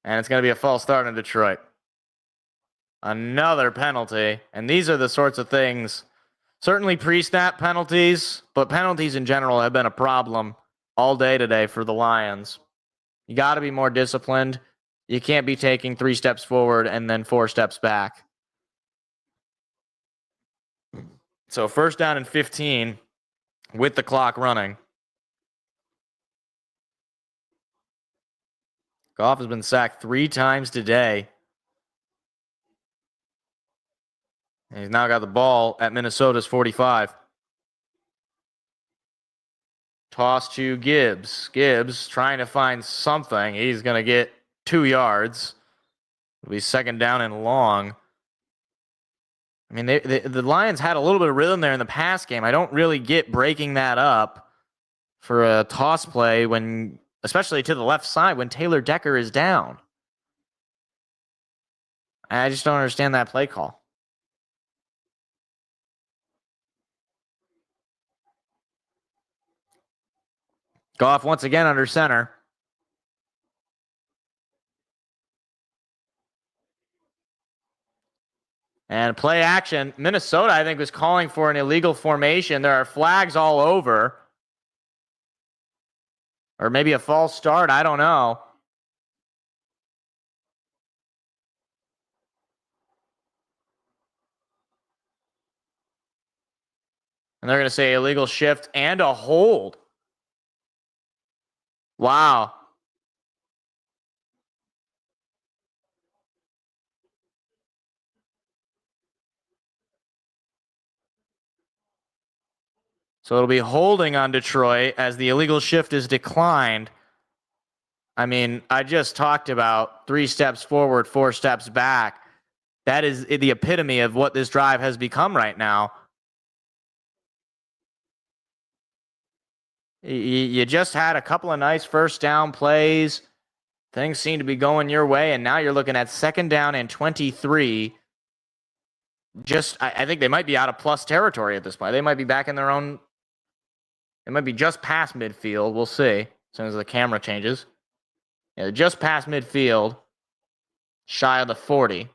and it's going to be a false start in Detroit. Another penalty, and these are the sorts of things, certainly pre-snap penalties, but penalties in general have been a problem all day today for the Lions. You got to be more disciplined. You can't be taking 3 steps forward and then 4 steps back. So 1st down and 15 with the clock running. Goff has been sacked 3 times today. He's now got the ball at Minnesota's 45. Toss to Gibbs. Gibbs trying to find something. He's going to get 2 yards. It'll be 2nd down and long. I mean, the Lions had a little bit of rhythm there in the pass game. I don't really get breaking that up for a toss play when, especially to the left side, when Taylor Decker is down. I just don't understand that play call. Goff once again under center. And play action. Minnesota, I think, was calling for an illegal formation. There are flags all over. Or maybe a false start. I don't know. And they're going to say illegal shift and a hold. Wow. So it'll be holding on Detroit as the illegal shift is declined. I mean, I just talked about 3 steps forward, 4 steps back. That is the epitome of what this drive has become right now. You just had a couple of nice 1st down plays. Things seem to be going your way, and now you're looking at 2nd down and 23. I think they might be out of plus territory at this point. They might be back in their own. It might be just past midfield. We'll see as soon as the camera changes. Yeah, just past midfield. shy of the 40.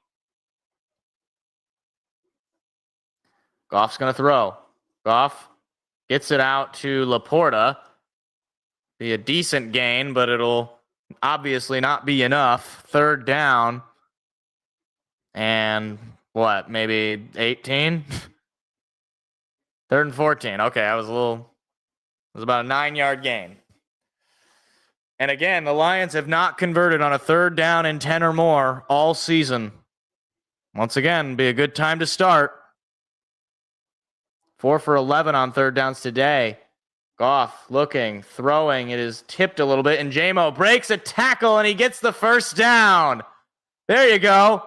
Goff's going to throw. Goff gets it out to Laporta. Be a decent gain, but it'll obviously not be enough. Third down. And what, maybe 18? Third and 14. Okay, it was about a 9-yard gain. And again, the Lions have not converted on a third down and 10 or more all season. Once again, be a good time to start. 4 for 11 on third downs today. Goff looking, throwing. It is tipped a little bit, and J-Mo breaks a tackle, and he gets the first down. There you go.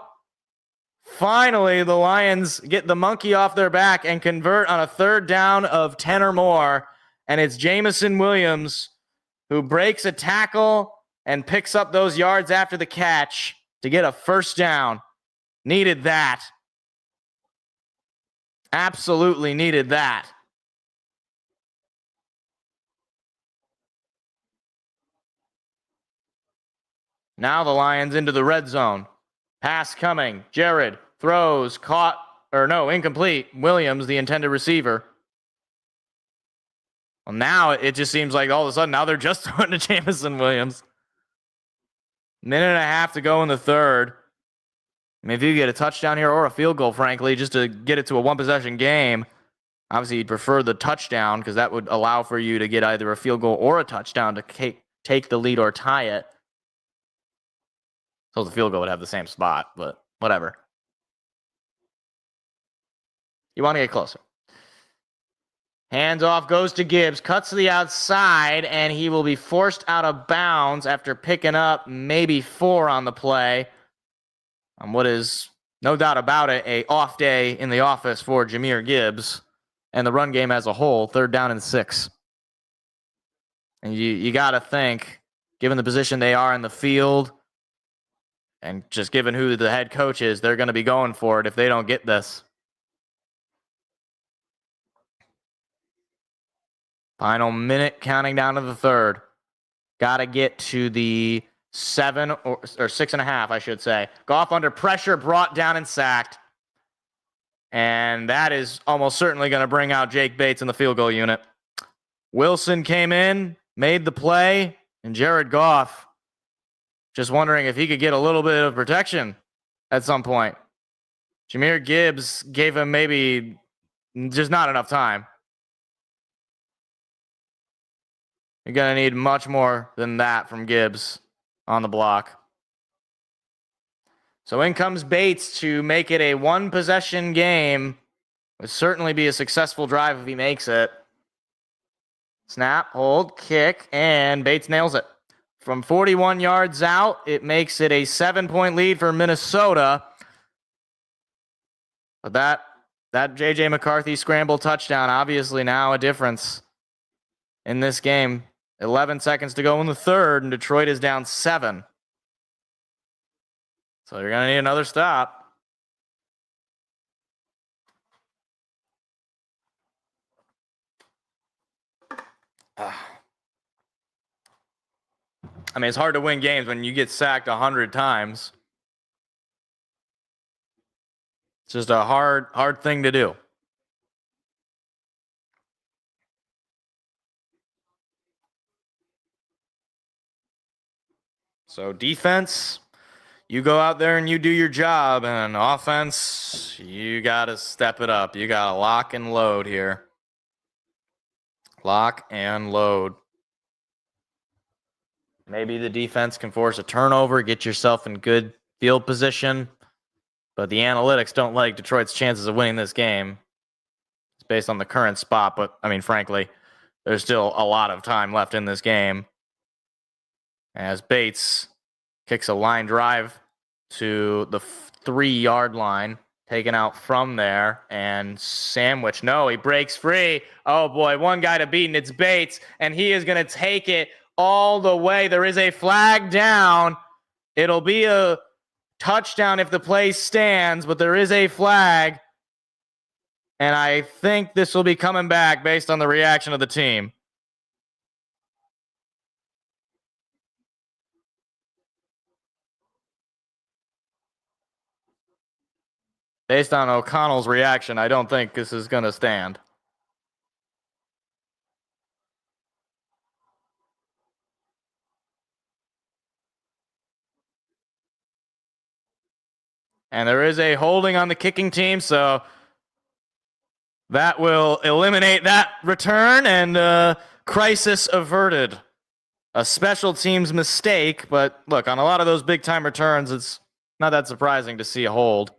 Finally, the Lions get the monkey off their back and convert on a third down of 10 or more, and it's Jameson Williams who breaks a tackle and picks up those yards after the catch to get a first down. Needed that. Absolutely needed that. Now the Lions into the red zone. Pass coming. Jared throws, caught, or no, incomplete. Williams, the intended receiver. Well, now it just seems like all of a sudden now they're just throwing to Jameson Williams. Minute and a half to go in the third. I mean, if you get a touchdown here or a field goal, frankly, just to get it to a one-possession game, obviously you'd prefer the touchdown because that would allow for you to get either a field goal or a touchdown to take the lead or tie it. So the field goal would have the same spot, but whatever. You want to get closer. Hands off, goes to Gibbs, cuts to the outside, and he will be forced out of bounds after picking up maybe 4 on the play. On what is, no doubt about it, a off day in the office for Jahmyr Gibbs and the run game as a whole. 3rd down and 6. And you got to think, given the position they are in the field, and just given who the head coach is, they're going to be going for it if they don't get this. Final minute counting down to the third. Got to get to the 7 or 6.5, I should say. Goff under pressure, brought down and sacked. And that is almost certainly going to bring out Jake Bates in the field goal unit. Wilson came in, made the play, and Jared Goff just wondering if he could get a little bit of protection at some point. Jahmyr Gibbs gave him maybe just not enough time. You're going to need much more than that from Gibbs on the block. So in comes Bates to make it a one-possession game. Would certainly be a successful drive if he makes it. Snap, hold, kick, and Bates nails it. From 41 yards out, it makes it a 7-point lead for Minnesota. But that J.J. McCarthy scramble touchdown, obviously now a difference in this game. 11 seconds to go in the third, and Detroit is down 7. So you're going to need another stop. I mean, it's hard to win games when you get sacked 100 times. It's just a hard thing to do. So defense, you go out there and you do your job, and offense, you got to step it up. You got to lock and load here. Lock and load. Maybe the defense can force a turnover, get yourself in good field position, but the analytics don't like Detroit's chances of winning this game. It's based on the current spot, but, I mean, frankly, there's still a lot of time left in this game. As Bates kicks a line drive to the 3-yard line, taken out from there, and sandwich. No, he breaks free. Oh, boy, one guy to beat, and it's Bates, and he is going to take it all the way. There is a flag down. It'll be a touchdown if the play stands, but there is a flag, and I think this will be coming back based on the reaction of the team. based on O'Connell's reaction, I don't think this is going to stand. And there is a holding on the kicking team, so that will eliminate that return and crisis averted. A special teams mistake, but look, on a lot of those big-time returns, it's not that surprising to see a hold.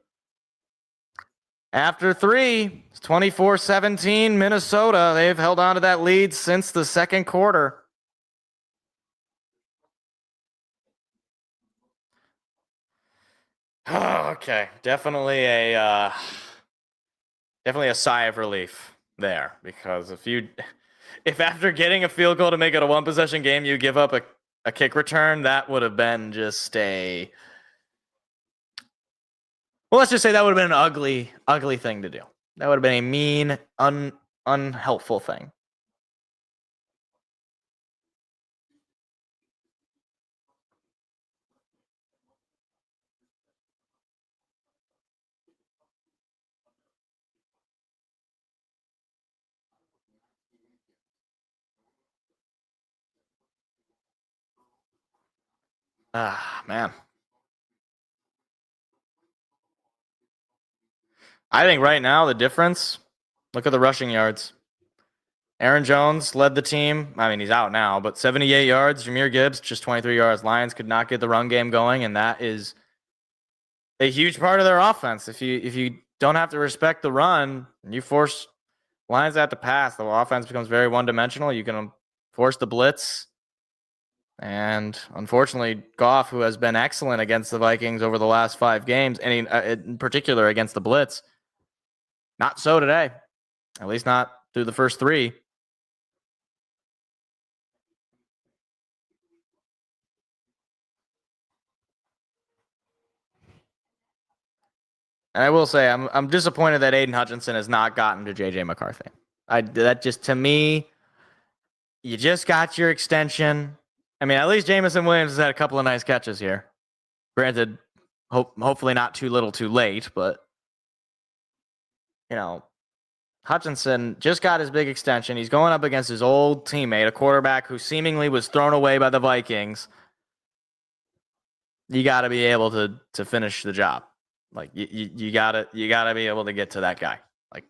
After 3, it's 24-17 Minnesota. They've held on to that lead since the second quarter. Okay, definitely a sigh of relief there, because if after getting a field goal to make it a one possession game, you give up a kick return, that would have been just well, let's just say that would have been an ugly thing to do. That would have been a mean, unhelpful thing. Ah, man. I think right now the difference, look at the rushing yards. Aaron Jones led the team. I mean, he's out now, but 78 yards. Jahmyr Gibbs, just 23 yards. Lions could not get the run game going, and that is a huge part of their offense. If you don't have to respect the run, you force Lions to have to pass, the offense becomes very one-dimensional. You can force the blitz. And unfortunately, Goff, who has been excellent against the Vikings over the last 5 games, and in particular against the blitz, not so today. At least not through the first 3. And I will say, I'm disappointed that Aiden Hutchinson has not gotten to J.J. McCarthy. That just, to me, you just got your extension. I mean, at least Jamison Williams has had a couple of nice catches here. Granted, hopefully not too little too late, but, Hutchinson just got his big extension. He's going up against his old teammate, a quarterback who seemingly was thrown away by the Vikings. You got to be able to finish the job. Like you gotta be able to get to that guy. Like,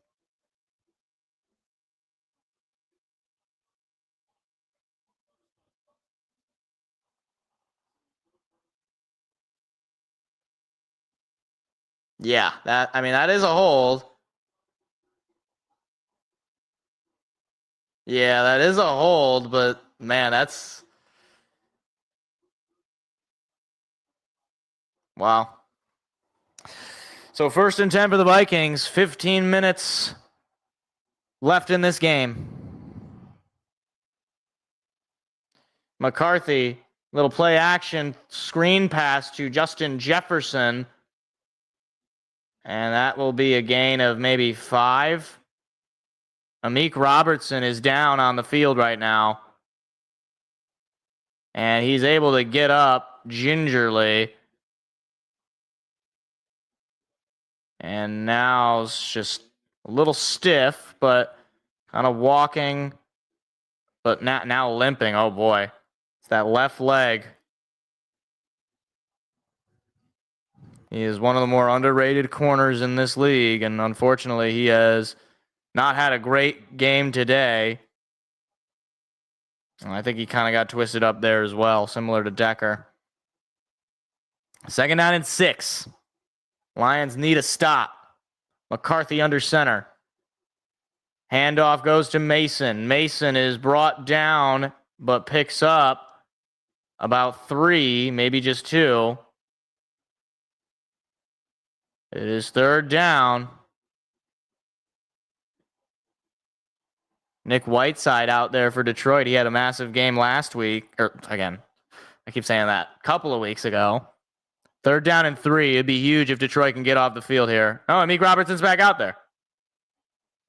yeah, that is a hold. Yeah, that is a hold, but man, that's wow. So 1st and 10 for the Vikings. 15 minutes left in this game. McCarthy, little play action screen pass to Justin Jefferson. And that will be a gain of maybe 5. Amik Robertson is down on the field right now. And he's able to get up gingerly. And now it's just a little stiff, but kind of walking, but now limping. Oh, boy. It's that left leg. He is one of the more underrated corners in this league, and unfortunately, he has not had a great game today. And I think he kind of got twisted up there as well, similar to Decker. 2nd down and 6. Lions need a stop. McCarthy under center. Handoff goes to Mason. Mason is brought down, but picks up about 3, maybe just 2. It is 3rd down. Nick Whiteside out there for Detroit. He had a massive game last week. I keep saying that. A couple of weeks ago. 3rd down and 3. It'd be huge if Detroit can get off the field here. Oh, Amik Robertson's back out there.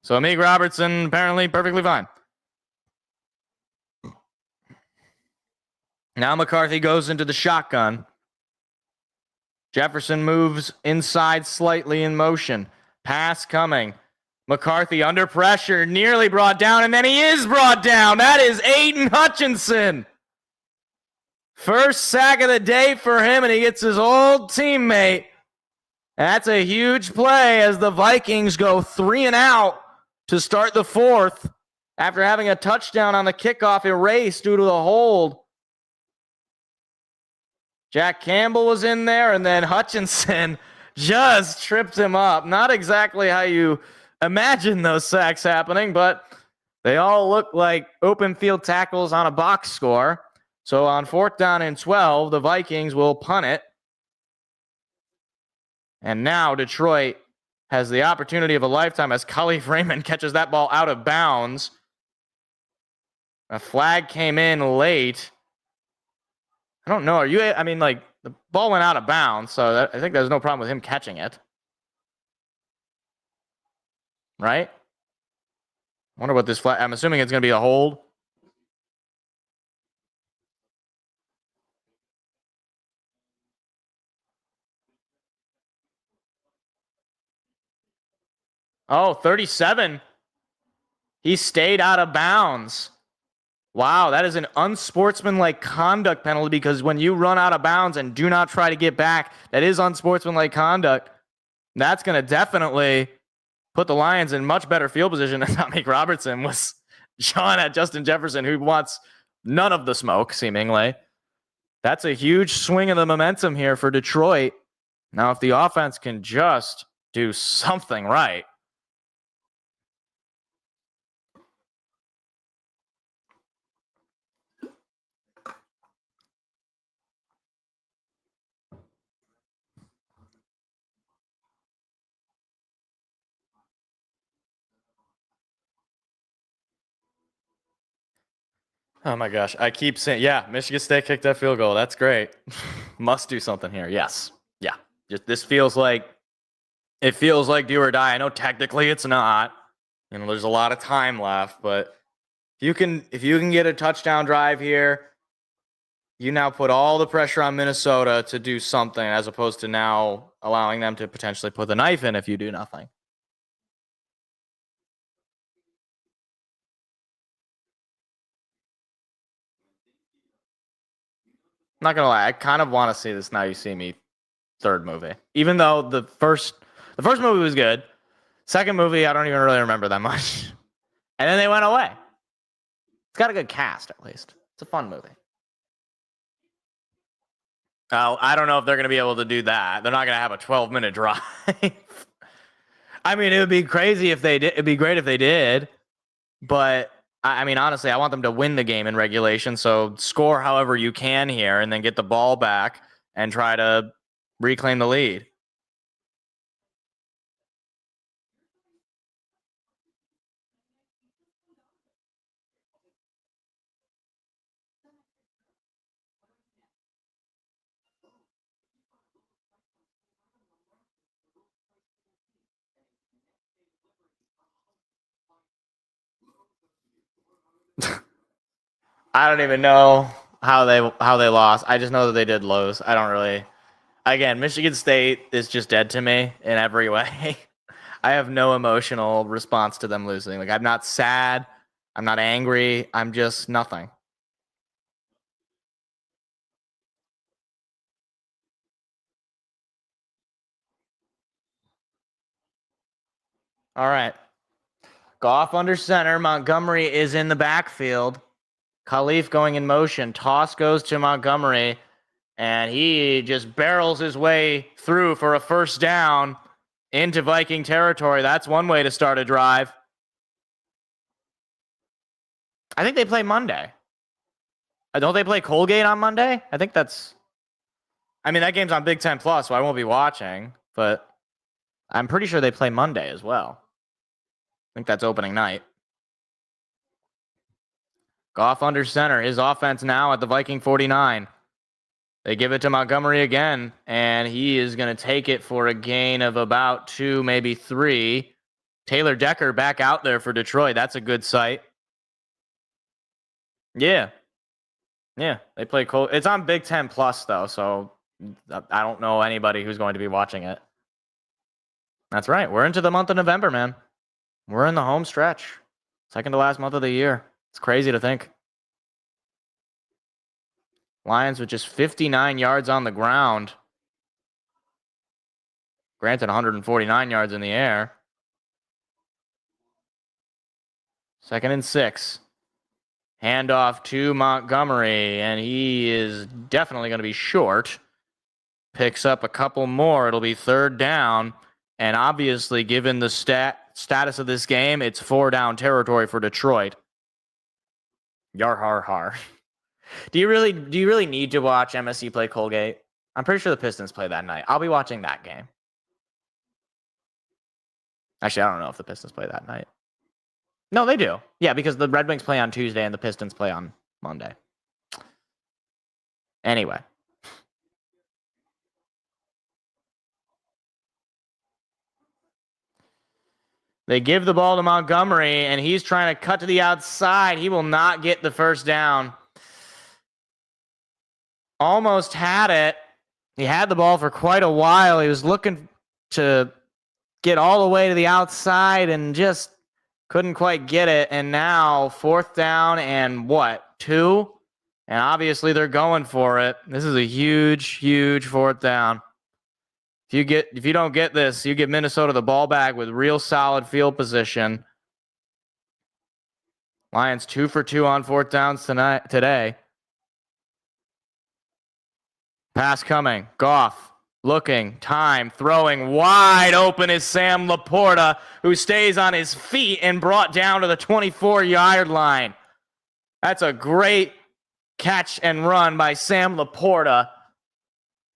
So Amik Robertson apparently perfectly fine. Now McCarthy goes into the shotgun. Jefferson moves inside slightly in motion. Pass coming. McCarthy under pressure, nearly brought down, and then he is brought down. That is Aiden Hutchinson. First sack of the day for him, and he gets his old teammate. That's a huge play as the Vikings go 3 and out to start the fourth after having a touchdown on the kickoff erased due to the hold. Jack Campbell was in there, and then Hutchinson just tripped him up. Not exactly how you imagine those sacks happening, but they all look like open field tackles on a box score. So on 4th down and 12, the Vikings will punt it. And now Detroit has the opportunity of a lifetime as Khalif Raymond catches that ball out of bounds. A flag came in late. I don't know. The ball went out of bounds, so I think there's no problem with him catching it. Right? Wonder what this flag... I'm assuming it's going to be a hold. Oh, 37. He stayed out of bounds. Wow, that is an unsportsmanlike conduct penalty because when you run out of bounds and do not try to get back, that is unsportsmanlike conduct. That's going to definitely put the Lions in much better field position than Dominic Robertson was showing at Justin Jefferson, who wants none of the smoke, seemingly. That's a huge swing of the momentum here for Detroit. Now, if the offense can just do something right. Oh my gosh. I keep saying, yeah, Michigan State kicked that field goal. That's great. Must do something here. Yes. Yeah. This feels like do or die. I know technically it's not. There's a lot of time left, but if you can get a touchdown drive here, you now put all the pressure on Minnesota to do something as opposed to now allowing them to potentially put the knife in if you do nothing. I'm not gonna lie, I kind of want to see this Now You See Me third movie. Even though the first movie was good. Second movie, I don't even really remember that much. And then they went away. It's got a good cast, at least. It's a fun movie. I don't know if they're going to be able to do that. They're not going to have a 12-minute drive. I mean, it would be crazy if they did. It'd be great if they did. But, I mean, honestly, I want them to win the game in regulation. So score however you can here and then get the ball back and try to reclaim the lead. I don't even know how they lost. I just know that they did lose. I don't really. Again, Michigan State is just dead to me in every way. I have no emotional response to them losing. Like, I'm not sad. I'm not angry. I'm just nothing. All right. Goff under center. Montgomery is in the backfield. Khalif going in motion. Toss goes to Montgomery. And he just barrels his way through for a first down into Viking territory. That's one way to start a drive. I think they play Monday. Don't they play Colgate on Monday? I think that's... I mean, that game's on Big Ten Plus, so I won't be watching. But I'm pretty sure they play Monday as well. I think that's opening night. Goff under center. His offense now at the Viking 49. They give it to Montgomery again, and he is going to take it for a gain of about 2, maybe 3. Taylor Decker back out there for Detroit. That's a good sight. Yeah. Yeah, they play It's on Big Ten Plus, though, so I don't know anybody who's going to be watching it. That's right. We're into the month of November, man. We're in the home stretch. Second to last month of the year. It's crazy to think. Lions with just 59 yards on the ground. Granted, 149 yards in the air. 2nd and 6. Handoff to Montgomery, and he is definitely going to be short. Picks up a couple more. It'll be 3rd down. And obviously, given the status of this game, it's 4-down territory for Detroit. Yar har har. Do you really need to watch MSU play Colgate? I'm pretty sure the Pistons play that night. I'll be watching that game. Actually, I don't know if the Pistons play that night. No, they do. Yeah, because the Red Wings play on Tuesday and the Pistons play on Monday. Anyway. They give the ball to Montgomery, and he's trying to cut to the outside. He will not get the 1st down. Almost had it. He had the ball for quite a while. He was looking to get all the way to the outside and just couldn't quite get it. And now 4th down and 2? And obviously they're going for it. This is a huge 4th down. If you don't get this, you give Minnesota the ball back with real solid field position. Lions 2 for 2 on 4th downs today. Pass coming. Goff looking. Time. Throwing. Wide open is Sam Laporta, who stays on his feet and brought down to the 24-yard line. That's a great catch and run by Sam Laporta,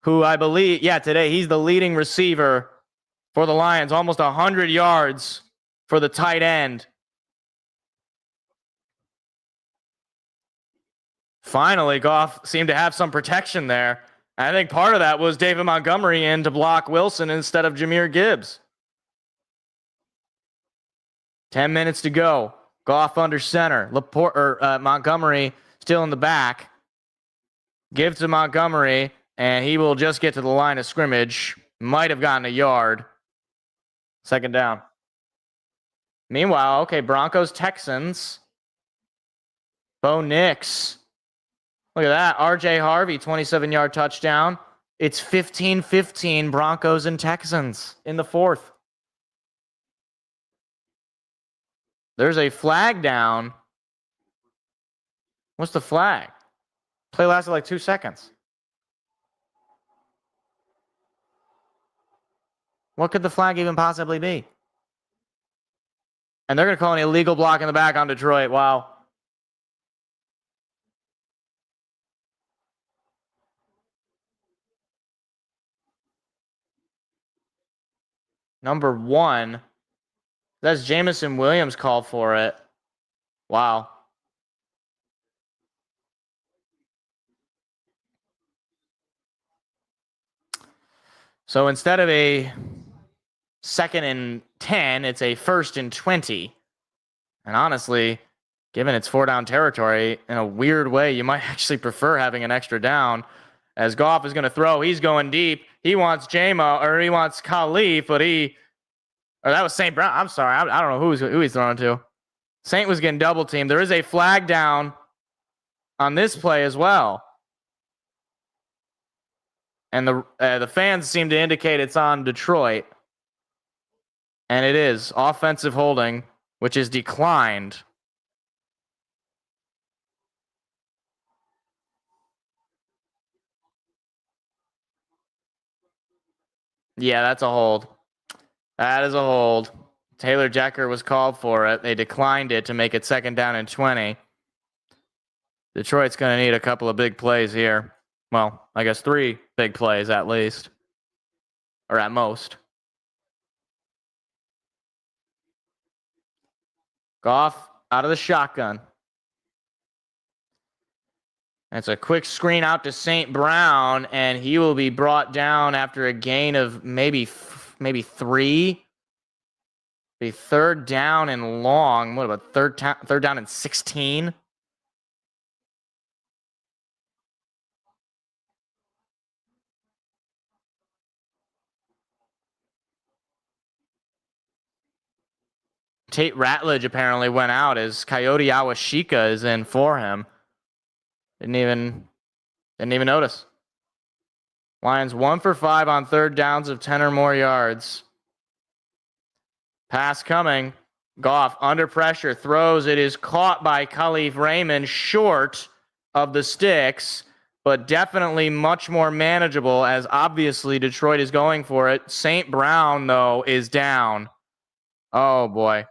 who I believe, today he's the leading receiver for the Lions. Almost 100 yards for the tight end. Finally, Goff seemed to have some protection there. I think part of that was David Montgomery in to block Wilson instead of Jahmyr Gibbs. 10 minutes to go. Goff under center. Montgomery still in the back. Give to Montgomery, and he will just get to the line of scrimmage. Might have gotten a yard. 2nd down. Meanwhile, Broncos, Texans. Bo Nix. Look at that. RJ Harvey, 27-yard touchdown. It's 15-15 Broncos and Texans in the 4th. There's a flag down. What's the flag? Play lasted like 2 seconds. What could the flag even possibly be? And they're going to call an illegal block in the back on Detroit. Wow. Number 1. That's Jamison Williams called for it. Wow. So instead of a 2nd and 10, it's a 1st and 20. And honestly, given it's 4-down territory, in a weird way, you might actually prefer having an extra down. As Goff is going to throw, he's going deep. He wants he wants Khalif, but that was St. Brown. I'm sorry. I don't know who he's throwing to. Saint was getting double teamed. There is a flag down on this play as well. And the fans seem to indicate it's on Detroit. And it is offensive holding, which is declined. Yeah, that's a hold. That is a hold. Taylor Decker was called for it. They declined it to make it 2nd down and 20. Detroit's going to need a couple of big plays here. Well, I guess 3 big plays at least. Or at most. Goff out of the shotgun. That's a quick screen out to St. Brown, and he will be brought down after a gain of maybe 3. Be 3rd down and long. What about 3rd down and 16? Tate Ratledge apparently went out as Coyote Awashika is in for him. Didn't even notice. Lions 1 for 5 on third downs of 10 or more yards. Pass coming. Goff under pressure throws. It is caught by Khalif Raymond short of the sticks, but definitely much more manageable as obviously Detroit is going for it. St. Brown, though, is down. Oh, boy.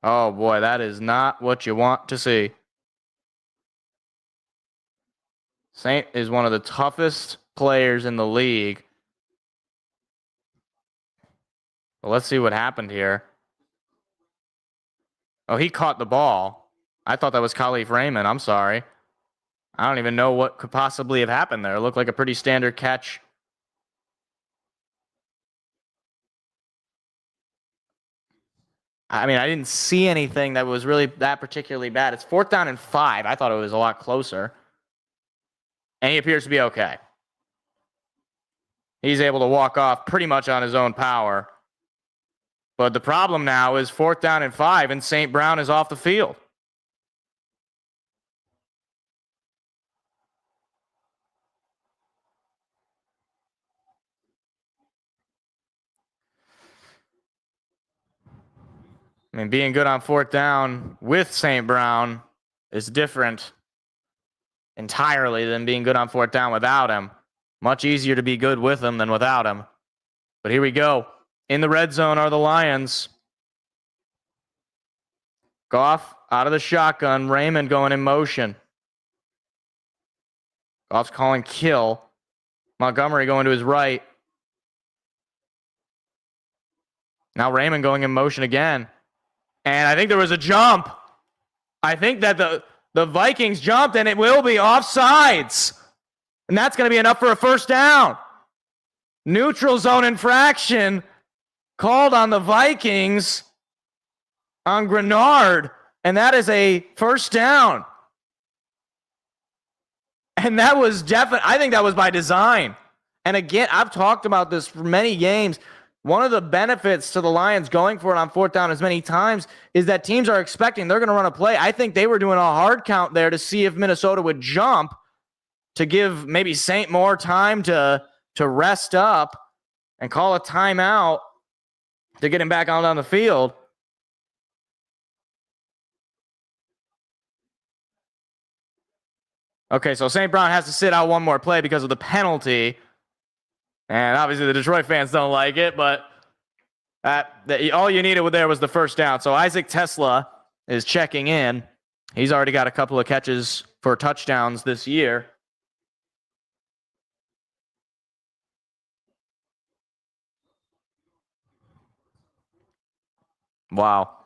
Oh, boy, that is not what you want to see. Saint is one of the toughest players in the league. Well, let's see what happened here. Oh, he caught the ball. I thought that was Khalif Raymond. I'm sorry. I don't even know what could possibly have happened there. It looked like a pretty standard catch. I mean, I didn't see anything that was really that particularly bad. It's 4th down and 5. I thought it was a lot closer. And he appears to be okay. He's able to walk off pretty much on his own power. But the problem now is 4th down and 5, and St. Brown is off the field. I mean, being good on 4th down with St. Brown is different entirely than being good on 4th down without him. Much easier to be good with him than without him. But here we go. In the red zone are the Lions. Goff out of the shotgun. Raymond going in motion. Goff's calling kill. Montgomery going to his right. Now Raymond going in motion again. And I think there was a jump. I think that the Vikings jumped, and it will be offsides. And that's going to be enough for a first down. Neutral zone infraction called on the Vikings on Grenard, and that is a first down. And that was definitely, I think that was by design. And again, I've talked about this for many games. One of the benefits to the Lions going for it on 4th down as many times is that teams are expecting they're going to run a play. I think they were doing a hard count there to see if Minnesota would jump to give maybe Saint more time to rest up and call a timeout to get him back on the field. Okay, so St. Brown has to sit out one more play because of the penalty. And obviously the Detroit fans don't like it, but all you needed there was the first down. So Isaac Tesla is checking in. He's already got a couple of catches for touchdowns this year. Wow.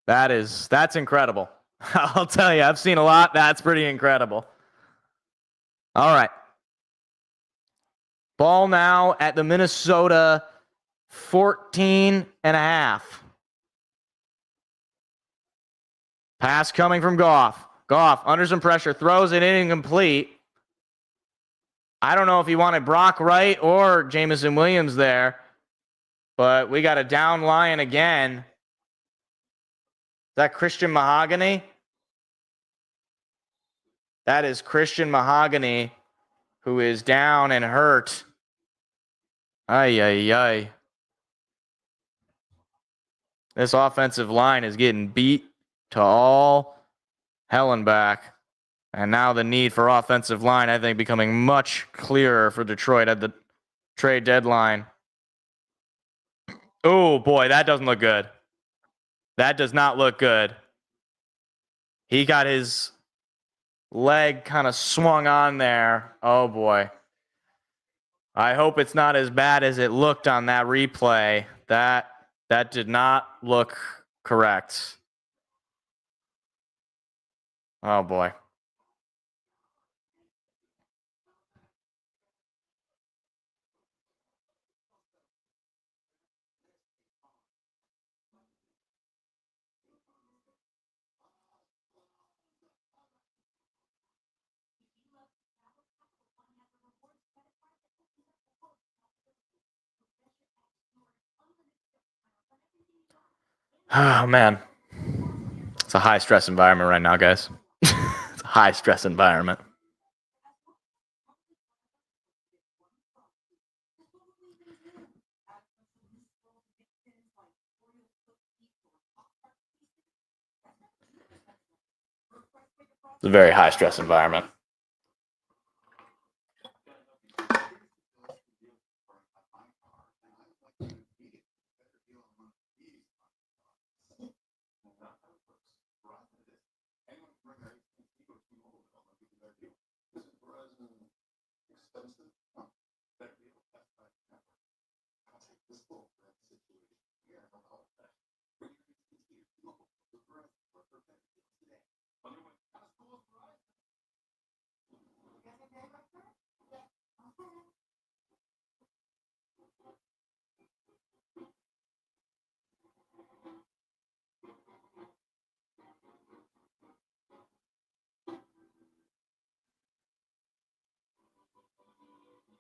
That's incredible. I'll tell you, I've seen a lot. That's pretty incredible. All right. Ball now at the Minnesota 14 and a half. Pass coming from Goff. Goff under some pressure, throws it in incomplete. I don't know if he wanted Brock Wright or Jamison Williams there, but we got a down Lion again. Is that Christian Mahogany? That is Christian Mahogany, who is down and hurt. Ay, ay, ay. This offensive line is getting beat to all hell and back. And now the need for offensive line, I think, becoming much clearer for Detroit at the trade deadline. Oh, boy, that doesn't look good. That does not look good. He got his leg kind of swung on there. Oh, boy. I hope it's not as bad as it looked on that replay. That did not look correct. Oh, boy. Oh, man. It's a high-stress environment right now, guys. It's a high-stress environment. It's a very high-stress environment.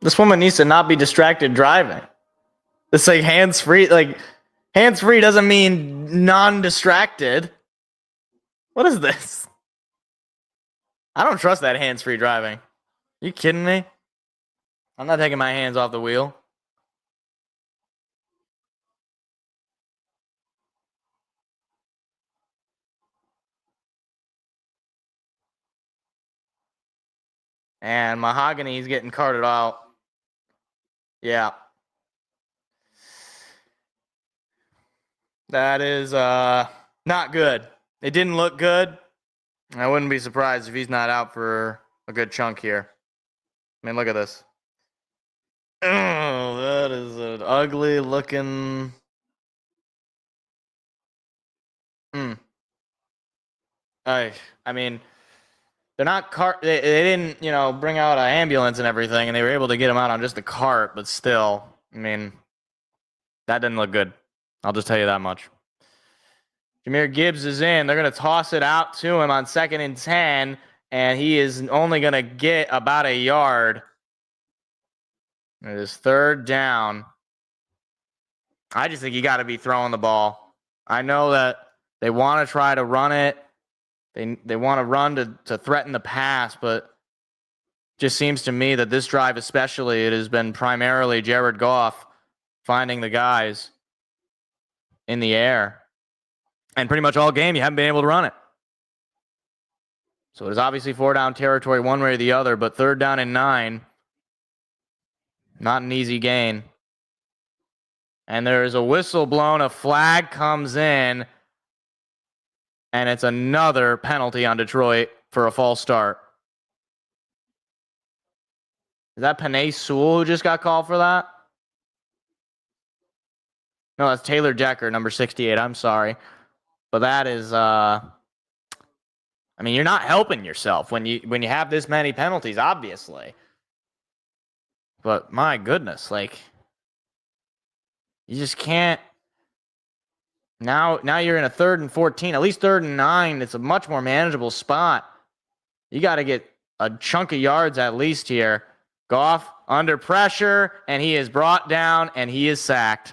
This woman needs to not be distracted driving. It's like hands-free. Like, hands-free doesn't mean non-distracted. What is this? I don't trust that hands-free driving. You kidding me? I'm not taking my hands off the wheel. And Mahogany's getting carted out. Yeah. That is not good. It didn't look good. I wouldn't be surprised if he's not out for a good chunk here. I mean, look at this. Oh, that is an ugly looking. I mean, they're not cart. They didn't, bring out an ambulance and everything, and they were able to get him out on just a cart. But still, I mean, that didn't look good. I'll just tell you that much. Jahmyr Gibbs is in. They're going to toss it out to him on 2nd and 10, and he is only going to get about a yard. It is 3rd down. I just think you got to be throwing the ball. I know that they want to try to run it. They want to run to threaten the pass, but just seems to me that this drive especially, it has been primarily Jared Goff finding the guys in the air. And pretty much all game, you haven't been able to run it. So it is obviously 4-down territory one way or the other, but 3rd down and 9, not an easy gain. And there is a whistle blown, a flag comes in, and it's another penalty on Detroit for a false start. Is that Panay Sewell who just got called for that? No, that's Taylor Decker, number 68. I'm sorry. But that is, you're not helping yourself when you have this many penalties, obviously. But my goodness, you just can't. Now you're in a 3rd and 14, at least 3rd and 9. It's a much more manageable spot. You got to get a chunk of yards at least here. Goff under pressure, and he is brought down, and he is sacked.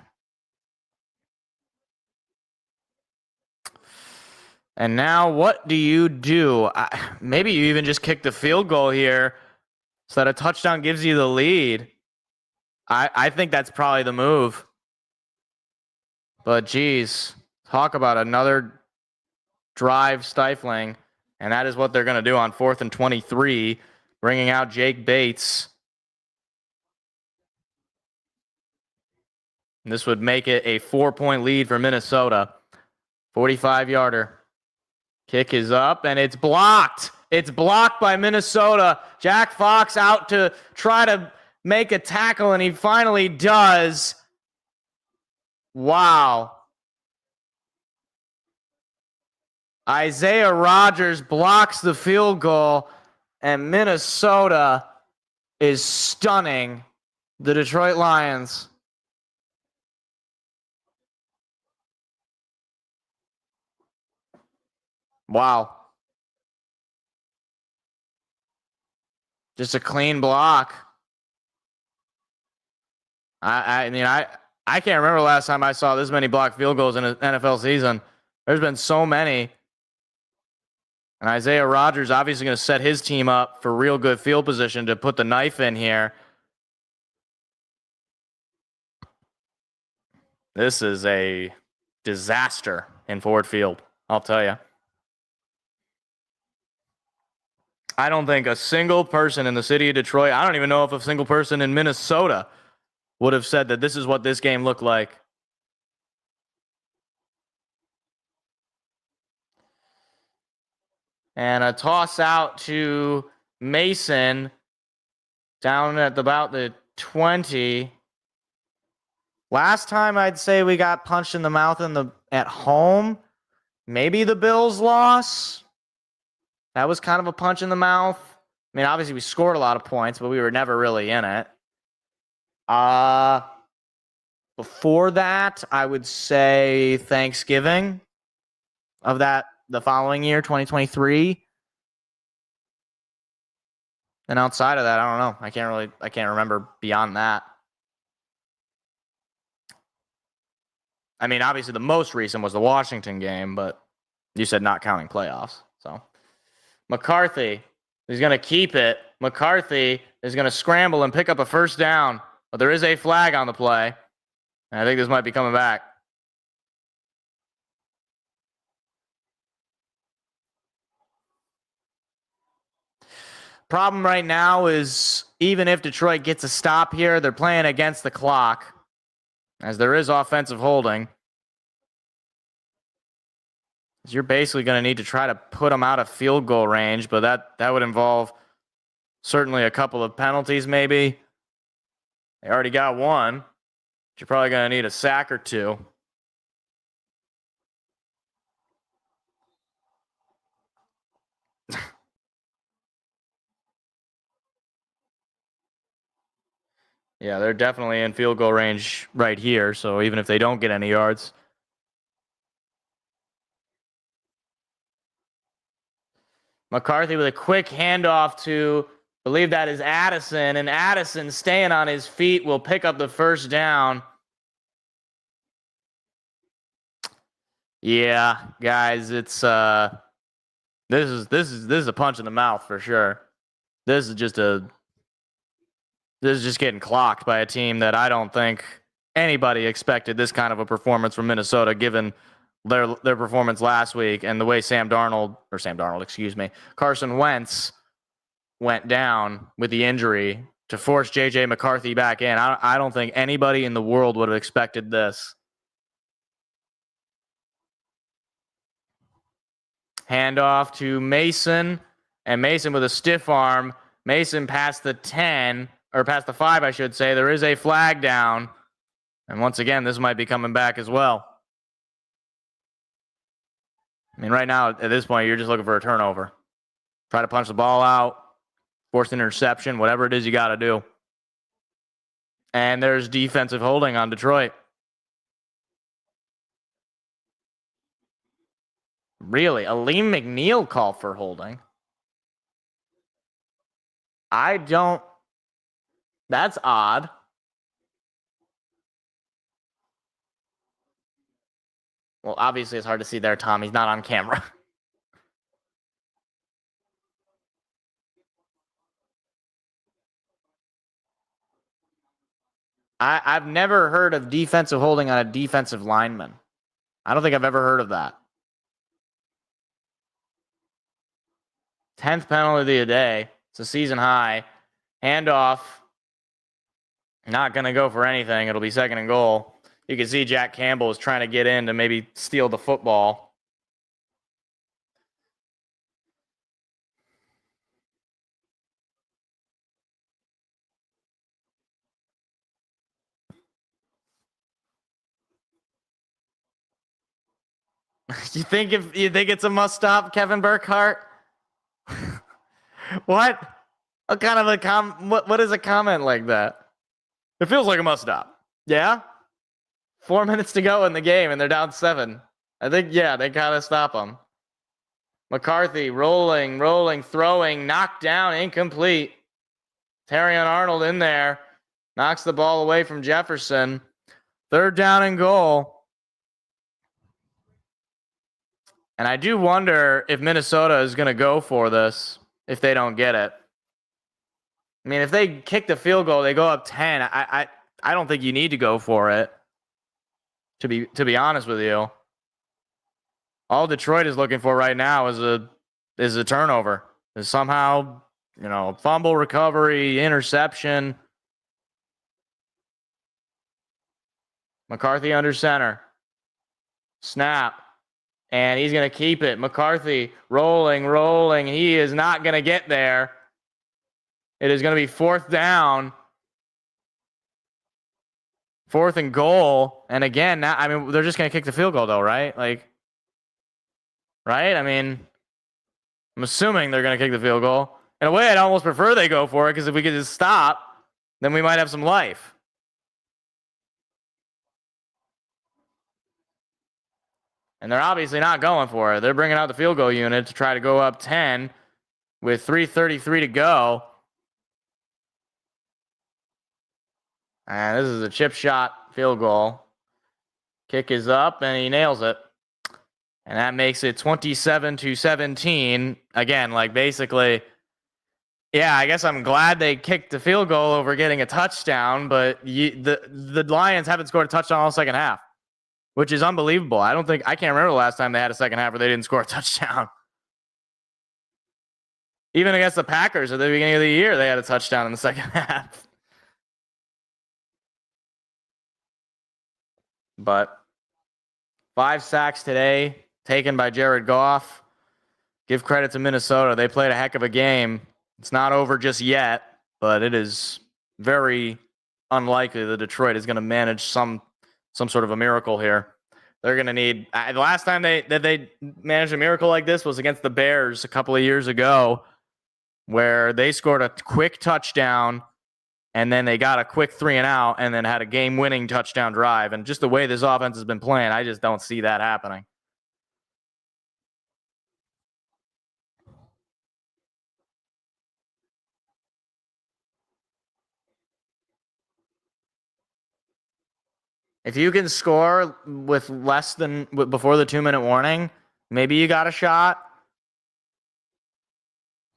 And now what do you do? Maybe you even just kick the field goal here so that a touchdown gives you the lead. I think that's probably the move. But, geez, talk about another drive stifling. And that is what they're going to do on 4th and 23, bringing out Jake Bates. And this would make it a 4-point lead for Minnesota. 45-yarder. Kick is up, and it's blocked. It's blocked by Minnesota. Jack Fox out to try to make a tackle, and he finally does. Wow. Isaiah Rodgers blocks the field goal, and Minnesota is stunning the Detroit Lions. Wow. Just a clean block. I I can't remember the last time I saw this many blocked field goals in an NFL season. There's been so many. And Isaiah Rodgers obviously going to set his team up for real good field position to put the knife in here. This is a disaster in Ford Field, I'll tell you. I don't think a single person in the city of Detroit, I don't even know if a single person in Minnesota would have said that this is what this game looked like. And a toss out to Mason down at about the 20. Last time I'd say we got punched in the mouth at home. Maybe the Bills loss. That was kind of a punch in the mouth. I mean, obviously we scored a lot of points, but we were never really in it. Before that, I would say Thanksgiving of the following year, 2023. And outside of that, I don't know. I can't remember beyond that. I mean, obviously the most recent was the Washington game, but you said not counting playoffs. So McCarthy is going to keep it. McCarthy is going to scramble and pick up a first down, but there is a flag on the play. And I think this might be coming back. Problem right now is even if Detroit gets a stop here, they're playing against the clock, as there is offensive holding. You're basically going to need to try to put them out of field goal range, but that would involve certainly a couple of penalties maybe. They already got one, but you're probably going to need a sack or two. Yeah, they're definitely in field goal range right here, so even if they don't get any yards. McCarthy with a quick handoff to, I believe that is Addison, and Addison staying on his feet will pick up the first down. Yeah, guys, it's this is a punch in the mouth for sure. This is just getting clocked by a team that I don't think anybody expected this kind of a performance from Minnesota, given their performance last week and the way Carson Wentz went down with the injury to force J.J. McCarthy back in. I don't think anybody in the world would have expected this. Handoff to Mason, and Mason with a stiff arm. Mason past the 10, or past the 5, I should say. There is a flag down. And once again, this might be coming back as well. I mean, right now, at this point, you're just looking for a turnover. Try to punch the ball out, force an interception, whatever it is you got to do. And there's defensive holding on Detroit. Really? Aleem McNeil called for holding. That's odd. Well, obviously it's hard to see there, Tom. He's not on camera. I've never heard of defensive holding on a defensive lineman. I don't think I've ever heard of that. 10th penalty of the day. It's a season high. Handoff. Not going to go for anything. It'll be 2nd and goal. You can see Jack Campbell is trying to get in to maybe steal the football. You think it's a must stop, Kevin Burkhardt? What? What kind of what is a comment like that? It feels like a must stop. Yeah? 4 minutes to go in the game, and they're down 7. I think, yeah, they gotta stop them. McCarthy rolling, throwing, knocked down, incomplete. Terrion Arnold in there, knocks the ball away from Jefferson. Third down and goal. And I do wonder if Minnesota is going to go for this if they don't get it. I mean, if they kick the field goal, they go up 10. I don't think you need to go for it. To be honest with you, all Detroit is looking for right now is a turnover. Is somehow, fumble recovery, interception. McCarthy under center. Snap. And he's going to keep it. McCarthy rolling. He is not going to get there. It is going to be fourth down. Fourth and goal. And again, now, they're just going to kick the field goal, though, right? Right? I'm assuming they're going to kick the field goal. In a way, I'd almost prefer they go for it, because if we could just stop, then we might have some life. And they're obviously not going for it. They're bringing out the field goal unit to try to go up 10 with 3:33 to go. And this is a chip shot field goal. Kick is up, and he nails it. And that makes it 27-17. Again, basically, yeah, I guess I'm glad they kicked the field goal over getting a touchdown, but the Lions haven't scored a touchdown all second half, which is unbelievable. I can't remember the last time they had a second half where they didn't score a touchdown. Even against the Packers at the beginning of the year, they had a touchdown in the second half. But 5 sacks today, taken by Jared Goff. Give credit to Minnesota. They played a heck of a game. It's not over just yet, but it is very unlikely that Detroit is going to manage some sort of a miracle here. They're going to need... the last time they managed a miracle like this was against the Bears a couple of years ago, where they scored a quick touchdown, and then they got a quick 3-and-out, and then had a game-winning touchdown drive. And just the way this offense has been playing, I just don't see that happening. If you can score with less than before the 2-minute warning, maybe you got a shot.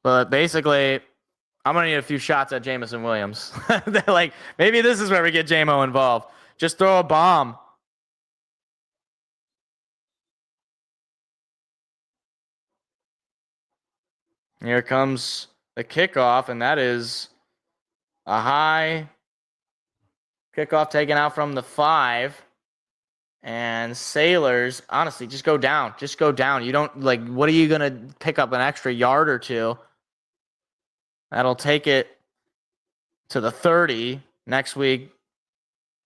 But basically, I'm going to need a few shots at Jamison Williams. Maybe this is where we get JMO involved. Just throw a bomb. Here comes the kickoff, and that is a high kickoff taken out from the 5. And Sailors, honestly, just go down. Just go down. You don't, what are you going to pick up an extra yard or two? That'll take it to the 30. Next week,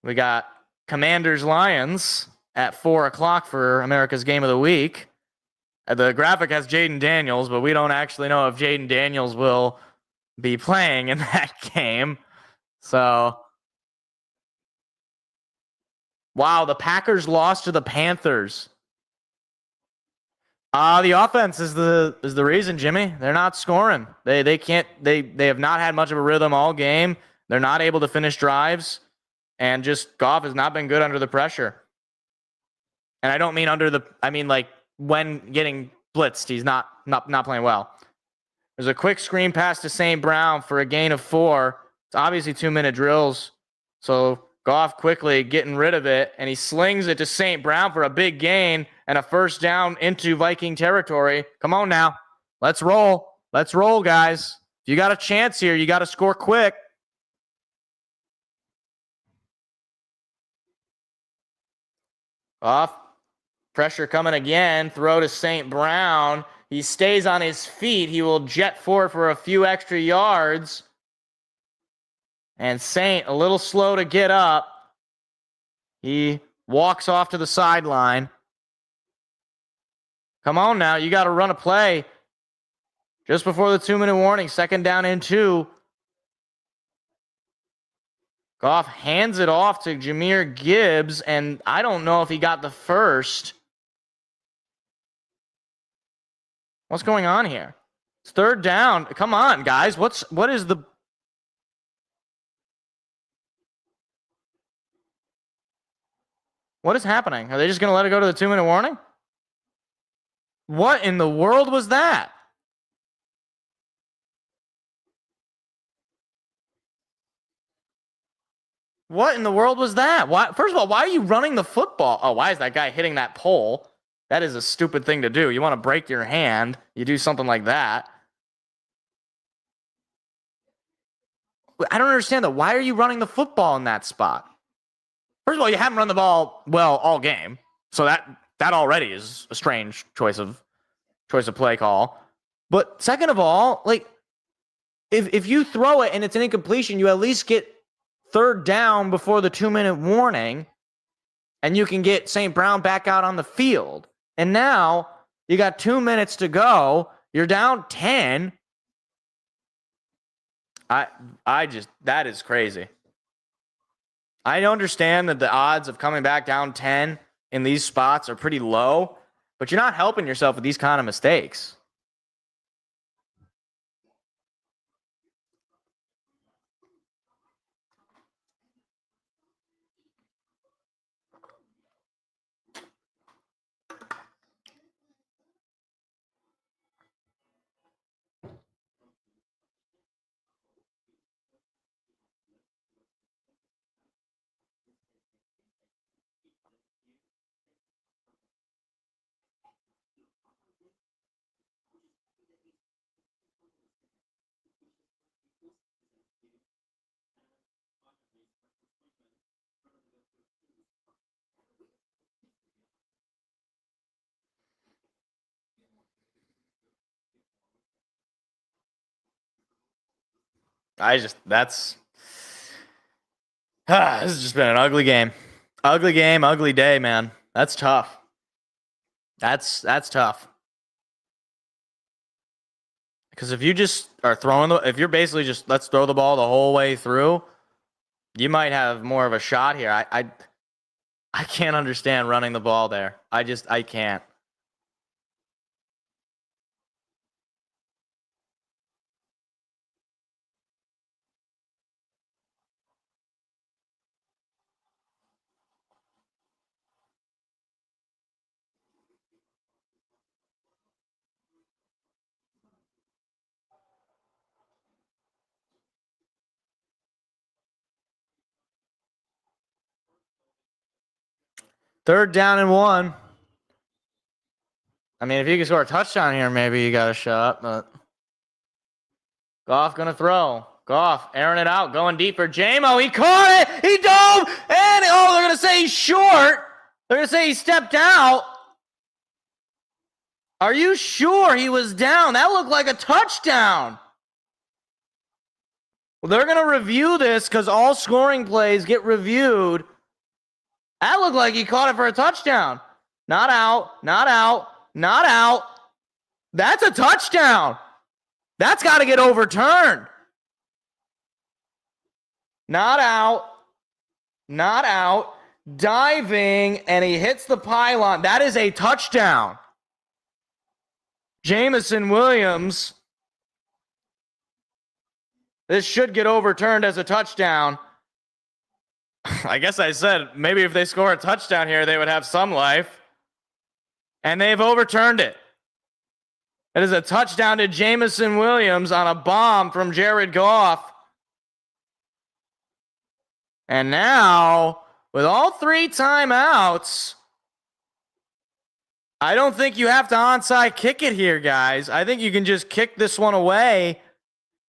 we got Commanders-Lions at 4 o'clock for America's Game of the Week. The graphic has Jaden Daniels, but we don't actually know if Jaden Daniels will be playing in that game. So, wow, the Packers lost to the Panthers. The offense is the reason, Jimmy. They're not scoring. They can't. They have not had much of a rhythm all game. They're not able to finish drives, and just Goff has not been good under the pressure. And I don't mean when getting blitzed, he's not playing well. There's a quick screen pass to St. Brown for a gain of 4. It's obviously 2-minute drills, so Goff quickly getting rid of it, and he slings it to St. Brown for a big gain and a first down into Viking territory. Come on now. Let's roll. Let's roll, guys. If you got a chance here, you got to score quick. Off. Pressure coming again. Throw to St. Brown. He stays on his feet. He will jet forward for a few extra yards. And Saint, a little slow to get up. He walks off to the sideline. Come on now. You got to run a play. Just before the 2-minute warning, 2nd down and 2. Goff hands it off to Jahmyr Gibbs, and I don't know if he got the first. What's going on here? It's 3rd down. Come on, guys. What is the... What is happening? Are they just going to let it go to the 2-minute warning? What in the world was that? What in the world was that? Why? First of all, why are you running the football? Oh, why is that guy hitting that pole? That is a stupid thing to do. You want to break your hand, you do something like that. I don't understand that. Why are you running the football in that spot? First of all, you haven't run the ball well all game, so that already is a strange choice of play call. But second of all, like if you throw it and it's an incompletion, you at least get third down before the 2-minute warning, and you can get St. Brown back out on the field. And now you got 2 minutes to go. You're down 10. That is crazy. I understand that the odds of coming back down 10 in these spots are pretty low, but you're not helping yourself with these kind of mistakes. This has just been an ugly game. Ugly game, ugly day, man. That's tough. That's tough. Because if you just are if you're basically just let's throw the ball the whole way through, you might have more of a shot here. I can't understand running the ball there. I can't. Third down and 1. I mean, if you can score a touchdown here, maybe you got a shot, but Goff gonna throw. Goff airing it out, going deep for J-Mo. He caught it. He dove, and they're gonna say he's short. They're gonna say he stepped out. Are you sure he was down? That looked like a touchdown. Well, they're gonna review this because all scoring plays get reviewed. That looked like he caught it for a touchdown. Not out, not out, not out. That's a touchdown. That's got to get overturned. Not out, not out. Diving, and he hits the pylon. That is a touchdown. Jamison Williams. This should get overturned as a touchdown. I guess I said maybe if they score a touchdown here, they would have some life. And they've overturned it. It is a touchdown to Jamison Williams on a bomb from Jared Goff. And now, with all 3 timeouts, I don't think you have to onside kick it here, guys. I think you can just kick this one away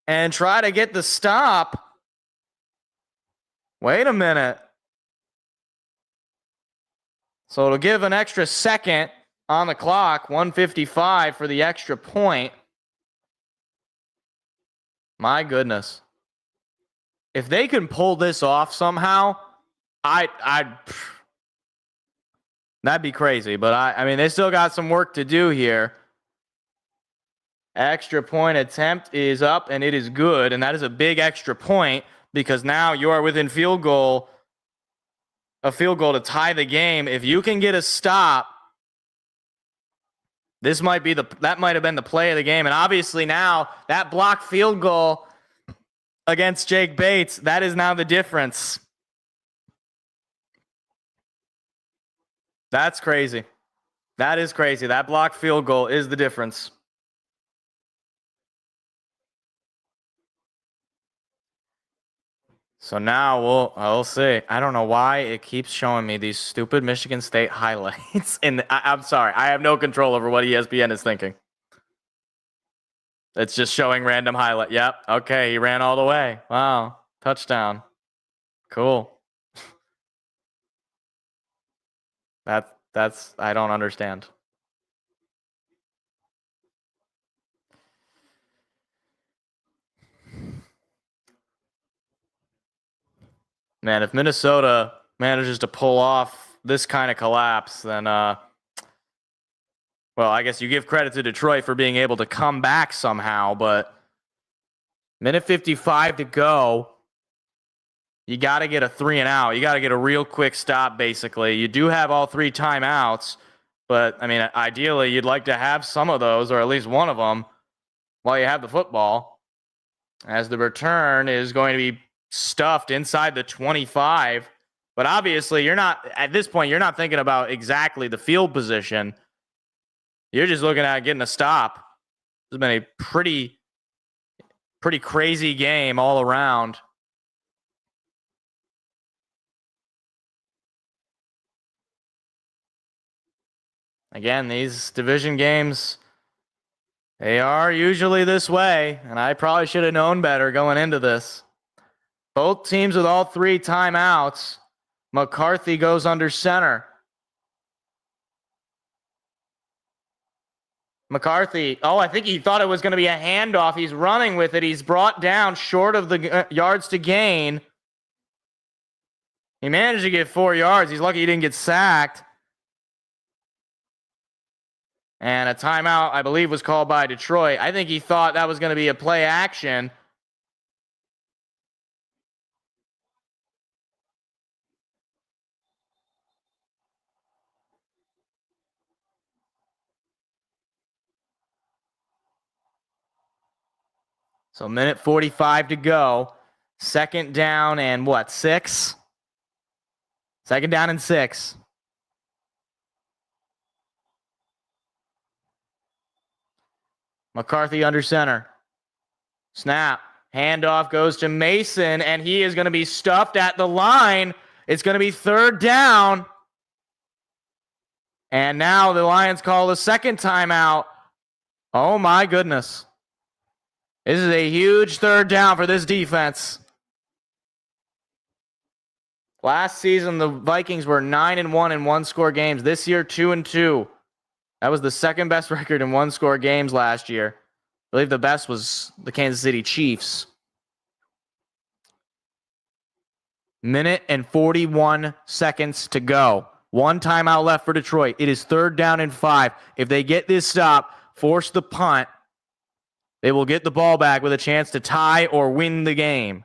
and try to get the stop. Wait a minute. So it'll give an extra second on the clock, 1:55 for the extra point. My goodness. If they can pull this off somehow, that'd be crazy. But I mean, they still got some work to do here. Extra point attempt is up, and it is good. And that is a big extra point because now you are within a field goal to tie the game. If you can get a stop, that might have been the play of the game. And obviously now that blocked field goal against Jake Bates, that is now the difference. That's crazy. That is crazy. That blocked field goal is the difference. So now we'll see. I don't know why it keeps showing me these stupid Michigan State highlights. And I'm sorry. I have no control over what ESPN is thinking. It's just showing random highlight. Yep. Okay. He ran all the way. Wow. Touchdown. Cool. That's I don't understand. Man, if Minnesota manages to pull off this kind of collapse, then well, I guess you give credit to Detroit for being able to come back somehow, but minute 55 to go. You got to get a 3-and-out. You got to get a real quick stop, basically. You do have all 3 timeouts, but, I mean, ideally, you'd like to have some of those, or at least one of them, while you have the football, as the return is going to be stuffed inside the 25. But obviously, you're not, at this point, you're not thinking about exactly the field position. You're just looking at getting a stop. This has been a pretty crazy game all around. Again, these division games, they are usually this way, and I probably should have known better going into this. Both teams with all 3 timeouts. McCarthy goes under center. McCarthy, I think he thought it was going to be a handoff. He's running with it. He's brought down short of the yards to gain. He managed to get 4 yards. He's lucky he didn't get sacked. And a timeout, I believe, was called by Detroit. I think he thought that was going to be a play action. So minute 45 to go. Second down and 6? Second down and 6. McCarthy under center. Snap. Handoff goes to Mason, and he is going to be stuffed at the line. It's going to be third down. And now the Lions call the second timeout. Oh, my goodness. This is a huge third down for this defense. Last season, the Vikings were 9-1 in one-score games. This year, 2-2. That was the second best record in one-score games last year. I believe the best was the Kansas City Chiefs. Minute and 41 seconds to go. 1 timeout left for Detroit. It is third down and 5. If they get this stop, force the punt, they will get the ball back with a chance to tie or win the game.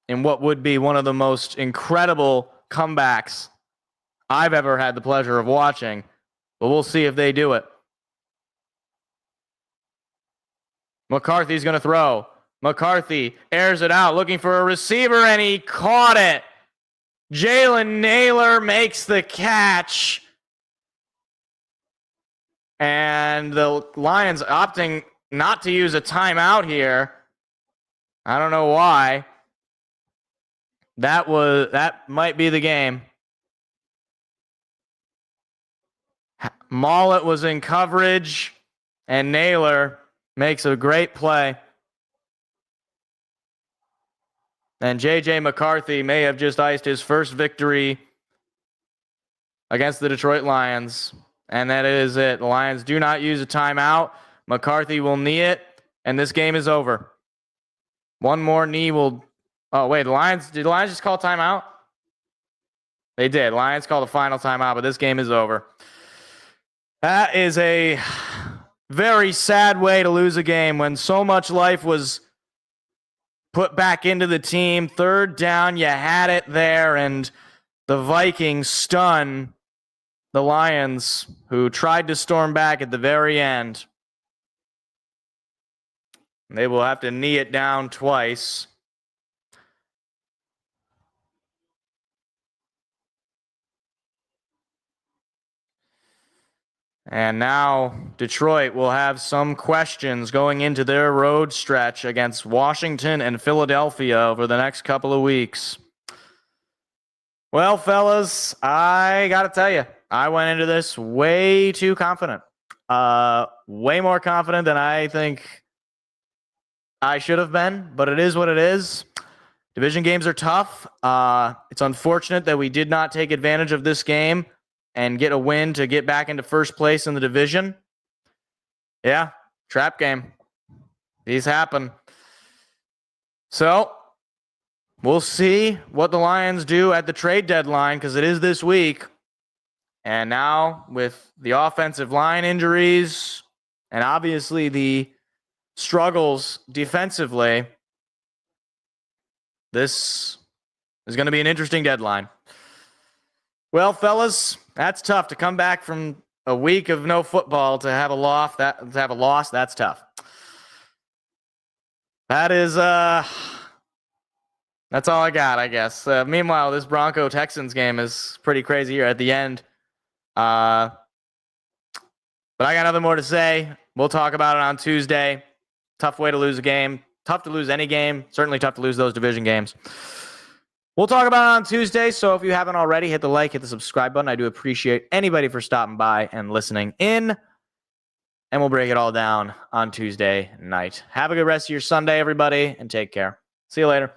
In what would be one of the most incredible comebacks I've ever had the pleasure of watching. But we'll see if they do it. McCarthy's going to throw. McCarthy airs it out, looking for a receiver, and he caught it. Jalen Naylor makes the catch. And the Lions opting not to use a timeout here. I don't know why. That might be the game. Mollett was in coverage, and Naylor makes a great play. And J.J. McCarthy may have just iced his first victory against the Detroit Lions. And that is it. The Lions do not use a timeout. McCarthy will knee it, and this game is over. One more knee will... Oh, wait, did the Lions just call timeout? They did. Lions called the final timeout, but this game is over. That is a very sad way to lose a game when so much life was put back into the team. Third down, you had it there, and the Vikings stun the Lions, who tried to storm back at the very end. They will have to knee it down twice. And now Detroit will have some questions going into their road stretch against Washington and Philadelphia over the next couple of weeks. Well, fellas, I got to tell you, I went into this way too confident. Way more confident than I think I should have been, but it is what it is. Division games are tough. It's unfortunate that we did not take advantage of this game and get a win to get back into first place in the division. Yeah, trap game. These happen. So we'll see what the Lions do at the trade deadline because it is this week. And now with the offensive line injuries and obviously the struggles defensively, this is going to be an interesting deadline. Well, fellas, that's tough to come back from a week of no football to have a loss. That's tough. That is that's all I got, I guess. Meanwhile, this Bronco Texans game is pretty crazy here at the end. But I got nothing more to say. We'll talk about it on Tuesday. Tough way to lose a game. Tough to lose any game. Certainly tough to lose those division games. We'll talk about it on Tuesday, so if you haven't already, hit the like, hit the subscribe button. I do appreciate anybody for stopping by and listening in, and we'll break it all down on Tuesday night. Have a good rest of your Sunday, everybody, and take care. See you later.